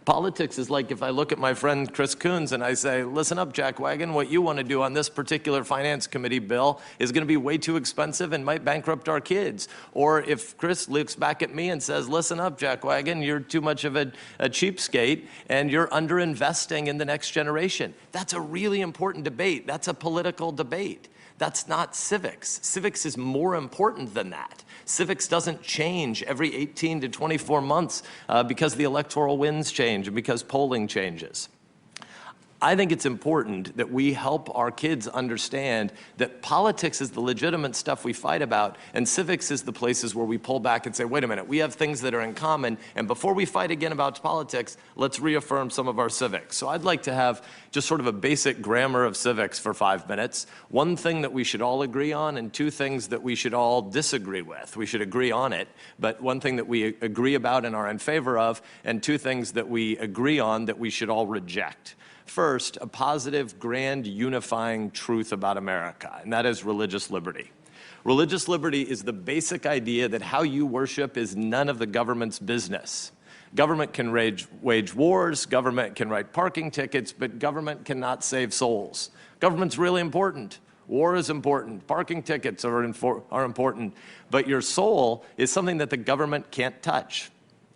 [SPEAKER 11] Politics is like if I look at my friend Chris Coons and I say, listen up, jackwagon, what you want to do on this particular Finance Committee bill is going to be way too expensive and might bankrupt our kids. Or if Chris looks back at me and says, listen up, jackwagon, you're too much of a cheapskate and you're underinvesting in the next generation. That's a really important debate. That's a political debate. That's not civics. Civics is more important than that. Civics doesn't change every 18 to 24 months because the electoral winds change and because polling changes. I think it's important that we help our kids understand that politics is the legitimate stuff we fight about, and civics is the places where we pull back and say, wait a minute, we have things that are in common, and before we fight again about politics, let's reaffirm some of our civics. So I'd like to have just sort of a basic grammar of civics for 5 minutes. One thing that we should all agree on, and two things that we should all disagree with. We should agree on it, but one thing that we agree about and are in favor of, and two things that we agree on that we should all reject. First, a positive, grand, unifying truth about America, and that is religious liberty. Religious liberty is the basic idea that how you worship is none of the government's business. Government can wage wars, government can write parking tickets, but government cannot save souls. Government's really important. War is important. Parking tickets are important. But your soul is something that the government can't touch.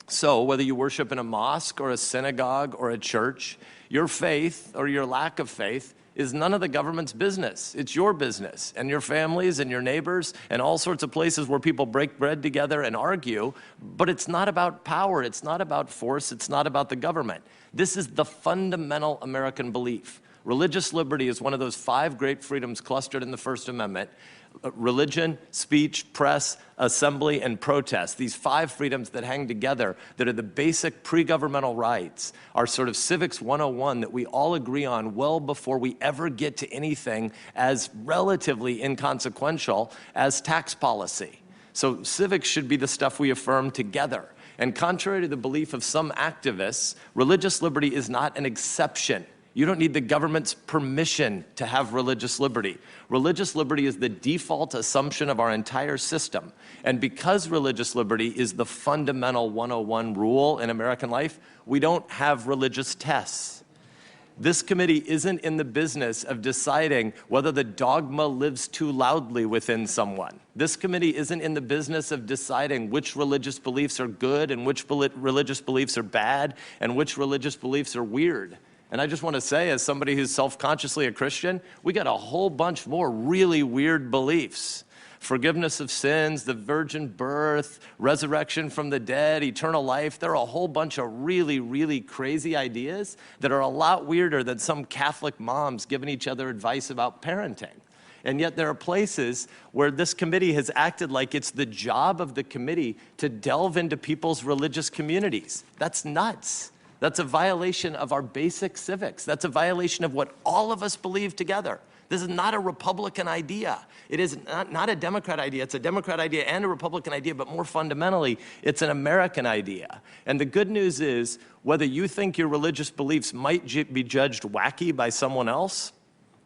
[SPEAKER 11] So whether you worship in a mosque or a synagogue or a church, your faith or your lack of faith is none of the government's business. It's your business and your families and your neighbors and all sorts of places where people break bread together and argue, but it's not about power, it's not about force, it's not about the government. This is the fundamental American belief. Religious liberty is one of those 5 great freedoms clustered in the First Amendment. Religion, speech, press, assembly, and protest. These 5 freedoms that hang together, that are the basic pre-governmental rights, are sort of civics 101 that we all agree on well before we ever get to anything as relatively inconsequential as tax policy. So civics should be the stuff we affirm together. And contrary to the belief of some activists, religious liberty is not an exception. You don't need the government's permission to have religious liberty. Religious liberty is the default assumption of our entire system. And because religious liberty is the fundamental 101 rule in American life, we don't have religious tests. This committee isn't in the business of deciding whether the dogma lives too loudly within someone. This committee isn't in the business of deciding which religious beliefs are good and which religious beliefs are bad and which religious beliefs are weird. And I just want to say, as somebody who's self-consciously a Christian, we got a whole bunch more really weird beliefs. Forgiveness of sins, the virgin birth, resurrection from the dead, eternal life. There are a whole bunch of really, really crazy ideas that are a lot weirder than some Catholic moms giving each other advice about parenting. And yet there are places where this committee has acted like it's the job of the committee to delve into people's religious communities. That's nuts. That's a violation of our basic civics. That's a violation of what all of us believe together. This is not a Republican idea. It is not a Democrat idea. It's a Democrat idea and a Republican idea, but more fundamentally, it's an American idea. And the good news is, whether you think your religious beliefs might be judged wacky by someone else,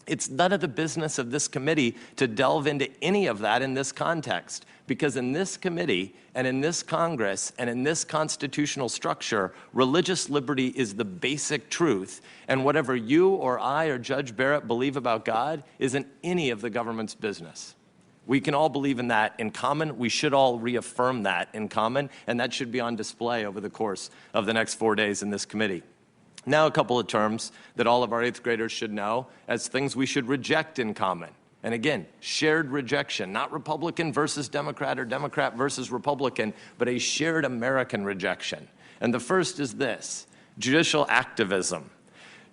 [SPEAKER 11] it's none of the business of this committee to delve into any of that in this context. Because in this committee and in this Congress and in this constitutional structure, religious liberty is the basic truth. And whatever you or I or Judge Barrett believe about God isn't any of the government's business. We can all believe in that in common. We should all reaffirm that in common. And that should be on display over the course of the next 4 days in this committee. Now, a couple of terms that all of our 8th graders should know as things we should reject in common. And again, shared rejection, not Republican versus Democrat or Democrat versus Republican, but a shared American rejection. And the first is this: judicial activism.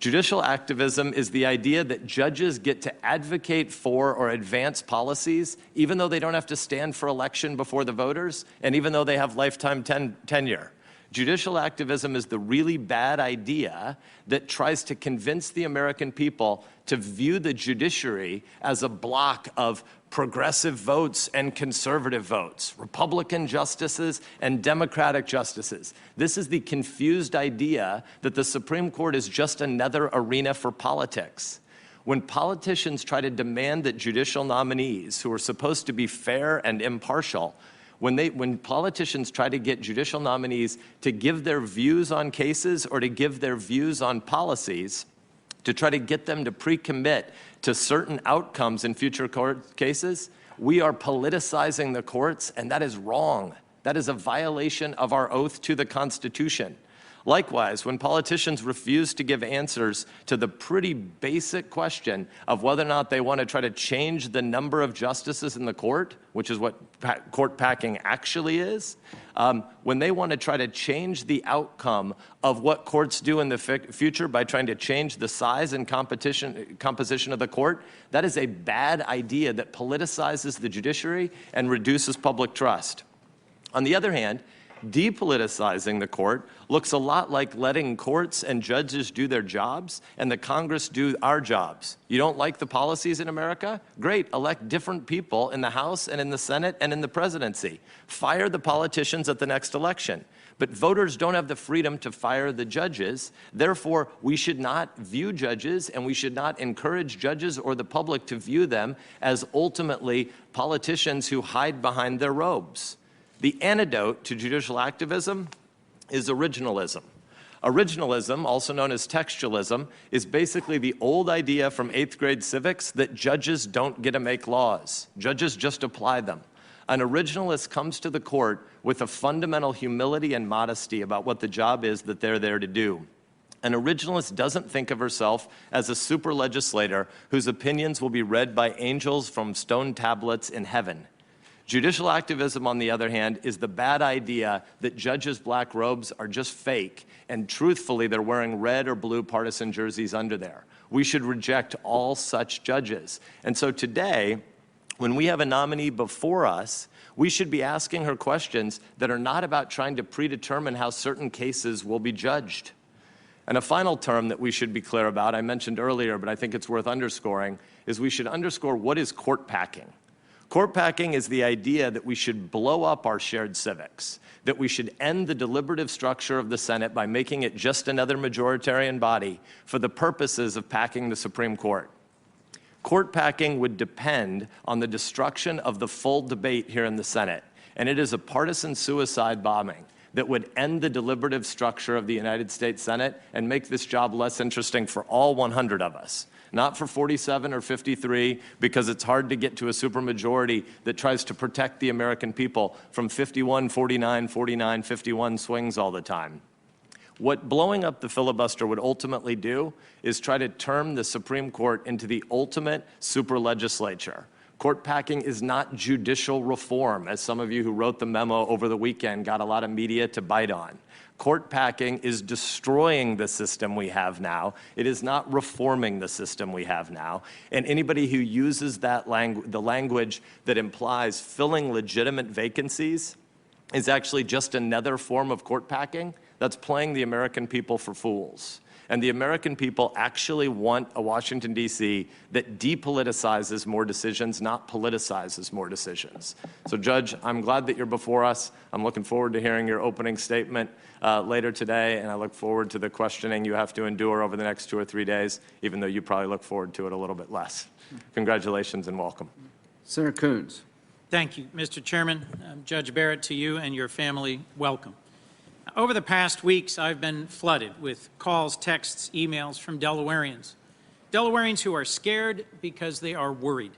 [SPEAKER 11] Judicial activism is the idea that judges get to advocate for or advance policies even though they don't have to stand for election before the voters and even though they have lifetime tenure. Judicial activism is the really bad idea that tries to convince the American people to view the judiciary as a block of progressive votes and conservative votes, Republican justices and Democratic justices. This is the confused idea that the Supreme Court is just another arena for politics. When politicians try to demand that judicial nominees, who are supposed to be fair and impartial, when politicians try to get judicial nominees to give their views on cases or to give their views on policies, to try to get them to pre-commit to certain outcomes in future court cases, we are politicizing the courts, and that is wrong. That is a violation of our oath to the Constitution. Likewise, when politicians refuse to give answers to the pretty basic question of whether or not they want to try to change the number of justices in the court, which is what court packing actually is, when they want to try to change the outcome of what courts do in the future by trying to change the size and composition of the court, that is a bad idea that politicizes the judiciary and reduces public trust. On the other hand, depoliticizing the court looks a lot like letting courts and judges do their jobs and the Congress do our jobs. You don't like the policies in America? Great, elect different people in the House and in the Senate and in the presidency. Fire the politicians at the next election. But voters don't have the freedom to fire the judges. Therefore, we should not view judges, and we should not encourage judges or the public to view them as ultimately politicians who hide behind their robes. The antidote to judicial activism is originalism. Originalism, also known as textualism, is basically the old idea from 8th grade civics that judges don't get to make laws. Judges just apply them. An originalist comes to the court with a fundamental humility and modesty about what the job is that they're there to do. An originalist doesn't think of herself as a super legislator whose opinions will be read by angels from stone tablets in heaven. Judicial activism, on the other hand, is the bad idea that judges' black robes are just fake, and truthfully, they're wearing red or blue partisan jerseys under there. We should reject all such judges. And so today, when we have a nominee before us, we should be asking her questions that are not about trying to predetermine how certain cases will be judged. And a final term that we should be clear about, I mentioned earlier, but I think it's worth underscoring, is we should underscore what is court packing. Court packing is the idea that we should blow up our shared civics, that we should end the deliberative structure of the Senate by making it just another majoritarian body for the purposes of packing the Supreme Court. Court packing would depend on the destruction of the full debate here in the Senate, and it is a partisan suicide bombing that would end the deliberative structure of the United States Senate and make this job less interesting for all 100 of us. Not for 47 or 53, because it's hard to get to a supermajority that tries to protect the American people from 51, 49, 49, 51 swings all the time. What blowing up the filibuster would ultimately do is try to turn the Supreme Court into the ultimate super legislature. Court packing is not judicial reform, as some of you who wrote the memo over the weekend got a lot of media to bite on. Court packing is destroying the system we have now. It is not reforming the system we have now. And anybody who uses that the language that implies filling legitimate vacancies is actually just another form of court packing that's playing the American people for fools. And the American people actually want a Washington, D.C. that depoliticizes more decisions, not politicizes more decisions. So, Judge, I'm glad that you're before us. I'm looking forward to hearing your opening statement later today, and I look forward to the questioning you have to endure over the next 2 or 3 days, even though you probably look forward to it a little bit less. Congratulations and welcome.
[SPEAKER 1] Senator Coons.
[SPEAKER 12] Thank you, Mr. Chairman. Judge Barrett, to you and your family, welcome. Over the past weeks, I've been flooded with calls, texts, emails from Delawareans. Delawareans who are scared because they are worried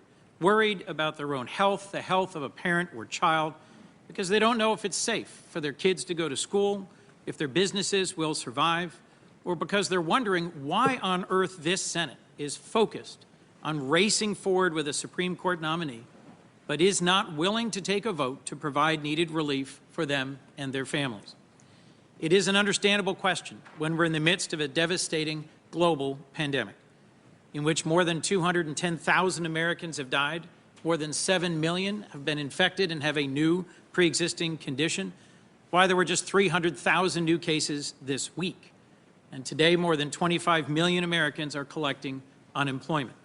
[SPEAKER 12] about their own health, the health of a parent or child, because they don't know if it's safe for their kids to go to school, if their businesses will survive, or because they're wondering why on earth this Senate is focused on racing forward with a Supreme Court nominee, but is not willing to take a vote to provide needed relief for them and their families. It is an understandable question when we're in the midst of a devastating global pandemic in which more than 210,000 Americans have died, more than 7 million have been infected and have a new pre-existing condition, why there were just 300,000 new cases this week. And today, more than 25 million Americans are collecting unemployment.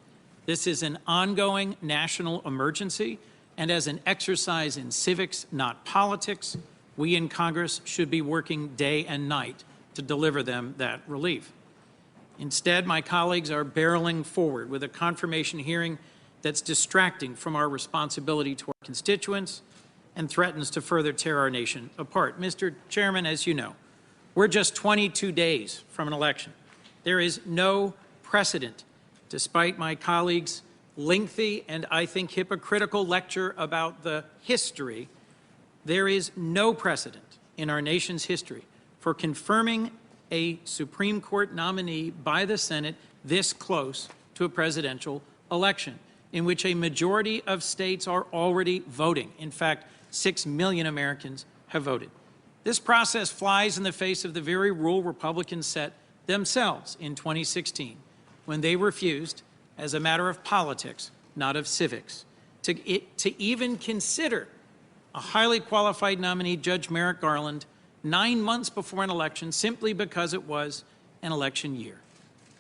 [SPEAKER 12] This is an ongoing national emergency, and as an exercise in civics, not politics, we in Congress should be working day and night to deliver them that relief. Instead, my colleagues are barreling forward with a confirmation hearing that's distracting from our responsibility to our constituents and threatens to further tear our nation apart. Mr. Chairman, as you know, we're just 22 days from an election. There is no precedent, despite my colleagues' lengthy and I think hypocritical lecture about the history. There is no precedent in our nation's history for confirming a Supreme Court nominee by the Senate this close to a presidential election, in which a majority of states are already voting. In fact, 6 million Americans have voted. This process flies in the face of the very rule Republicans set themselves in 2016, when they refused, as a matter of politics, not of civics, to even consider a highly qualified nominee, Judge Merrick Garland, 9 months before an election, simply because it was an election year.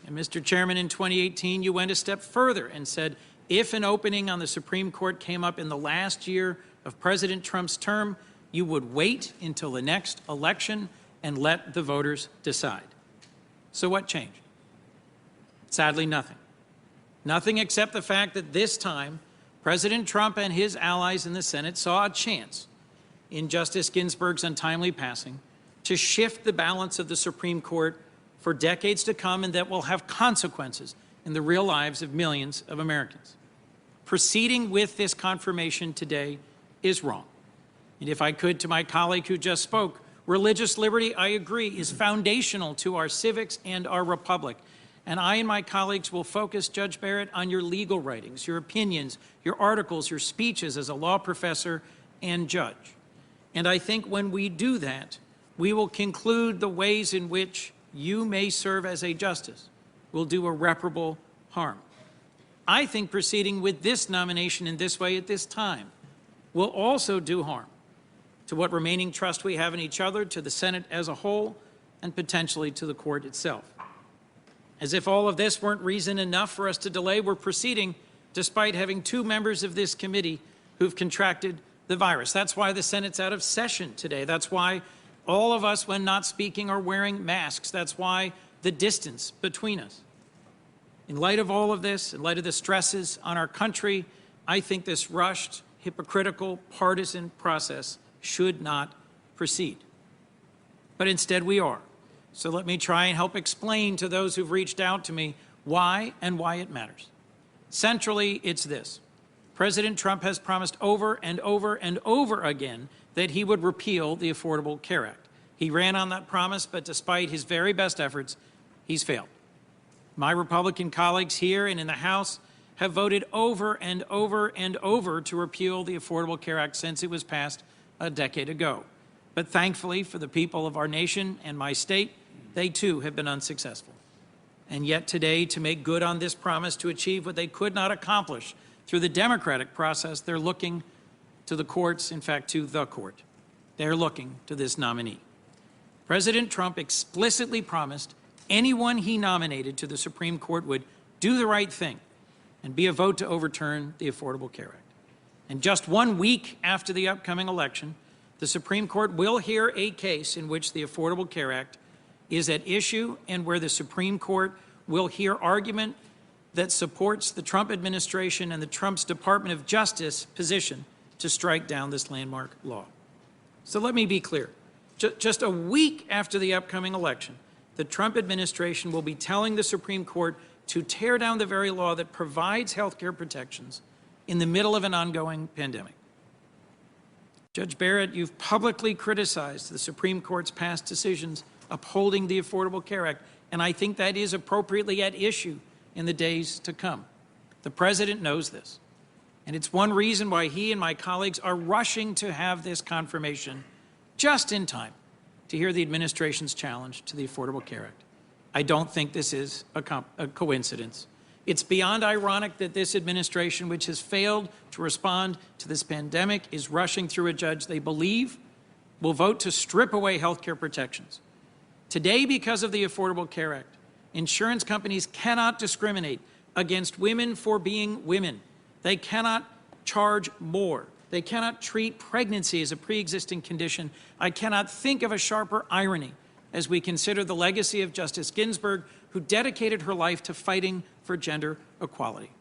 [SPEAKER 12] And Mr. Chairman, in 2018, you went a step further and said, if an opening on the Supreme Court came up in the last year of President Trump's term, you would wait until the next election and let the voters decide. So what changed? Sadly, nothing. Nothing except the fact that this time, President Trump and his allies in the Senate saw a chance in Justice Ginsburg's untimely passing to shift the balance of the Supreme Court for decades to come, and that will have consequences in the real lives of millions of Americans. Proceeding with this confirmation today is wrong. And if I could, to my colleague who just spoke, religious liberty, I agree, is foundational to our civics and our republic. And I and my colleagues will focus, Judge Barrett, on your legal writings, your opinions, your articles, your speeches as a law professor and judge. And I think when we do that, we will conclude the ways in which you may serve as a justice will do irreparable harm. I think proceeding with this nomination in this way at this time will also do harm to what remaining trust we have in each other, to the Senate as a whole, and potentially to the court itself. As if all of this weren't reason enough for us to delay, we're proceeding despite having 2 members of this committee who've contracted the virus. That's why the Senate's out of session today. That's why all of us, when not speaking, are wearing masks. That's why the distance between us. In light of all of this, in light of the stresses on our country, I think this rushed, hypocritical, partisan process should not proceed. But instead we are. So let me try and help explain to those who've reached out to me why and why it matters. Centrally, it's this. President Trump has promised over and over and over again that he would repeal the Affordable Care Act. He ran on that promise, but despite his very best efforts, he's failed. My Republican colleagues here and in the House have voted over and over and over to repeal the Affordable Care Act since it was passed a decade ago. But thankfully for the people of our nation and my state, they too have been unsuccessful. And yet today, to make good on this promise, to achieve what they could not accomplish through the democratic process, they're looking to the courts, in fact, to the court. They're looking to this nominee. President Trump explicitly promised anyone he nominated to the Supreme Court would do the right thing and be a vote to overturn the Affordable Care Act. And just 1 week after the upcoming election, the Supreme Court will hear a case in which the Affordable Care Act is at issue and where the Supreme Court will hear argument that supports the Trump administration and the Trump's Department of Justice position to strike down this landmark law. So let me be clear. Just a week after the upcoming election, the Trump administration will be telling the Supreme Court to tear down the very law that provides health care protections in the middle of an ongoing pandemic. Judge Barrett, you've publicly criticized the Supreme Court's past decisions upholding the Affordable Care Act, and I think that is appropriately at issue in the days to come. The President knows this, and it's one reason why he and my colleagues are rushing to have this confirmation just in time to hear the administration's challenge to the Affordable Care Act. I don't think this is a coincidence. It's beyond ironic that this administration, which has failed to respond to this pandemic, is rushing through a judge they believe will vote to strip away health care protections. Today, because of the Affordable Care Act, insurance companies cannot discriminate against women for being women. They cannot charge more. They cannot treat pregnancy as a pre-existing condition. I cannot think of a sharper irony as we consider the legacy of Justice Ginsburg, who dedicated her life to fighting for gender equality.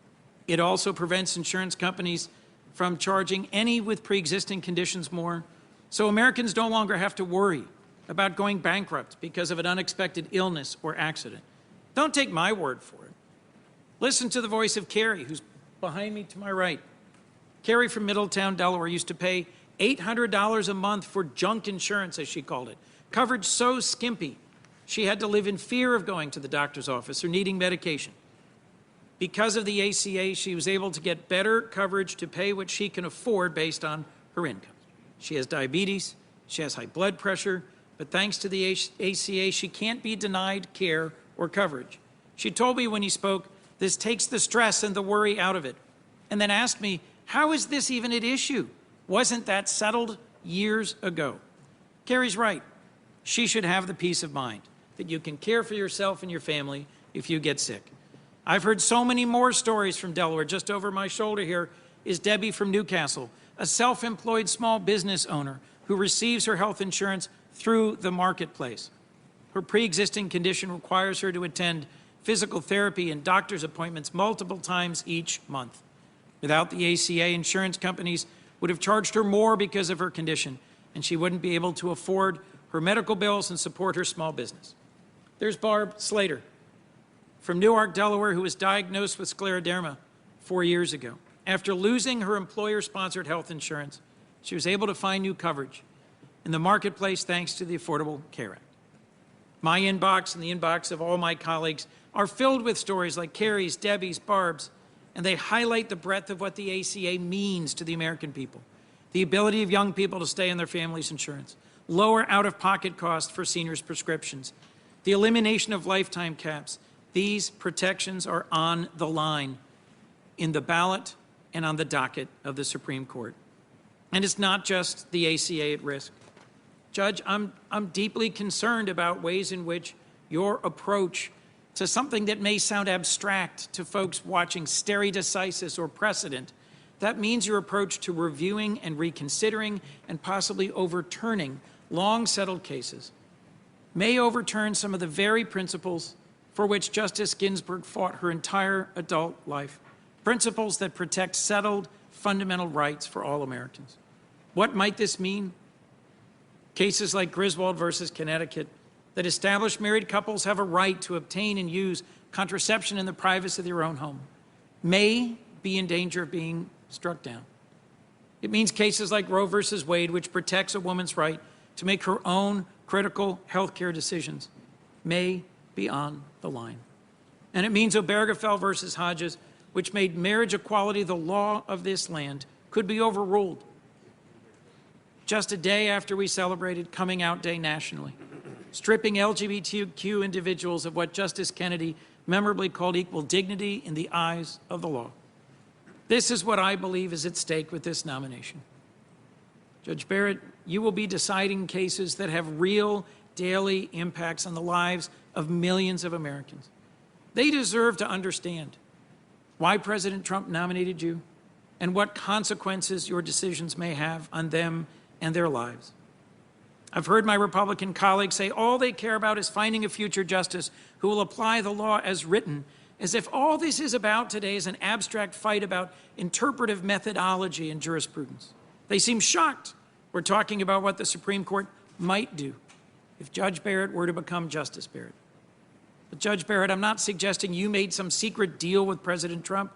[SPEAKER 12] It also prevents insurance companies from charging any with pre-existing conditions more, so Americans no longer have to worry about going bankrupt because of an unexpected illness or accident. Don't take my word for it. Listen to the voice of Carrie, who's behind me to my right. Carrie from Middletown, Delaware, used to pay $800 a month for junk insurance, as she called it, coverage so skimpy She had to live in fear of going to the doctor's office or needing medication. Because of the ACA, she was able to get better coverage to pay what she can afford based on her income. She has diabetes, she has high blood pressure, but thanks to the ACA, she can't be denied care or coverage. She told me when he spoke, this takes the stress and the worry out of it, and then asked me, how is this even at issue? Wasn't that settled years ago? Carrie's right. She should have the peace of mind that you can care for yourself and your family if you get sick. I've heard so many more stories from Delaware. Just over my shoulder here is Debbie from Newcastle, a self-employed small business owner who receives her health insurance through the marketplace. Her pre-existing condition requires her to attend physical therapy and doctor's appointments multiple times each month. Without the ACA, insurance companies would have charged her more because of her condition, and she wouldn't be able to afford her medical bills and support her small business. There's Barb Slater from Newark, Delaware, who was diagnosed with scleroderma 4 years ago. After losing her employer-sponsored health insurance, she was able to find new coverage in the marketplace thanks to the Affordable Care Act. My inbox and the inbox of all my colleagues are filled with stories like Carrie's, Debbie's, Barb's, and they highlight the breadth of what the ACA means to the American people. The ability of young people to stay on their family's insurance, lower out-of-pocket costs for seniors' prescriptions, the elimination of lifetime caps. These protections are on the line in the ballot and on the docket of the Supreme Court. And it's not just the ACA at risk. Judge, I'm deeply concerned about ways in which your approach to something that may sound abstract to folks watching stare decisis or precedent, that means your approach to reviewing and reconsidering and possibly overturning long-settled cases may overturn some of the very principles for which Justice Ginsburg fought her entire adult life, principles that protect settled fundamental rights for all Americans. What might this mean? Cases like Griswold versus Connecticut that establish married couples have a right to obtain and use contraception in the privacy of their own home may be in danger of being struck down. It means cases like Roe versus Wade, which protects a woman's right to make her own critical health care decisions, may be on the line. And it means Obergefell versus Hodges, which made marriage equality the law of this land, could be overruled. Just a day after we celebrated Coming Out Day nationally, stripping LGBTQ individuals of what Justice Kennedy memorably called equal dignity in the eyes of the law. This is what I believe is at stake with this nomination. Judge Barrett, you will be deciding cases that have real daily impacts on the lives of millions of Americans. They deserve to understand why President Trump nominated you and what consequences your decisions may have on them and their lives. I've heard my Republican colleagues say all they care about is finding a future justice who will apply the law as written, as if all this is about today is an abstract fight about interpretive methodology and jurisprudence. They seem shocked we're talking about what the Supreme Court might do if Judge Barrett were to become Justice Barrett. But Judge Barrett, I'm not suggesting you made some secret deal with President Trump,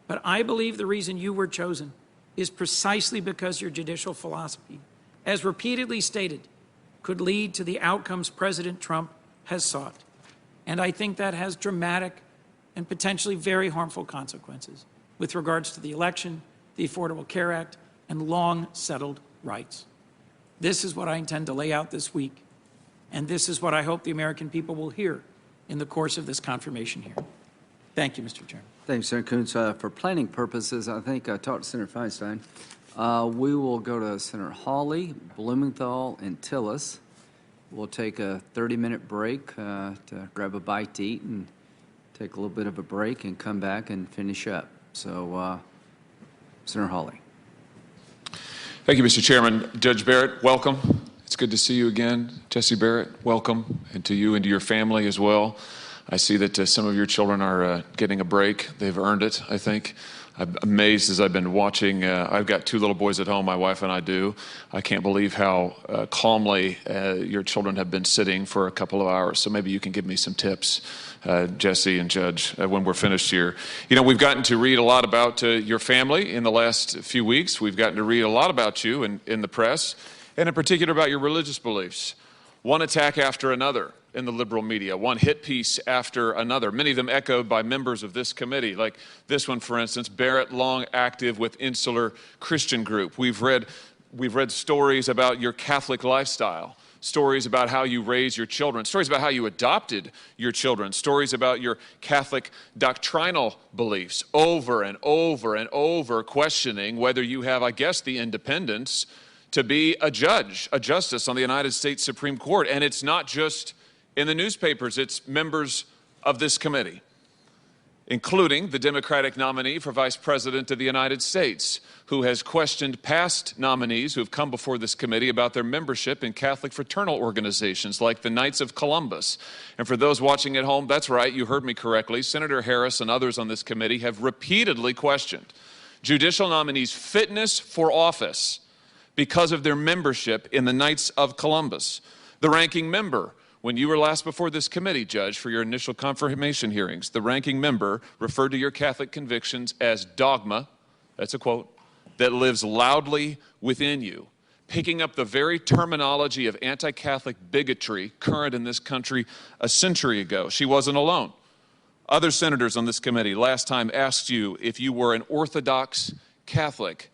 [SPEAKER 12] but I believe the reason you were chosen is precisely because your judicial philosophy, as repeatedly stated, could lead to the outcomes President Trump has sought. And I think that has dramatic and potentially very harmful consequences with regards to the election, the Affordable Care Act, and long-settled rights. This is what I intend to lay out this week, and this is what I hope the American people will hear in the course of this confirmation hearing. Thank you, Mr. Chairman.
[SPEAKER 1] Thank you, Senator Coons. For planning purposes, I think I talked to Senator Feinstein. We will go to Senator Hawley, Blumenthal, and Tillis. We'll take a 30-minute break to grab a bite to eat and take a little bit of a break and come back and finish up. So, Senator Hawley.
[SPEAKER 13] Thank you, Mr. Chairman. Judge Barrett, welcome. It's good to see you again. Jesse Barrett, welcome, and to you and to your family as well. I see that some of your children are getting a break. They've earned it, I think. I'm amazed as I've been watching. I've got 2 little boys at home, my wife and I do. I can't believe how calmly your children have been sitting for a couple of hours. So maybe you can give me some tips, Jesse and Judge, when we're finished here. You know, we've gotten to read a lot about your family in the last few weeks. We've gotten to read a lot about you in the press, and in particular about your religious beliefs. One attack after another in the liberal media, one hit piece after another, many of them echoed by members of this committee, like this one, for instance, Barrett, long active with Insular Christian Group. We've read stories about your Catholic lifestyle, stories about how you raise your children, stories about how you adopted your children, stories about your Catholic doctrinal beliefs, over and over and over questioning whether you have, I guess, the independence to be a judge, a justice on the United States Supreme Court. And it's not just in the newspapers, it's members of this committee, including the Democratic nominee for Vice President of the United States, who has questioned past nominees who have come before this committee about their membership in Catholic fraternal organizations like the Knights of Columbus. And for those watching at home, that's right, you heard me correctly. Senator Harris and others on this committee have repeatedly questioned judicial nominees' fitness for office because of their membership in the Knights of Columbus. The ranking member, when you were last before this committee, Judge, for your initial confirmation hearings, the ranking member referred to your Catholic convictions as dogma, that's a quote, that lives loudly within you, picking up the very terminology of anti-Catholic bigotry current in this country a century ago. She wasn't alone. Other senators on this committee last time asked you if you were an Orthodox Catholic.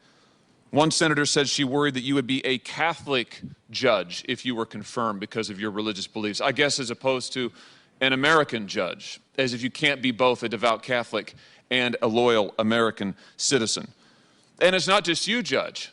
[SPEAKER 13] One senator said she worried that you would be a Catholic judge if you were confirmed because of your religious beliefs, I guess as opposed to an American judge, as if you can't be both a devout Catholic and a loyal American citizen. And it's not just you, Judge.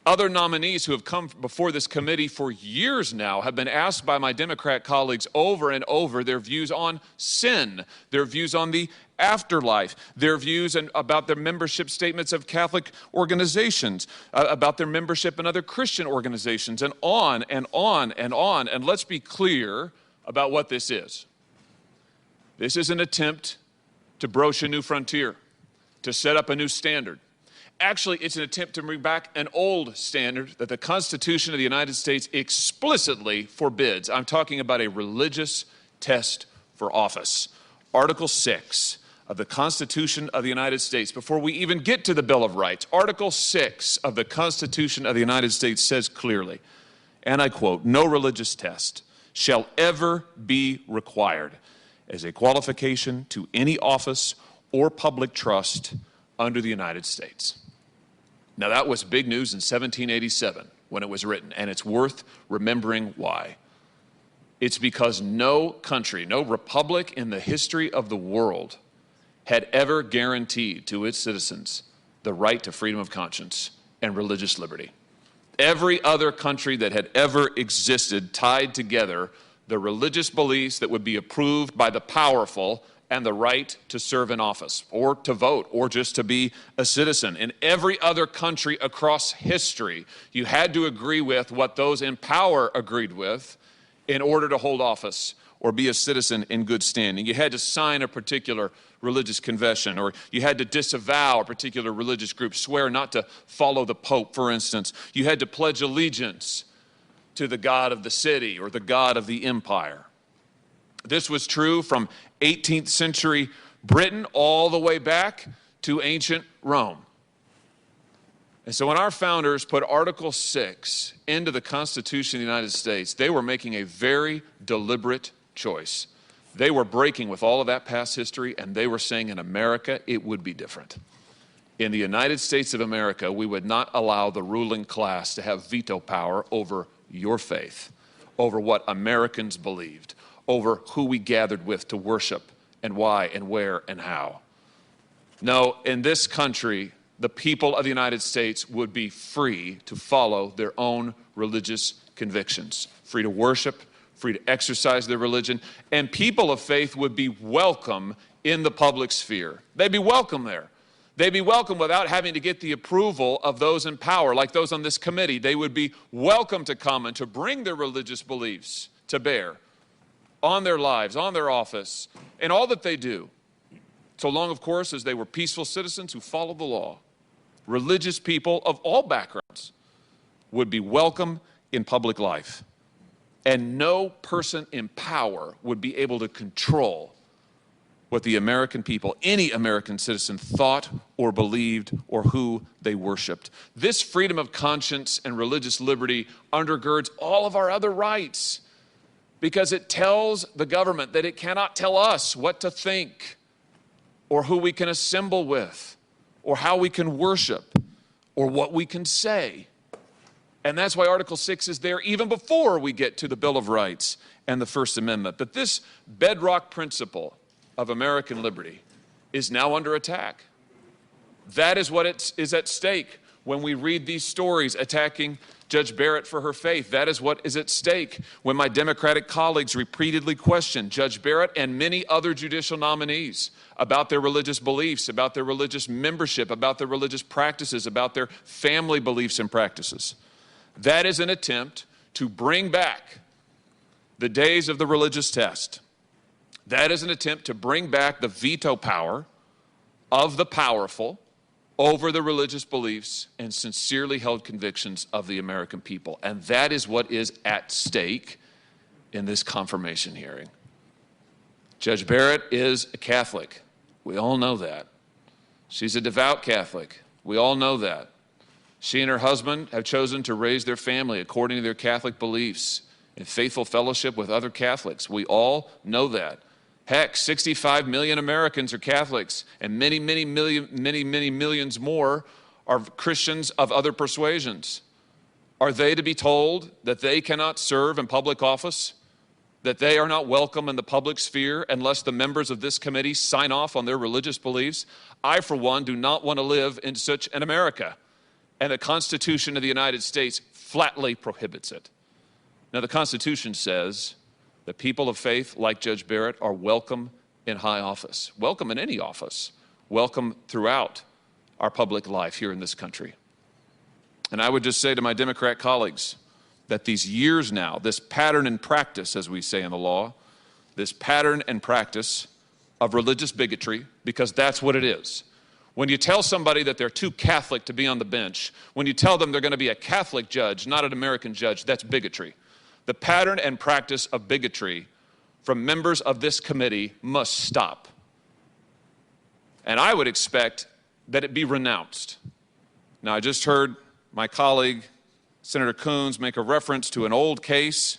[SPEAKER 13] Other nominees who have come before this committee for years now have been asked by my Democrat colleagues over and over their views on sin, their views on the afterlife, their views about their membership statements of Catholic organizations, about their membership in other Christian organizations, and on and on and on. And let's be clear about what this is. This is an attempt to broach a new frontier, to set up a new standard. Actually, it's an attempt to bring back an old standard that the Constitution of the United States explicitly forbids. I'm talking about a religious test for office. Article 6 of the Constitution of the United States, before we even get to the Bill of Rights, Article 6 of the Constitution of the United States says clearly, and I quote, "No religious test shall ever be required as a qualification to any office or public trust under the United States." Now, that was big news in 1787 when it was written, and it's worth remembering why. It's because no country, no republic in the history of the world had ever guaranteed to its citizens the right to freedom of conscience and religious liberty. Every other country that had ever existed tied together the religious beliefs that would be approved by the powerful and the right to serve in office, or to vote, or just to be a citizen. In every other country across history, you had to agree with what those in power agreed with in order to hold office or be a citizen in good standing. You had to sign a particular religious confession, or you had to disavow a particular religious group, swear not to follow the Pope, for instance. You had to pledge allegiance to the God of the city or the God of the empire. This was true from 18th century Britain all the way back to ancient Rome. And so when our founders put Article 6 into the Constitution of the United States, they were making a very deliberate choice. They were breaking with all of that past history, and they were saying in America it would be different. In the United States of America, we would not allow the ruling class to have veto power over your faith, over what Americans believed, over who we gathered with to worship and why and where and how. No, in this country, the people of the United States would be free to follow their own religious convictions, free to worship, free to exercise their religion, and people of faith would be welcome in the public sphere. They'd be welcome there. They'd be welcome without having to get the approval of those in power, like those on this committee. They would be welcome to come and to bring their religious beliefs to bear on their lives, on their office, and all that they do, so long, of course, as they were peaceful citizens who followed the law. Religious people of all backgrounds would be welcome in public life, and no person in power would be able to control what the American people, any American citizen, thought or believed or who they worshiped. This freedom of conscience and religious liberty undergirds all of our other rights. because it tells the government that it cannot tell us what to think or who we can assemble with or how we can worship or what we can say. And that's why Article 6 is there even before we get to the Bill of Rights and the First Amendment. But this bedrock principle of American liberty is now under attack. That is what is at stake when we read these stories attacking Judge Barrett for her faith. That is what is at stake when my Democratic colleagues repeatedly question Judge Barrett and many other judicial nominees about their religious beliefs, about their religious membership, about their religious practices, about their family beliefs and practices. That is an attempt to bring back the days of the religious test. That is an attempt to bring back the veto power of the powerful over the religious beliefs and sincerely held convictions of the American people. And that is what is at stake in this confirmation hearing. Judge Barrett is a Catholic. We all know that. She's a devout Catholic. We all know that. She and her husband have chosen to raise their family according to their Catholic beliefs in faithful fellowship with other Catholics. We all know that. Heck, 65 million Americans are Catholics, and many millions more are Christians of other persuasions. Are they to be told that they cannot serve in public office, that they are not welcome in the public sphere unless the members of this committee sign off on their religious beliefs? I, for one, do not want to live in such an America, and the Constitution of the United States flatly prohibits it. Now, the Constitution says that people of faith, like Judge Barrett, are welcome in high office, welcome in any office, welcome throughout our public life here in this country. And I would just say to my Democrat colleagues that these years now, this pattern and practice, as we say in the law, this pattern and practice of religious bigotry, because that's what it is. When you tell somebody that they're too Catholic to be on the bench, when you tell them they're going to be a Catholic judge, not an American judge, that's bigotry. The pattern and practice of bigotry from members of this committee must stop. And I would expect that it be renounced. Now, I just heard my colleague, Senator Coons, make a reference to an old case,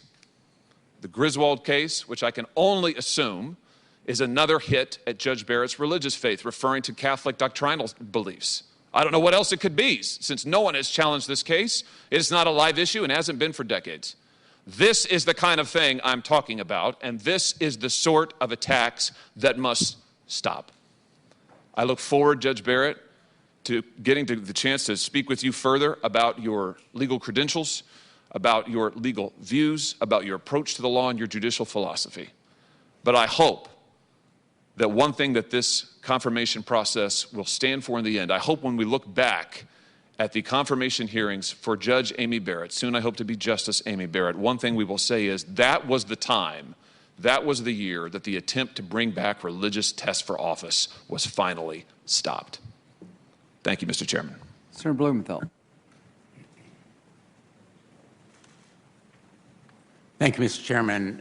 [SPEAKER 13] the Griswold case, which I can only assume is another hit at Judge Barrett's religious faith, referring to Catholic doctrinal beliefs. I don't know what else it could be, since no one has challenged this case. It is not a live issue and hasn't been for decades. This is the kind of thing I'm talking about, and this is the sort of attacks that must stop. I look forward, Judge Barrett, to getting to the chance to speak with you further about your legal credentials, about your legal views, about your approach to the law and your judicial philosophy. But I hope that one thing that this confirmation process will stand for in the end, I hope when we look back at the confirmation hearings for Judge Amy Barrett, soon I hope to be Justice Amy Barrett, one thing we will say is that was the time, that was the year that the attempt to bring back religious tests for office was finally stopped. Thank you, Mr. Chairman.
[SPEAKER 1] Senator Blumenthal.
[SPEAKER 14] Thank you, Mr. Chairman.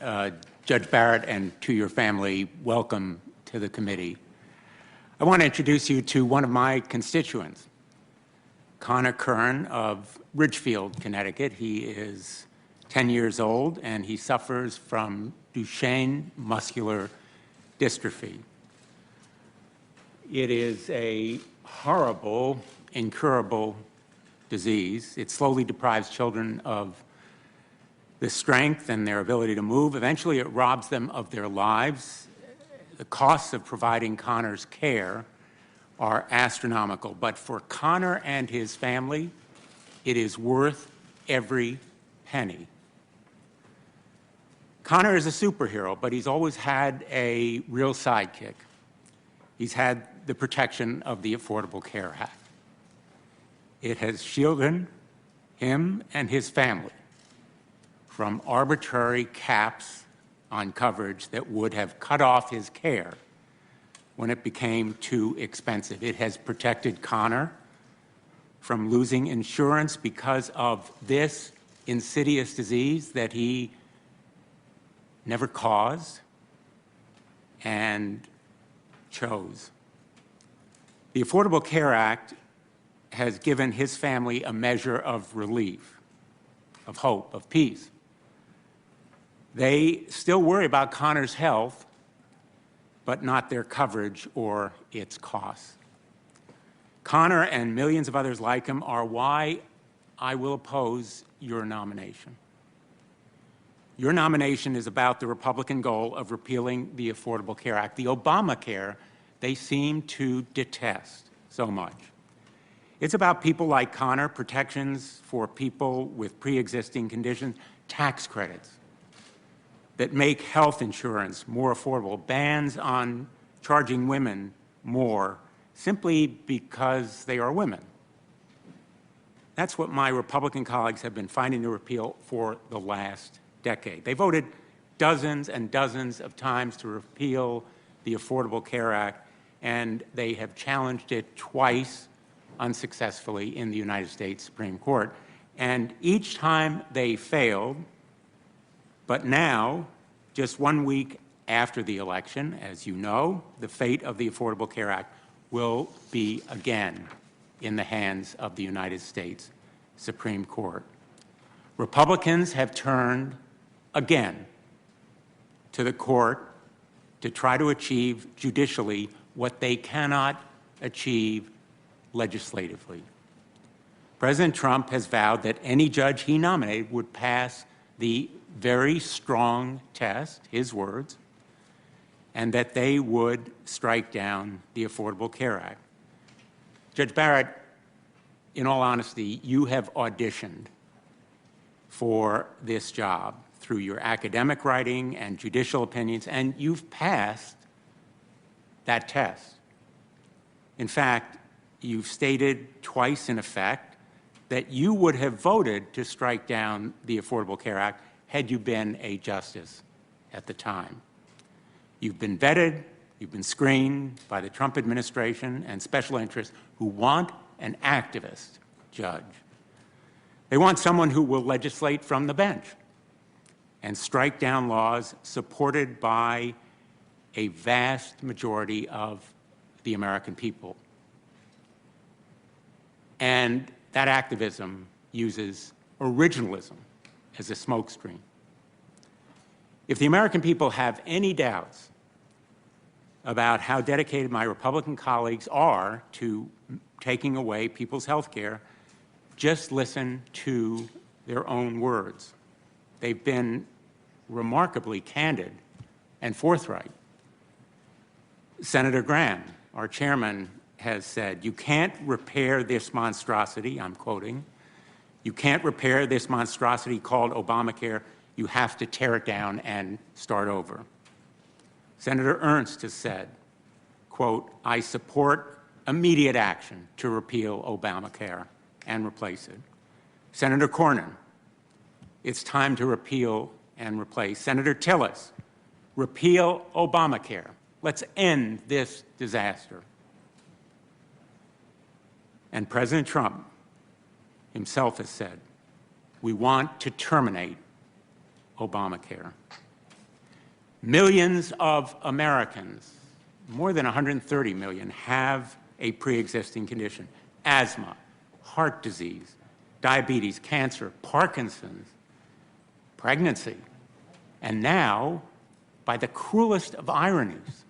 [SPEAKER 14] Judge Barrett, and to your family, welcome to the committee. I want to introduce you to one of my constituents, Connor Kern of Ridgefield, Connecticut. He is 10 years old, and he suffers from Duchenne muscular dystrophy. It is a horrible, incurable disease. It slowly deprives children of the strength and their ability to move. Eventually, it robs them of their lives. The costs of providing Connor's care are astronomical, but for Connor and his family, it is worth every penny. Connor is a superhero, but he's always had a real sidekick. He's had the protection of the Affordable Care Act. It has shielded him and his family from arbitrary caps on coverage that would have cut off his care when it became too expensive. It has protected Connor from losing insurance because of this insidious disease that he never caused and chose. The Affordable Care Act has given his family a measure of relief, of hope, of peace. They still worry about Connor's health, but not their coverage or its costs. Connor and millions of others like him are why I will oppose your nomination. Your nomination is about the Republican goal of repealing the Affordable Care Act, the Obamacare they seem to detest so much. It's about people like Connor, protections for people with pre-existing conditions, tax credits that make health insurance more affordable, bans on charging women more simply because they are women. That's what my Republican colleagues have been fighting to repeal for the last decade. They voted dozens and dozens of times to repeal the Affordable Care Act, and they have challenged it twice unsuccessfully in the United States Supreme Court. And each time they failed, but now, just 1 week after the election, as you know, the fate of the Affordable Care Act will be again in the hands of the United States Supreme Court. Republicans have turned again to the court to try to achieve judicially what they cannot achieve legislatively. President Trump has vowed that any judge he nominated would pass the very strong test, his words, and that they would strike down the Affordable Care Act. Judge Barrett, in all honesty, you have auditioned for this job through your academic writing and judicial opinions, and you've passed that test. In fact, you've stated twice in effect that you would have voted to strike down the Affordable Care Act had you been a justice at the time. You've been vetted, you've been screened by the Trump administration and special interests who want an activist judge. They want someone who will legislate from the bench and strike down laws supported by a vast majority of the American people. And that activism uses originalism as a smokescreen. If the American people have any doubts about how dedicated my Republican colleagues are to taking away people's health care, just listen to their own words. They've been remarkably candid and forthright. Senator Graham, our chairman, has said, "You can't repair this monstrosity," I'm quoting, "you can't repair this monstrosity called Obamacare. You have to tear it down and start over." Senator Ernst has said, quote, "I support immediate action to repeal Obamacare and replace it." Senator Cornyn, "It's time to repeal and replace." Senator Tillis, "Repeal Obamacare. Let's end this disaster." And President Trump himself has said, "We want to terminate Obamacare." Millions of Americans, more than 130 million, have a pre-existing condition: asthma, heart disease, diabetes, cancer, Parkinson's, pregnancy, and now, by the cruelest of ironies,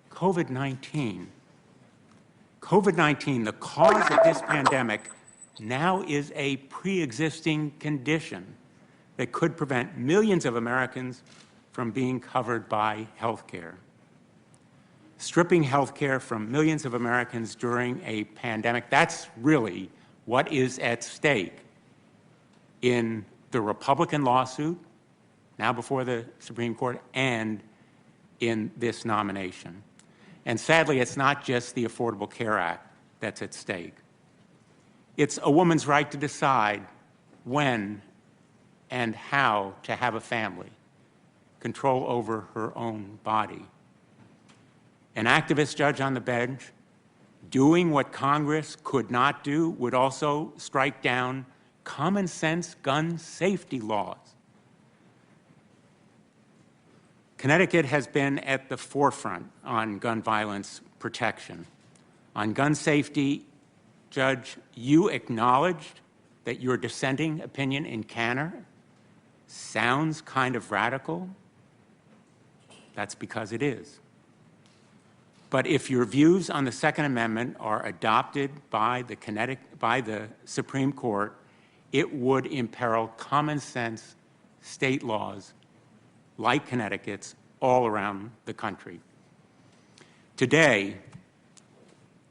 [SPEAKER 14] COVID-19. COVID-19, the cause of this pandemic, now is a pre-existing condition that could prevent millions of Americans from being covered by health care. Stripping health care from millions of Americans during a pandemic, that's really what is at stake in the Republican lawsuit, now before the Supreme Court, and in this nomination. And sadly, it's not just the Affordable Care Act that's at stake. It's a woman's right to decide when and how to have a family, control over her own body. An activist judge on the bench doing what Congress could not do would also strike down common sense gun safety laws. Connecticut has been at the forefront on gun violence protection. On gun safety, Judge, you acknowledged that your dissenting opinion in Kern sounds kind of radical, that's because it is. But if your views on the Second Amendment are adopted by the Supreme Court, it would imperil common sense state laws like Connecticut's all around the country. Today,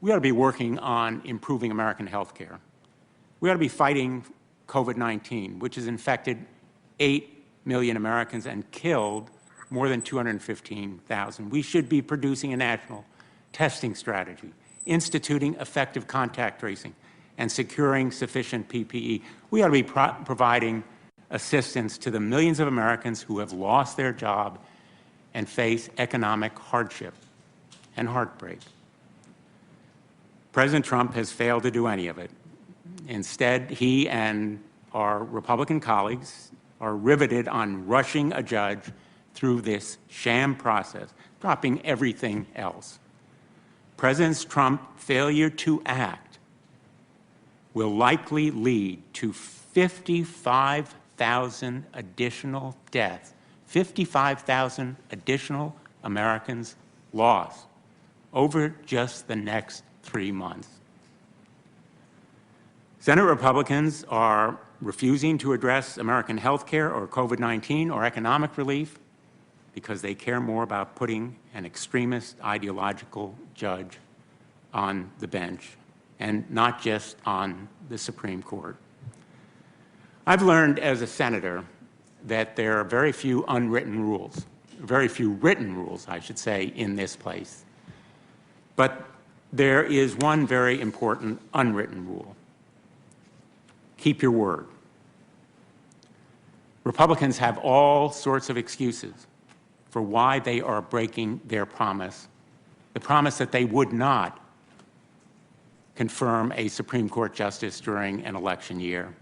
[SPEAKER 14] we ought to be working on improving American health care. We ought to be fighting COVID-19, which has infected 8 million Americans and killed more than 215,000. We should be producing a national testing strategy, instituting effective contact tracing, and securing sufficient PPE. We ought to be providing assistance to the millions of Americans who have lost their job and face economic hardship and heartbreak. President Trump has failed to do any of it. Instead, he and our Republican colleagues are riveted on rushing a judge through this sham process, dropping everything else. President Trump's failure to act will likely lead to 55,000 additional deaths, 55,000 additional Americans lost over just the next 3 months. Senate Republicans are refusing to address American health care or COVID-19 or economic relief because they care more about putting an extremist ideological judge on the bench and not just on the Supreme Court. I've learned as a senator that there are very few unwritten rules, very few written rules, I should say, in this place. But there is one very important unwritten rule. Keep your word. Republicans have all sorts of excuses for why they are breaking their promise, the promise that they would not confirm a Supreme Court justice during an election year.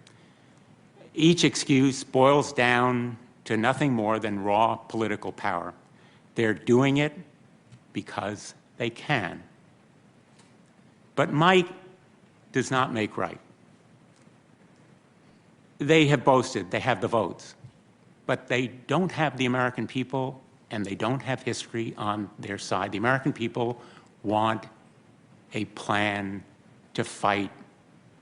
[SPEAKER 14] Each excuse boils down to nothing more than raw political power. They're doing it because they can. But might does not make right. They have boasted they have the votes, but they don't have the American people and they don't have history on their side. The American people want a plan to fight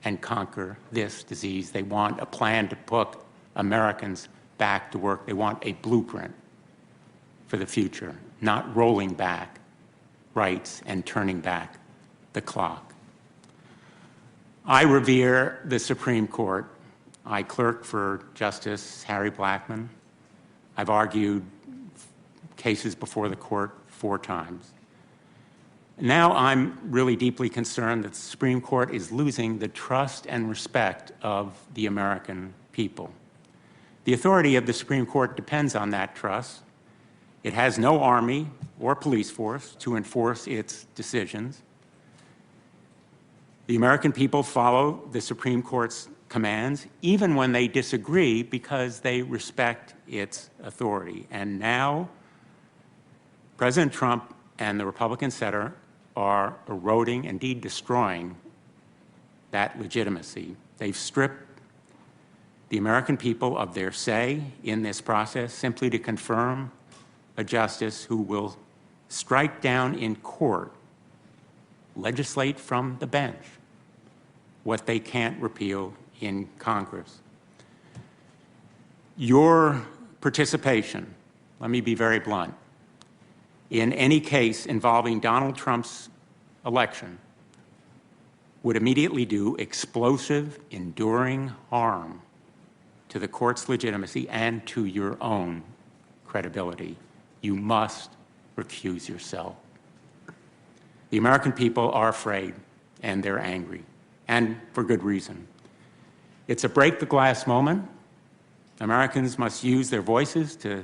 [SPEAKER 14] and conquer this disease. They want a plan to put Americans back to work. They want a blueprint for the future, not rolling back rights and turning back the clock. I revere the Supreme Court. I clerked for Justice Harry Blackmun. I've argued cases before the court 4 times. Now I'm really deeply concerned that the Supreme Court is losing the trust and respect of the American people. The authority of the Supreme Court depends on that trust. It has no army or police force to enforce its decisions. The American people follow the Supreme Court's commands, even when they disagree, because they respect its authority. And now, President Trump and the Republican Senate are eroding, indeed destroying, that legitimacy. They've stripped the American people of their say in this process simply to confirm a justice who will strike down in court, legislate from the bench, what they can't repeal in Congress. Your participation, let me be very blunt, in any case involving Donald Trump's election would immediately do explosive, enduring harm to the court's legitimacy and to your own credibility. You must recuse yourself. The American people are afraid and they're angry, and for good reason. It's a break the glass moment. Americans must use their voices to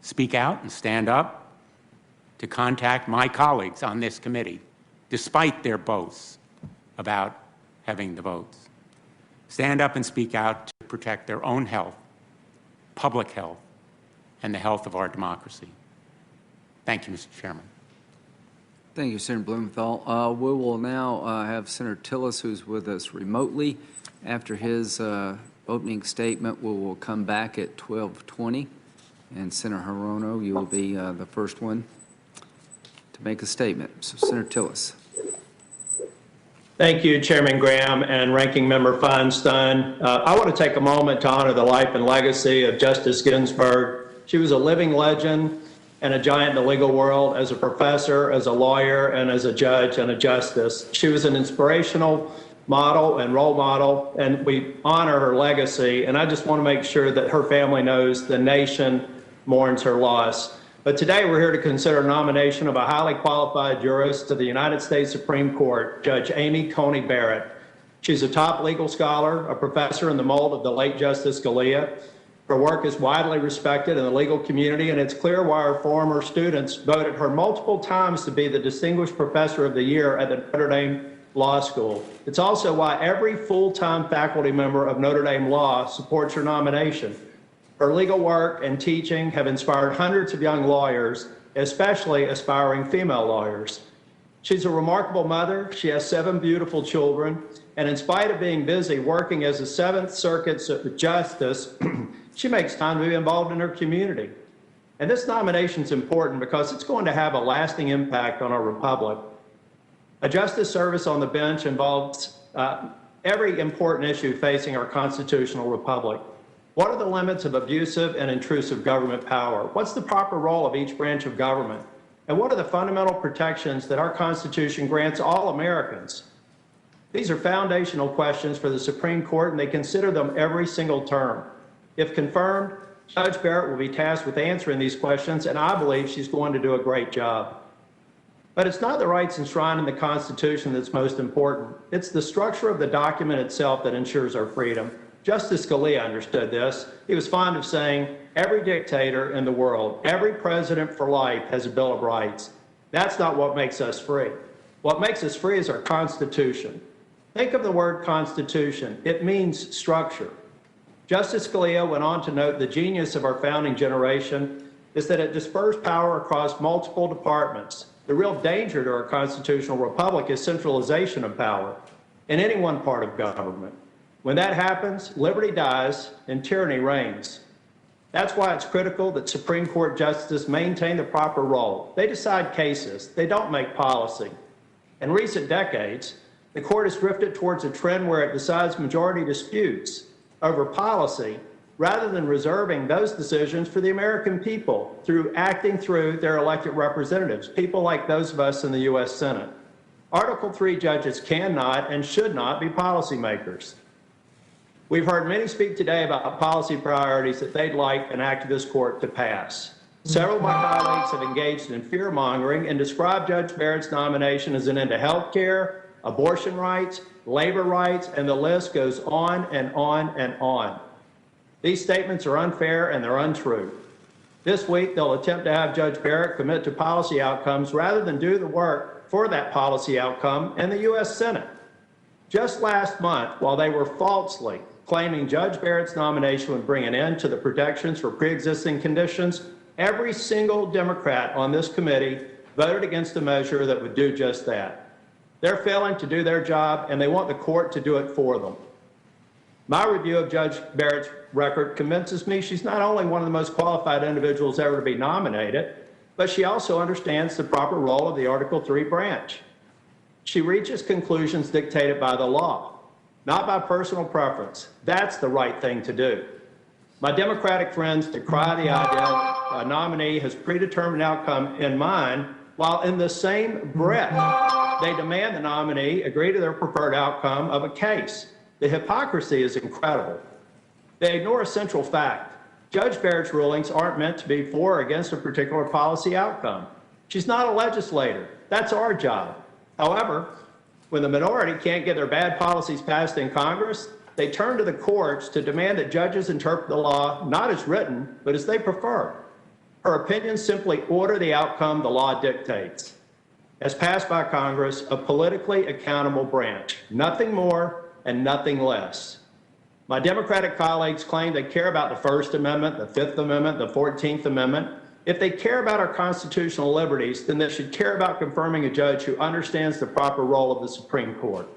[SPEAKER 14] speak out and stand up, to contact my colleagues on this committee, despite their boasts about having the votes. Stand up and speak out to protect their own health, public health, and the health of our democracy. Thank you, Mr. Chairman.
[SPEAKER 1] Thank you, Senator Blumenthal. We will now have Senator Tillis, who's with us remotely. After his opening statement. We will come back at 12:20. And Senator Hirono, you will be the first one to make a statement. So, Senator Tillis.
[SPEAKER 15] Thank you, Chairman Graham and Ranking Member Feinstein. I want to take a moment to honor the life and legacy of Justice Ginsburg. She was a living legend and a giant in the legal world as a professor, as a lawyer, and as a judge and a justice. She was an inspirational model and role model, and we honor her legacy. And I just want to make sure that her family knows the nation mourns her loss. But today we're here to consider nomination of a highly qualified jurist to the United States Supreme Court, Judge Amy Coney Barrett. She's a top legal scholar, a professor in the mold of the late Justice Scalia. Her work is widely respected in the legal community, and it's clear why her former students voted her multiple times to be the Distinguished Professor of the Year at the Notre Dame Law School. It's also why every full-time faculty member of Notre Dame Law supports her nomination. Her legal work and teaching have inspired hundreds of young lawyers, especially aspiring female lawyers. She's a remarkable mother. She has 7 beautiful children, and in spite of being busy working as a Seventh Circuit justice, she makes time to be involved in her community. And this nomination is important because it's going to have a lasting impact on our republic. A justice service on the bench involves every important issue facing our constitutional republic. What are the limits of abusive and intrusive government power? What's the proper role of each branch of government? And what are the fundamental protections that our Constitution grants all Americans? These are foundational questions for the Supreme Court, and they consider them every single term. If confirmed, Judge Barrett will be tasked with answering these questions, and I believe she's going to do a great job. But it's not the rights enshrined in the Constitution that's most important. It's the structure of the document itself that ensures our freedom. Justice Scalia understood this. He was fond of saying, every dictator in the world, every president for life has a Bill of Rights. That's not what makes us free. What makes us free is our Constitution. Think of the word Constitution. It means structure. Justice Scalia went on to note the genius of our founding generation is that it dispersed power across multiple departments. The real danger to our constitutional republic is centralization of power in any one part of government. When that happens, liberty dies and tyranny reigns. That's why it's critical that Supreme Court justices maintain the proper role. They decide cases. They don't make policy. In recent decades, the court has drifted towards a trend where it decides majority disputes over policy rather than reserving those decisions for the American people through acting through their elected representatives, people like those of us in the U.S. Senate. Article III judges cannot and should not be policymakers. We've heard many speak today about policy priorities that they'd like an activist court to pass. Several of my colleagues have engaged in fear-mongering and described Judge Barrett's nomination as an end to health care, abortion rights, labor rights, and the list goes on and on and on. These statements are unfair and they're untrue. This week, they'll attempt to have Judge Barrett commit to policy outcomes rather than do the work for that policy outcome in the U.S. Senate. Just last month, while they were falsely claiming Judge Barrett's nomination would bring an end to the protections for pre-existing conditions, every single Democrat on this committee voted against a measure that would do just that. They're failing to do their job, and they want the court to do it for them. My review of Judge Barrett's record convinces me she's not only one of the most qualified individuals ever to be nominated, but she also understands the proper role of the Article III branch. She reaches conclusions dictated by the law, not by personal preference. That's the right thing to do. My Democratic friends decry the idea a nominee has predetermined outcome in mind, while in the same breath, they demand the nominee agree to their preferred outcome of a case. The hypocrisy is incredible. They ignore a central fact. Judge Barrett's rulings aren't meant to be for or against a particular policy outcome. She's not a legislator. That's our job. However, when the minority can't get their bad policies passed in Congress, they turn to the courts to demand that judges interpret the law not as written, but as they prefer. Her opinions simply order the outcome the law dictates. As passed by Congress, a politically accountable branch, nothing more and nothing less. My Democratic colleagues claim they care about the First Amendment, the Fifth Amendment, the 14th Amendment. If they care about our constitutional liberties, then they should care about confirming a judge who understands the proper role of the Supreme Court.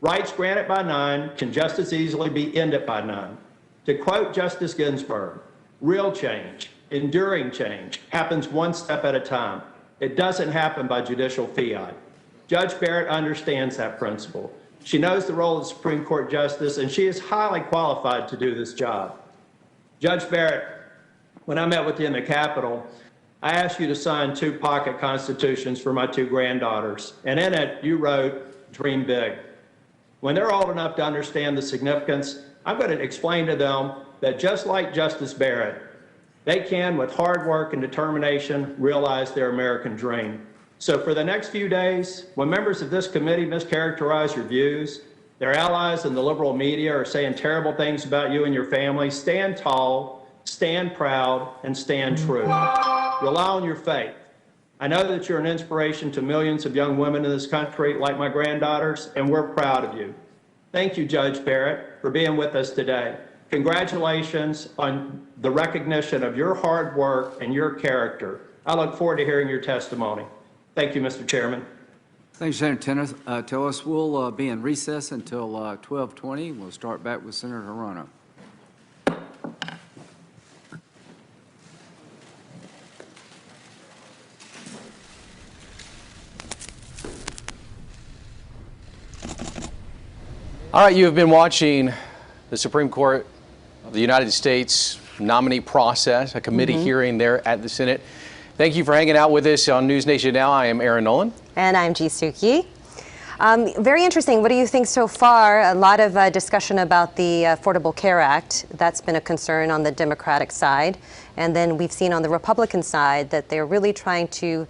[SPEAKER 15] Rights granted by none can just as easily be ended by none. To quote Justice Ginsburg, real change, enduring change, happens one step at a time. It doesn't happen by judicial fiat. Judge Barrett understands that principle. She knows the role of the Supreme Court Justice, and she is highly qualified to do this job. Judge Barrett, when I met with you in the Capitol, I asked you to sign 2 pocket constitutions for my 2 granddaughters, and in it you wrote, "Dream big." When they're old enough to understand the significance, I'm going to explain to them that just like Justice Barrett, they can, with hard work and determination, realize their American dream. So for the next few days, when members of this committee mischaracterize your views, their allies in the liberal media are saying terrible things about you and your family, stand tall, stand proud, and stand true. Rely on your faith. I know that you're an inspiration to millions of young women in this country, like my granddaughters, and we're proud of you. Thank you, Judge Barrett, for being with us today. Congratulations on the recognition of your hard work and your character. I look forward to hearing your testimony. Thank you, Mr. Chairman.
[SPEAKER 1] Thank you, Senator Tillis. We'll be in recess until 12:20. We'll start back with Senator Rono.
[SPEAKER 16] All right, you have been watching the Supreme Court of the United States nominee process, a committee hearing there at the Senate. Thank you for hanging out with us on NewsNation Now. I am Aaron Nolan.
[SPEAKER 17] And I'm Ji Suki. Very interesting. What do you think so far? A lot of discussion about the Affordable Care Act. That's been a concern on the Democratic side. And then we've seen on the Republican side that they're really trying to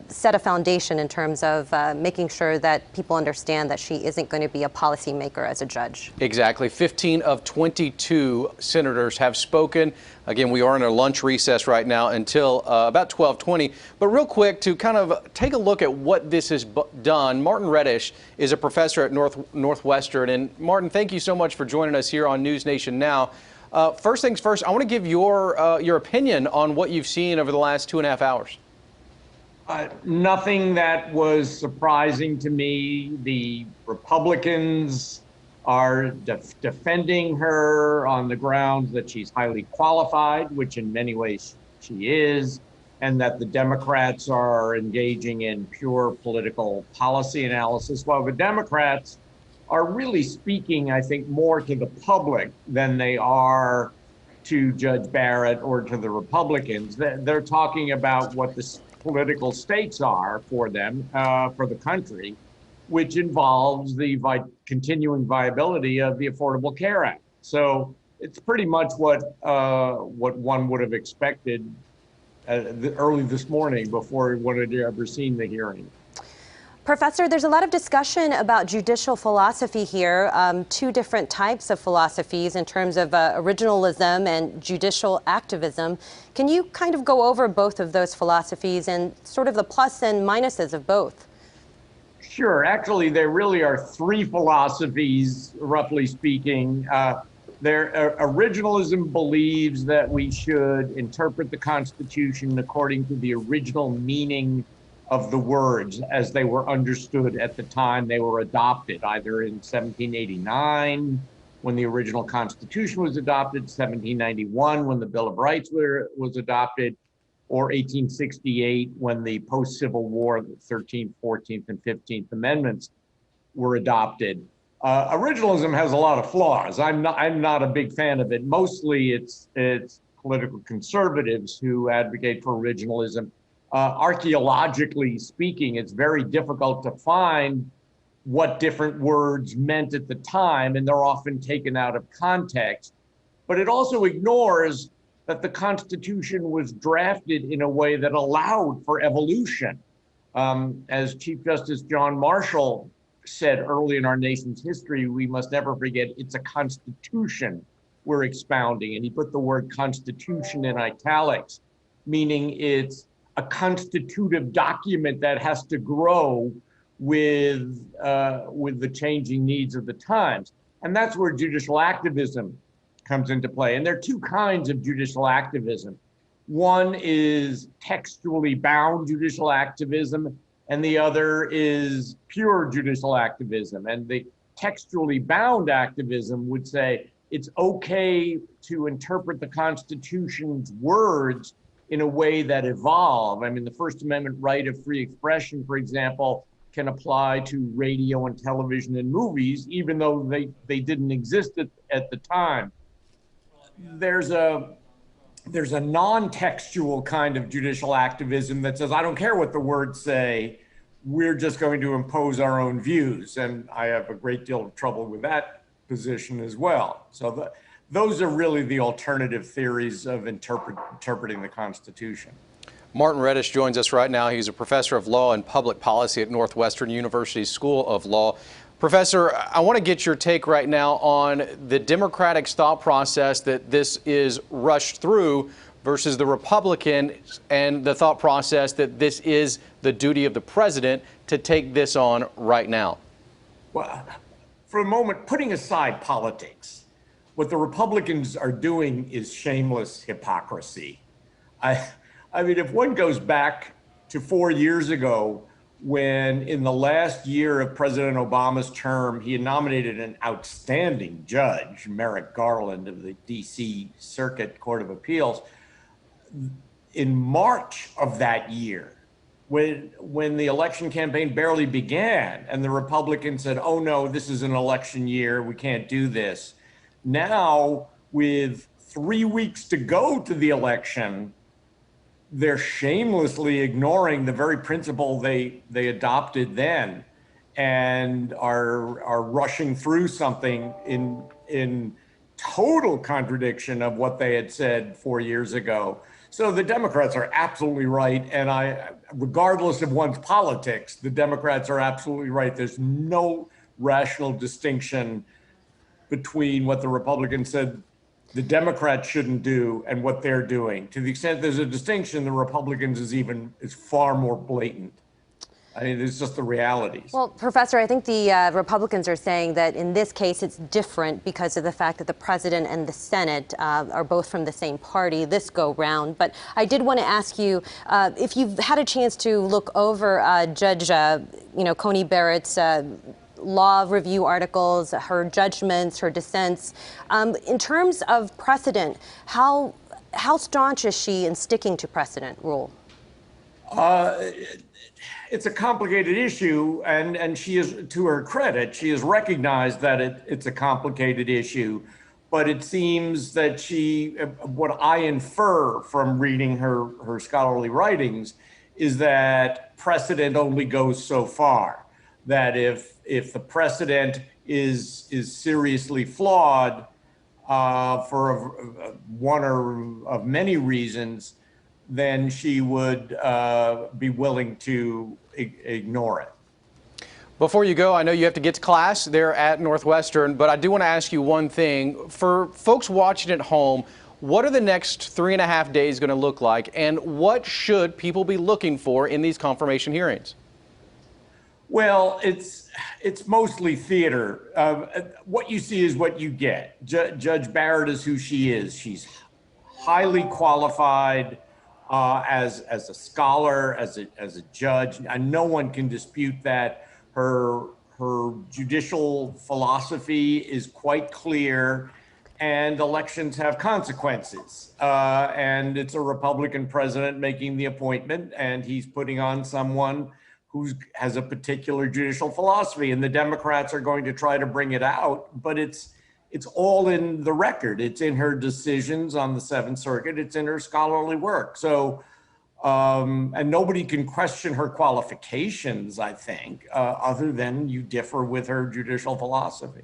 [SPEAKER 17] set a foundation in terms of making sure that people understand that she isn't going to be a policymaker as a judge.
[SPEAKER 16] Exactly. 15 of 22 senators have spoken. Again, we are in a lunch recess right now until about 12:20. But real quick, to kind of take a look at what this has done, Martin Reddish is a professor at Northwestern. And Martin, thank you so much for joining us here on NewsNation Now. First things first, I want to give your opinion on what you've seen over the last 2.5 hours.
[SPEAKER 18] Nothing that was surprising to me. The Republicans are defending her on the grounds that she's highly qualified, which in many ways she is, and that the Democrats are engaging in pure political policy analysis, while the Democrats are really speaking, I think, more to the public than they are to Judge Barrett or to the Republicans. They're talking about what the political stakes are for them, for the country, which involves the continuing viability of the Affordable Care Act. So it's pretty much what one would have expected early this morning before one had ever seen the hearing.
[SPEAKER 17] Professor, there's a lot of discussion about judicial philosophy here, 2 different types of philosophies in terms of originalism and judicial activism. Can you kind of go over both of those philosophies and sort of the plus and minuses of both?
[SPEAKER 18] Sure. Actually, there really are 3 philosophies, roughly speaking. Originalism believes that we should interpret the Constitution according to the original meaning of the words as they were understood at the time they were adopted, either in 1789, when the original Constitution was adopted, 1791, when the Bill of Rights was adopted, or 1868, when the post-Civil War, the 13th, 14th, and 15th Amendments were adopted. Originalism has a lot of flaws. I'm not a big fan of it. Mostly it's political conservatives who advocate for originalism. Archaeologically speaking, it's very difficult to find what different words meant at the time, and they're often taken out of context. But it also ignores that the Constitution was drafted in a way that allowed for evolution. As Chief Justice John Marshall said early in our nation's history, we must never forget it's a constitution we're expounding. And he put the word constitution in italics, meaning it's a constitutive document that has to grow with the changing needs of the times. And that's where judicial activism comes into play. And there are 2 kinds of judicial activism. One is textually bound judicial activism, and the other is pure judicial activism. And the textually bound activism would say it's okay to interpret the Constitution's words in a way that evolve. I mean, the First Amendment right of free expression, for example, can apply to radio and television and movies, even though they didn't exist at the time. There's a non-textual kind of judicial activism that says, I don't care what the words say, we're just going to impose our own views. And I have a great deal of trouble with that position as well. So those are really the alternative theories of interpreting the Constitution.
[SPEAKER 16] Martin Reddish joins us right now. He's a professor of law and public policy at Northwestern University School of Law. Professor, I want to get your take right now on the Democratic thought process that this is rushed through versus the Republican and the thought process that this is the duty of the president to take this on right now.
[SPEAKER 18] Well, for a moment, putting aside politics, what the Republicans are doing is shameless hypocrisy. I mean, if one goes back to 4 years ago, when in the last year of President Obama's term, he had nominated an outstanding judge, Merrick Garland of the DC Circuit Court of Appeals. In March of that year, when the election campaign barely began and the Republicans said, oh no, this is an election year, we can't do this. Now, with 3 weeks to go to the election, they're shamelessly ignoring the very principle they adopted then and are rushing through something in total contradiction of what they had said 4 years ago. So the Democrats are absolutely right, and regardless of one's politics, the Democrats are absolutely right. There's no rational distinction between what the Republicans said the Democrats shouldn't do and what they're doing. To the extent there's a distinction, the Republicans is far more blatant. I mean, it's just the realities.
[SPEAKER 17] Well, Professor, I think the Republicans are saying that in this case it's different because of the fact that the president and the Senate are both from the same party this go round. But I did want to ask you if you've had a chance to look over Judge Coney Barrett's law review articles, her judgments, her dissents. In terms of precedent, how staunch is she in sticking to precedent rule?
[SPEAKER 18] It's a complicated issue, and she is, to her credit, she has recognized that it's a complicated issue. But it seems that what I infer from reading her scholarly writings is that precedent only goes so far. That if the precedent is seriously flawed for one or of many reasons, then she would be willing to ignore it.
[SPEAKER 16] Before you go, I know you have to get to class there at Northwestern, but I do want to ask you one thing. For folks watching at home, what are the next 3.5 days going to look like, and what should people be looking for in these confirmation hearings?
[SPEAKER 18] Well, it's mostly theater. What you see is what you get. Judge Barrett is who she is. She's highly qualified as a scholar, as a judge, and no one can dispute that. Her judicial philosophy is quite clear, and elections have consequences. And it's a Republican president making the appointment, and he's putting on someone who has a particular judicial philosophy, and the Democrats are going to try to bring it out, but it's all in the record. It's in her decisions on the Seventh Circuit. It's in her scholarly work. So, and nobody can question her qualifications, I think, other than you differ with her judicial philosophy.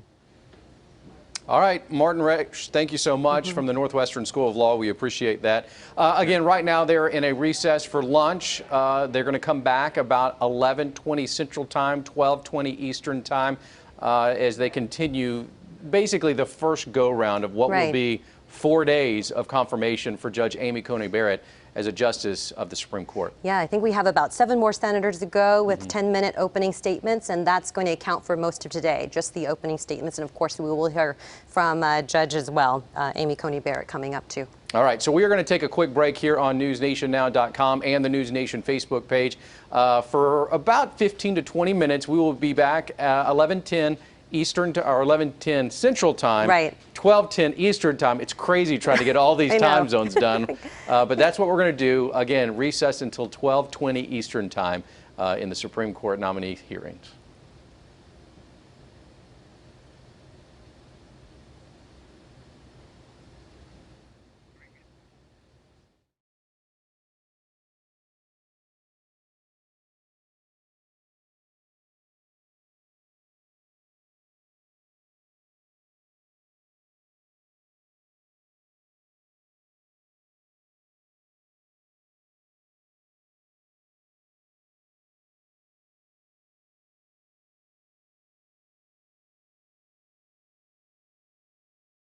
[SPEAKER 16] All right, Martin Reddish, thank you so much from the Northwestern School of Law. We appreciate that. Again, right now they're in a recess for lunch. They're going to come back about 11:20 Central Time, 12:20 Eastern Time, as they continue basically the first go-round of what will be 4 days of confirmation for Judge Amy Coney Barrett as a justice of the Supreme Court.
[SPEAKER 17] Yeah, I think we have about 7 more senators to go with 10-minute opening statements, and that's going to account for most of today, just the opening statements. And of course, we will hear from Judge as well, Amy Coney Barrett, coming up too.
[SPEAKER 16] All right, so we are going to take a quick break here on newsnationnow.com and the NewsNation Facebook page. For about 15 to 20 minutes, we will be back at 11:10 Eastern or 11:10 Central Time,
[SPEAKER 17] right.
[SPEAKER 16] 12:10 Eastern Time. It's crazy trying to get all these time zones done, but that's what we're going to do. Again, recess until 12:20 Eastern Time in the Supreme Court nominee hearings.